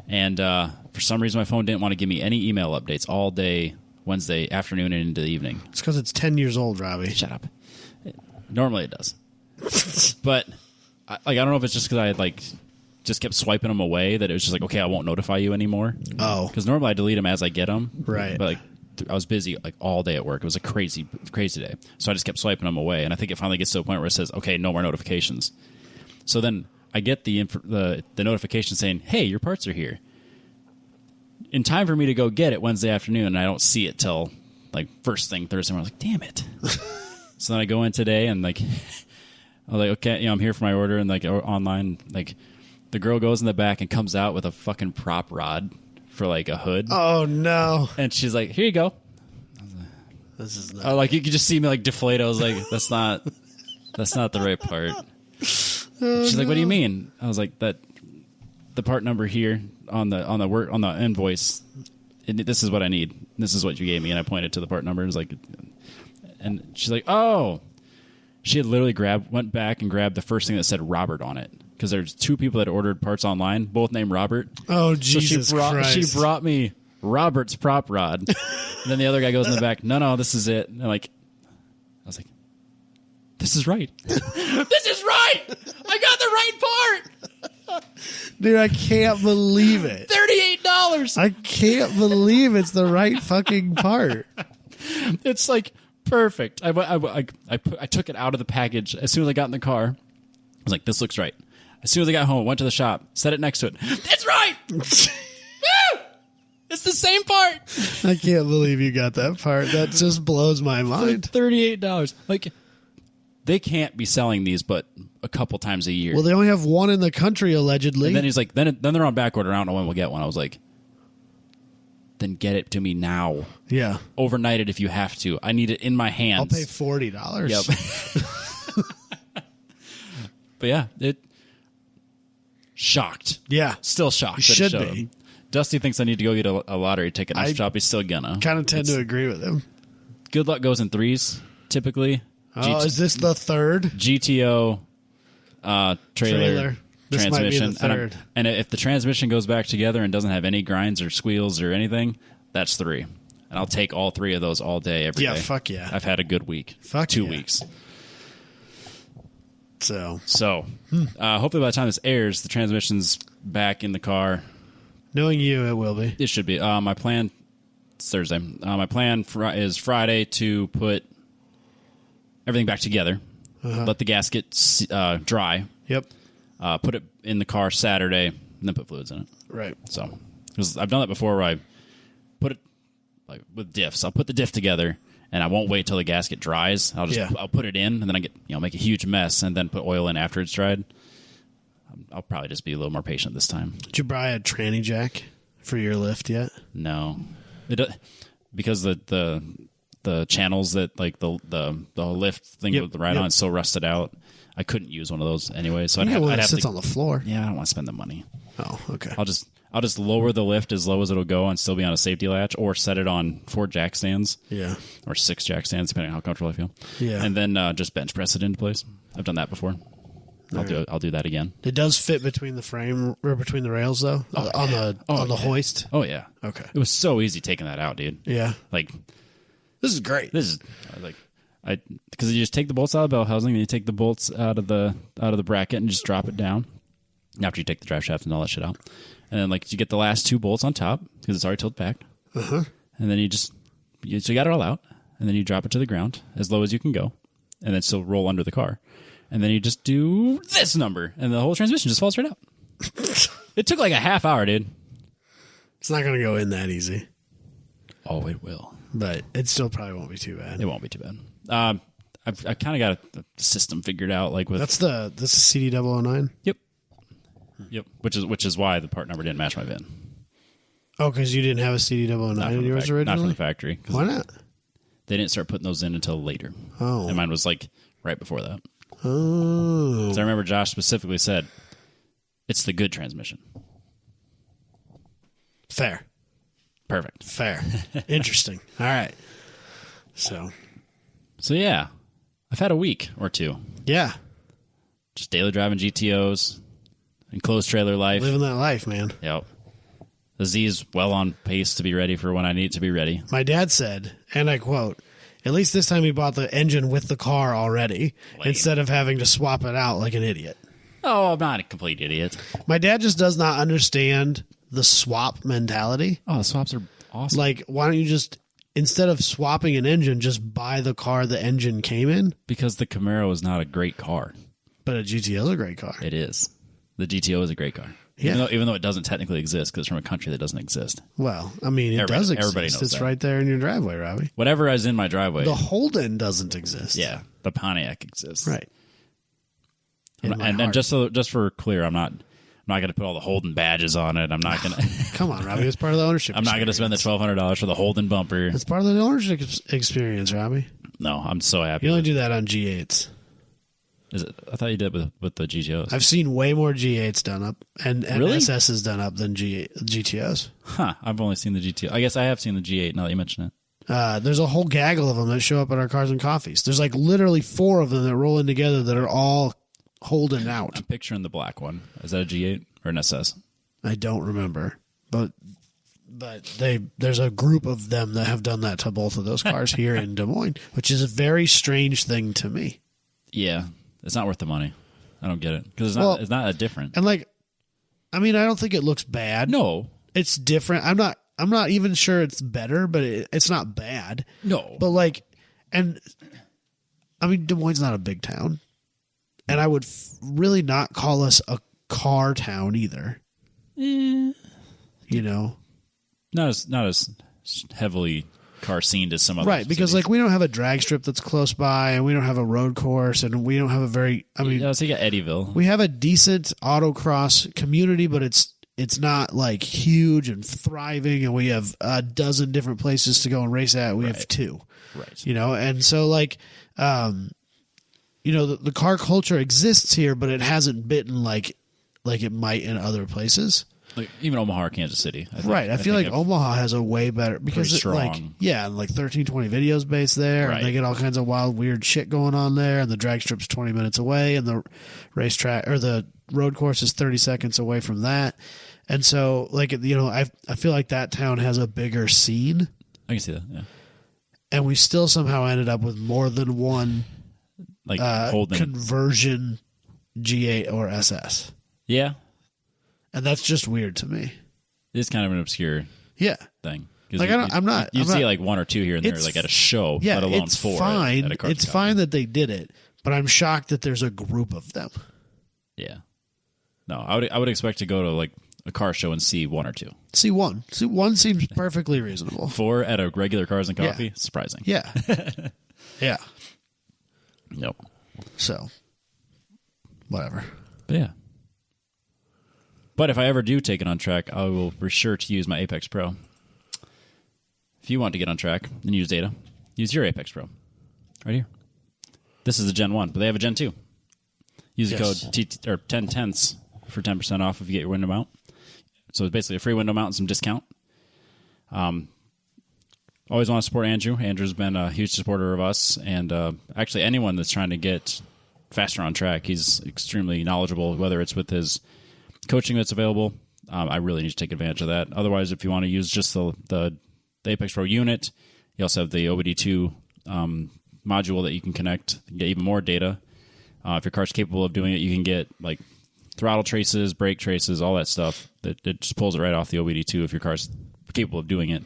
And for some reason, my phone didn't want to give me any email updates all day Wednesday afternoon and into the evening. It's because it's 10 years old, Robbie. Shut up. Normally it does. But I don't know if it's just because I had just kept swiping them away that it was just like, okay, I won't notify you anymore. Oh, because normally I delete them as I get them. Right. But I was busy all day at work. It was a crazy day. So I just kept swiping them away, and I think it finally gets to a point where it says, okay, no more notifications. So then I get the notification saying, hey, your parts are here. In time for me to go get it Wednesday afternoon, and I don't see it till first thing Thursday morning. I was like, damn it. So then I go in today and I was like, okay, I'm here for my order, and online, the girl goes in the back and comes out with a fucking prop rod for a hood. Oh no! And she's like, here you go. This is not. You could just see me deflate. I was like, that's not the right part. She's like, what do you mean? I was like, that the part number here on the invoice. This is what I need. This is what you gave me, and I pointed to the part number. And she's like, oh. She had literally went back and grabbed the first thing that said Robert on it, because there's 2 people that ordered parts online, both named Robert. Oh, Jesus Christ. She brought me Robert's prop rod. And then the other guy goes in the back, no, this is it. And I was like, this is right. This is right. I got the right part. Dude, I can't believe it. $38. I can't believe it's the right fucking part. It's perfect. I took it out of the package as soon as I got in the car. I was like, this looks right. As soon as I got home, went to the shop, set it next to it. It's right! Woo! It's the same part! I can't believe you got that part. That just blows my mind. $38. They can't be selling these but a couple times a year. Well, they only have one in the country, allegedly. And then he's like, then they're on back order. I don't know when we'll get one. I was like, then get it to me now. Yeah. Overnight it if you have to. I need it in my hands. I'll pay $40. Yep. But yeah, shocked. Yeah. Still shocked. You should be. Dusty thinks I need to go get a lottery ticket. I'm probably still gonna. Kind of tend to agree with him. Good luck goes in 3s, typically. Is this the third? GTO trailer. This transmission. might be the third. And if the transmission goes back together and doesn't have any grinds or squeals or anything, that's 3. And I'll take all 3 of those all day, every day. Yeah, fuck yeah. I've had a good week. Fuck 2 yeah. weeks. So hopefully by the time this airs, the transmission's back in the car. Knowing you, it will be. It should be. My plan, it's Thursday. My plan is Friday to put everything back together. Let the gasket dry. Yep. Put it in the car Saturday, and then put fluids in it. Right. So, because I've done that before, where I put it with diffs. I'll put the diff together, and I won't wait till the gasket dries. I'll put it in, and then I get make a huge mess, and then put oil in after it's dried. I'll probably just be a little more patient this time. Did you buy a tranny jack for your lift yet? No, because the channels that the lift thing with the ride on is so rusted out. I couldn't use one of those anyway, so I'd have sits to, on the floor. Yeah, I don't want to spend the money. Oh, okay. I'll just lower the lift as low as it'll go and still be on a safety latch, or set it on 4 jack stands. Yeah. Or 6 jack stands, depending on how comfortable I feel. Yeah. And then just bench press it into place. I've done that before. I'll do that again. It does fit between the frame or between the rails though, on the hoist. Oh yeah. Okay. It was so easy taking that out, dude. Yeah. Like This is great. this is like because you just take the bolts out of the bell housing, and you take the bolts out of the bracket and just drop it down. After you take the drive shaft and all that shit out, and then like you get the last 2 bolts on top because it's already tilted back, and then you got it all out, and then you drop it to the ground as low as you can go, and then still roll under the car, and then you just do this number, and the whole transmission just falls right out. It took like a half hour, dude. It's not going to go in that easy. Oh, it will, but it still probably won't be too bad. It won't be too bad. I've kind of got a system figured out, like with that's the CD009. Yep, which is why the part number didn't match my VIN. Oh, because you didn't have a CD009 in yours originally? Not from the factory. Why not? They didn't start putting those in until later. Oh. And mine was like right before that. Oh. Because I remember Josh specifically said, it's the good transmission. Fair. Perfect. Fair. Interesting. All right. So yeah, I've had a week or two. Yeah. Just daily driving GTOs, enclosed trailer life. Living that life, man. Yep. The Z's well on pace to be ready for when I need it to be ready. My dad said, and I quote, "At least this time he bought the engine with the car already instead of having to swap it out like an idiot." Oh, I'm not a complete idiot. My dad just does not understand the swap mentality. Oh, the swaps are awesome. Like, why don't you just, instead of swapping an engine, just buy the car the engine came in? Because the Camaro is not a great car. But a GTO is a great car. It is. The GTO is a great car. Yeah. Even though it doesn't technically exist because it's from a country that doesn't exist. Well, I mean, it does exist. Everybody knows it's that. right there in your driveway, Robbie. Whatever is in my driveway. The Holden doesn't exist. Yeah, the Pontiac exists. Right. And just for clear, I'm not going to put all the Holden badges on it. I'm not going to. Come on, Robbie. It's part of the ownership. I'm not going to spend the $1,200 for the Holden bumper. It's part of the ownership experience, Robbie. No, I'm so happy. You only do that on G8s. Is it? I thought you did with the GTOs. I've seen way more G8s done up and Really? SSs done up than GTOs. Huh? I've only seen the GTO. I guess I have seen the G8 now that you mention it. There's a whole gaggle of them that show up at our Cars and Coffees. There's like literally 4 of them that roll in together that are all holding out. I'm picturing the black one. Is that a G8 or an SS? I don't remember, but there's a group of them that have done that to both of those cars here in Des Moines, which is a very strange thing to me. Yeah, it's not worth the money. I don't get it because it's not that different. And like, I mean, I don't think it looks bad. No, it's different. I'm not even sure it's better, but it's not bad. No, but like, and I mean, Des Moines is not a big town, and I would really not call us a car town either. You know, not as heavily car scened as some other right? Because cities. like we don't have a drag strip that's close by, and we don't have a road course, and we don't have a very. I mean, so you got Eddyville. We have a decent autocross community, but it's not like huge and thriving, and we have a dozen different places to go and race at. We have 2, right? You know, and so like, you know, the car culture exists here, but it hasn't bitten like it might in other places. Like even Omaha or Kansas City. I feel like Omaha has a way better because strong. like 1320 videos based there, right. And they get all kinds of wild, weird shit going on there, and the drag strip's 20 minutes away, and the racetrack or the road course is 30 seconds away from that, and so like you know, I feel like that town has a bigger scene. I can see that, yeah. And we still somehow ended up with more than one like conversion G8 or SS. Yeah. And that's just weird to me. It's kind of an obscure thing. Like you see like 1 or 2 here and there, like at a show, let alone 4. Fine. At a car it's show. fine that they did it, but I'm shocked that there's a group of them. Yeah. No, I would expect to go to like a car show and see 1 or 2. See one seems perfectly reasonable. 4 at a regular Cars and Coffee, surprising. Yeah. Yeah. Nope. So, whatever. But yeah. But if I ever do take it on track, I will be sure to use my ApexPro. If you want to get on track and use data, use your ApexPro. Right here. This is a Gen 1, but they have a Gen 2. Use the code TenTenths for 10% off if you get your window mount. So it's basically a free window mount and some discount. Always want to support Andrew. Andrew's been a huge supporter of us, and actually anyone that's trying to get faster on track. He's extremely knowledgeable, whether it's with his coaching that's available. I really need to take advantage of that. Otherwise, if you want to use just the ApexPro unit, you also have the OBD2 module that you can connect and get even more data. If your car's capable of doing it, you can get like throttle traces, brake traces, all that stuff. It just pulls it right off the OBD2 if your car's capable of doing it.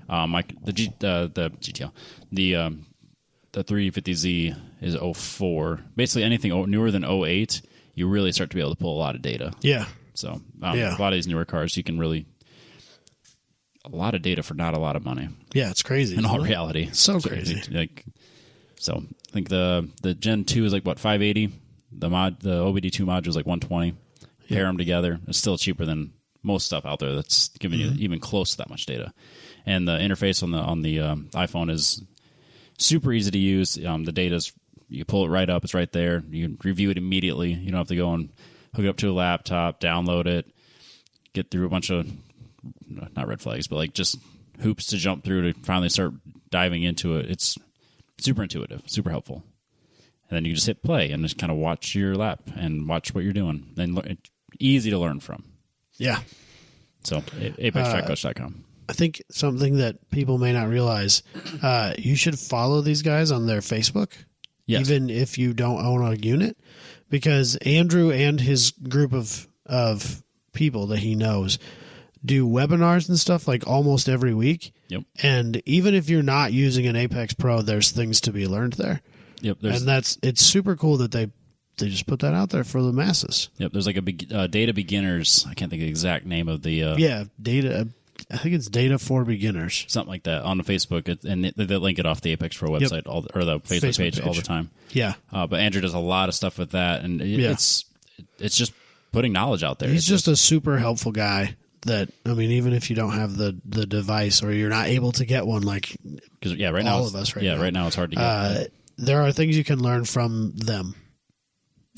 The GTL, the 350Z is 04. Basically, anything newer than 08, you really start to be able to pull a lot of data. Yeah. So a lot of these newer cars, you can really a lot of data for not a lot of money. Yeah, it's crazy. In all reality, so crazy. So I think the Gen 2 is like what 580. The OBD2 module is like 120. Pair them together, it's still cheaper than most stuff out there that's giving you even close to that much data. And the interface on the iPhone is super easy to use. The data's, you pull it right up, it's right there. You can review it immediately. You don't have to go and hook it up to a laptop, download it, get through a bunch of not red flags, but like just hoops to jump through to finally start diving into it. It's super intuitive, super helpful. And then you just hit play and just kind of watch your lap and watch what you're doing. Then it's easy to learn from. Yeah. So ApexTrackCoach.com. I think something that people may not realize, you should follow these guys on their Facebook, even if you don't own a unit, because Andrew and his group of people that he knows do webinars and stuff like almost every week. Yep. And even if you're not using an ApexPro, there's things to be learned there. Yep. And it's super cool that they just put that out there for the masses. Yep. There's like a data beginners. I can't think of the exact name of the data. I think it's Data for Beginners, something like that on the Facebook, and they link it off the ApexPro website or the Facebook page all the time. Yeah. But Andrew does a lot of stuff with that, and it's just putting knowledge out there. He's just a super helpful guy. That, I mean, even if you don't have the device or you're not able to get one, like right now, all of us now. Right now it's hard to get. There are things you can learn from them.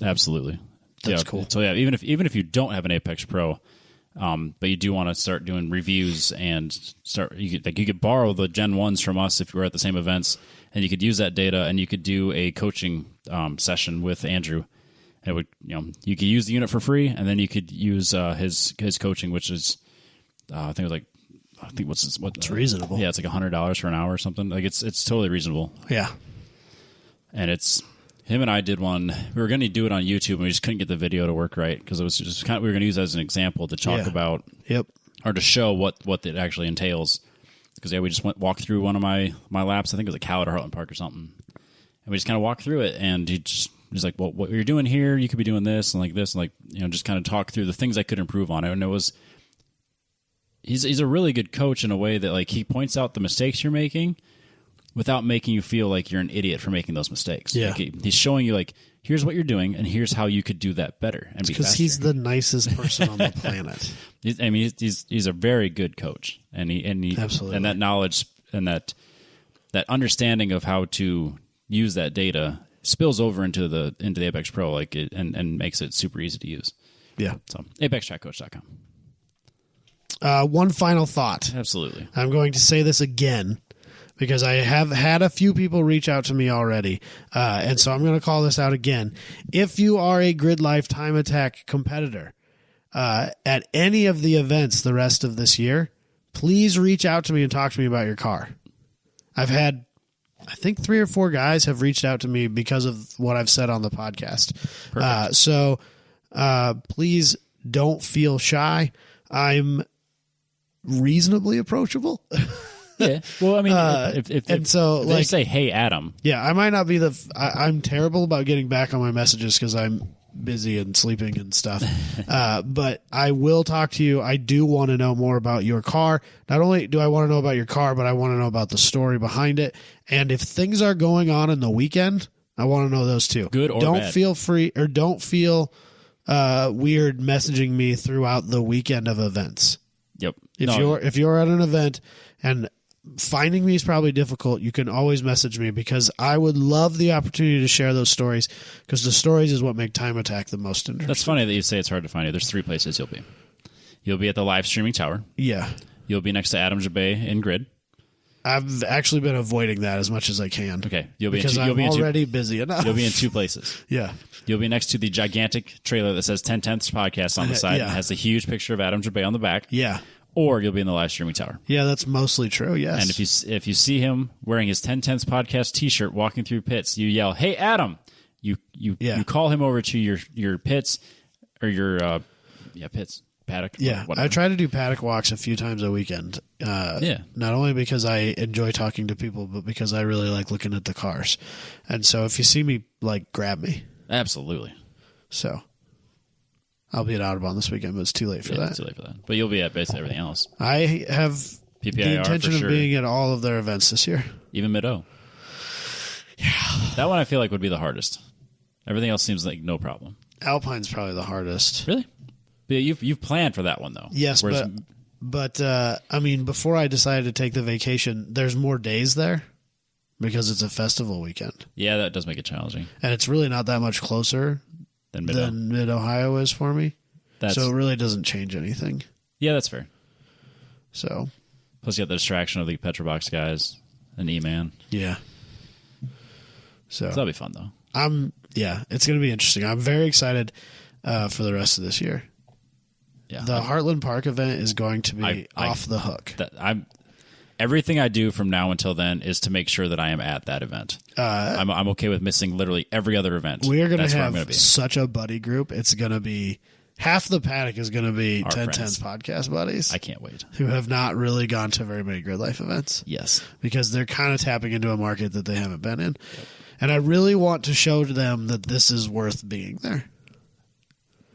Absolutely. That's cool. So even if you don't have an ApexPro, but you do want to start doing reviews and you could borrow the Gen 1s from us if you were at the same events, and you could use that data and you could do a coaching session with Andrew. It would, you could use the unit for free, and then you could use his coaching, which is, I think it's reasonable. Yeah, it's like $100 for an hour or something. Like it's totally reasonable. Yeah, and it's him and I did one. We were going to do it on YouTube, and we just couldn't get the video to work right because it was just we were going to use it as an example to talk about, or to show what it actually entails. Because we just walked through one of my laps. I think it was a Coward or Heartland Park or something, and we just kind of walked through it, and he's like, well, what you're doing here, you could be doing this and like this, and like, just kind of talk through the things I could improve on it. And he's a really good coach in a way that like he points out the mistakes you're making without making you feel like you're an idiot for making those mistakes. Yeah. Like he's showing you like, here's what you're doing and here's how you could do that better and be faster. Because he's the nicest person on the planet. He's a very good coach, and he absolutely, and that knowledge and that understanding of how to use that data spills over into the ApexPro and makes it super easy to use. Yeah. So ApexTrackCoach.com. One final thought. Absolutely. I'm going to say this again because I have had a few people reach out to me already. And so I'm going to call this out again. If you are a Grid Life Time Attack competitor at any of the events the rest of this year, please reach out to me and talk to me about your car. I've had, I think 3 or 4 guys have reached out to me because of what I've said on the podcast. So please don't feel shy. I'm reasonably approachable. Yeah. Well, I mean, if they say, "Hey, Adam," yeah, I might not be I'm terrible about getting back on my messages because I'm busy and sleeping and stuff. But I will talk to you. I do want to know more about your car. Not only do I want to know about your car, but I want to know about the story behind it. And if things are going on in the weekend, I want to know those too. Good or don't bad. feel free or don't feel weird messaging me throughout the weekend of events. Yep. If you're at an event and finding me is probably difficult, you can always message me because I would love the opportunity to share those stories because the stories is what make Time Attack the most interesting. That's funny that you say it's hard to find you. There's 3 places you'll be. You'll be at the live streaming tower. Yeah. You'll be next to Adam Jabay in Grid. I've actually been avoiding that as much as I can. Okay, because I'm already busy enough. You'll be in two places. Yeah. You'll be next to the gigantic trailer that says 10/10ths podcast on the side and has a huge picture of Adam Jabay on the back. Yeah. Or you'll be in the live streaming tower. Yeah, that's mostly true, yes. And if you see him wearing his 10/10ths podcast t-shirt walking through pits, you yell, "Hey, Adam!" You call him over to your pits or your pits. Paddock. Yeah, whatever. I try to do paddock walks a few times a weekend. Not only because I enjoy talking to people, but because I really like looking at the cars. And so if you see me, grab me. Absolutely. So I'll be at Audubon this weekend, but it's too late for that. It's too late for that. But you'll be at basically everything else. I have PPIR the intention for of sure. being at all of their events this year. Even Mid-O. Yeah. That one I feel like would be the hardest. Everything else seems like no problem. Alpine's probably the hardest. Really? But you've planned for that one, though. Yes, but I mean, before I decided to take the vacation, there's more days there because it's a festival weekend. Yeah, that does make it challenging. And it's really not that much closer Than Mid-Ohio is for me. So it really doesn't change anything. Yeah, that's fair. So Plus, you got the distraction of the Petrobox guys and E-Man. yeah. So that'll be fun, though. It's going to be interesting. I'm very excited for the rest of this year. Yeah, the Heartland Park event is going to be off the hook. Everything I do from now until then is to make sure that I am at that event. I'm okay with missing literally every other event. We are going to have such a buddy group. It's going to be half the paddock is going to be 10/10ths podcast buddies. I can't wait. Who have not really gone to very many Grid Life events. Yes, because they're kind of tapping into a market that they haven't been in, and I really want to show to them that this is worth being there.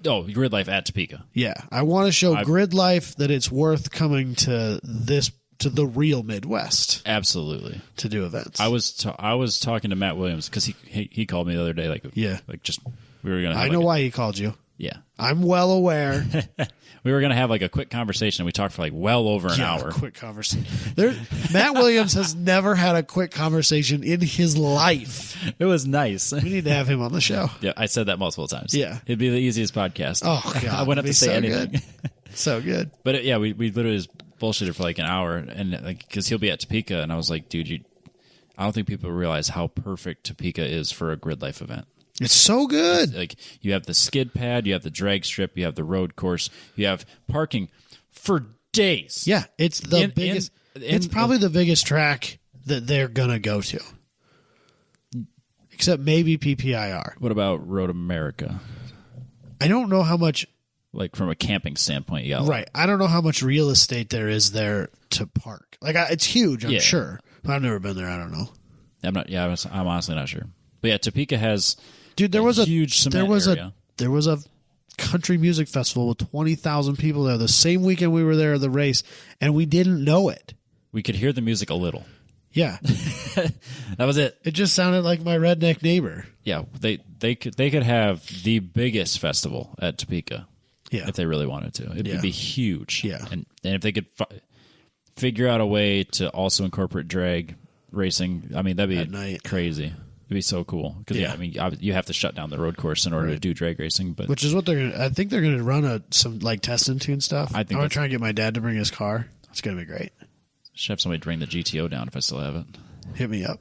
Oh, Grid Life at Topeka. Yeah, I want to show Grid Life that it's worth coming to the real Midwest. Absolutely, to do events. I was talking to Matt Williams because he called me the other day. We were gonna. I know why he called you. Yeah, I'm well aware. We were gonna have a quick conversation. We talked for well over an hour. Quick conversation. Matt Williams has never had a quick conversation in his life. It was nice. We need to have him on the show. Yeah, I said that multiple times. Yeah, it'd be the easiest podcast. Oh God, I wouldn't have to say anything. Good. So good. But we literally just bullshitted for an hour, and because he'll be at Topeka, and I was like, dude, I don't think people realize how perfect Topeka is for a Grid Life event. It's so good. You have the skid pad, you have the drag strip, you have the road course, you have parking for days. Yeah, it's the biggest. It's probably the biggest track that they're gonna go to, except maybe PPIR. What about Road America? I don't know how much. From a camping standpoint, yeah. Right. I don't know how much real estate there is there to park. It's huge, I'm sure. But I've never been there. I don't know. I'm not. Yeah, I'm honestly not sure. But yeah, Topeka has. Dude, there was a huge cement area. There was a country music festival with 20,000 people there the same weekend we were there at the race, and we didn't know it. We could hear the music a little. Yeah, that was it. It just sounded like my redneck neighbor. Yeah, they could have the biggest festival at Topeka. Yeah, if they really wanted to, it'd be huge. Yeah, and if they could figure out a way to also incorporate drag racing, I mean that'd be crazy. It'd be so cool because you have to shut down the road course in order to do drag racing, but which is what they're gonna. I think they're gonna run some test and tune stuff. I'm gonna try and get my dad to bring his car. It's gonna be great. Should have somebody bring the GTO down if I still have it. Hit me up.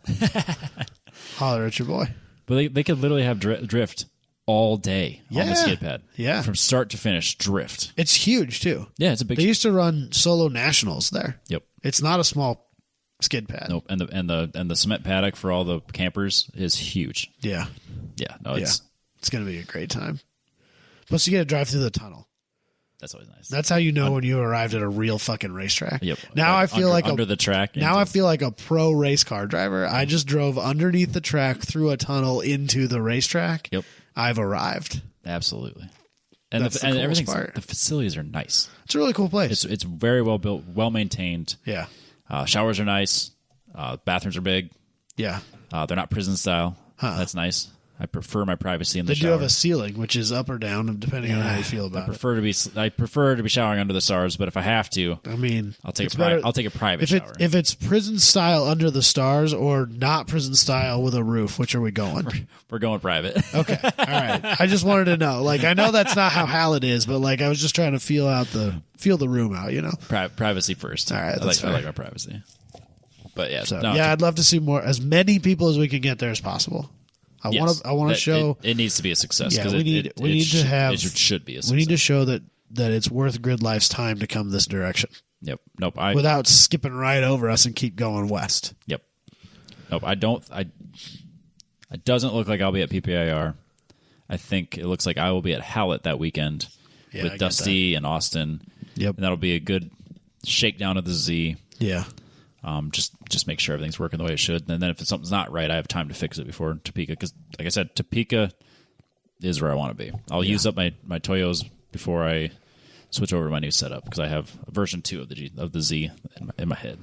Holler at your boy. But they could literally have drift all day on the skid pad. Yeah, from start to finish, drift. It's huge too. Yeah, it's a big. They used to run solo nationals there. Yep, it's not a small skid pad. Nope, and the cement paddock for all the campers is huge. Yeah. No, it's going to be a great time. Plus, you get to drive through the tunnel. That's always nice. That's how you know when you arrived at a real fucking racetrack. Yep. Now I feel under the track. Now I feel like a pro race car driver. I just drove underneath the track through a tunnel into the racetrack. Yep. I've arrived. Absolutely. And everything. The facilities are nice. It's a really cool place. It's very well built, well maintained. Yeah. Showers are nice. Bathrooms are big. Yeah. They're not prison style. That's nice. I prefer my privacy in the shower. They do have a ceiling, which is up or down, depending on how you feel about it. I prefer to be showering under the stars, but if I have to, I'll take a private shower. If it's prison style under the stars or not prison style with a roof, which are we going? We're going private. Okay, all right. I just wanted to know. I know that's not how Hallett is, but I was just trying to feel the room out. Privacy first. All right, I like my privacy. But yeah, So, no, I'd love to see more, as many people as we can get there as possible. I yes, want to show it needs to be a success. Yeah, because we need to have. it should be a success. We need to show that it's worth Grid Life's time to come this direction. Yep. Nope. Without skipping right over us and keep going west. Yep. Nope. I don't. It doesn't look like I'll be at PPIR. I think it looks like I will be at Hallett that weekend with Dusty and Austin. Yep. And that'll be a good shakedown of the Z. Yeah. Just make sure everything's working the way it should. And then if something's not right, I have time to fix it before Topeka. Because, like I said, Topeka is where I want to be. I'll use up my Toyos before I switch over to my new setup, because I have version 2 of the Z in my head.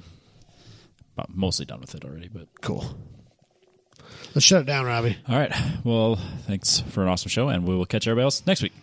I'm mostly done with it already, but Cool. Let's shut it down, Robbie. all right. Well, thanks for an awesome show, and we will catch everybody else next week.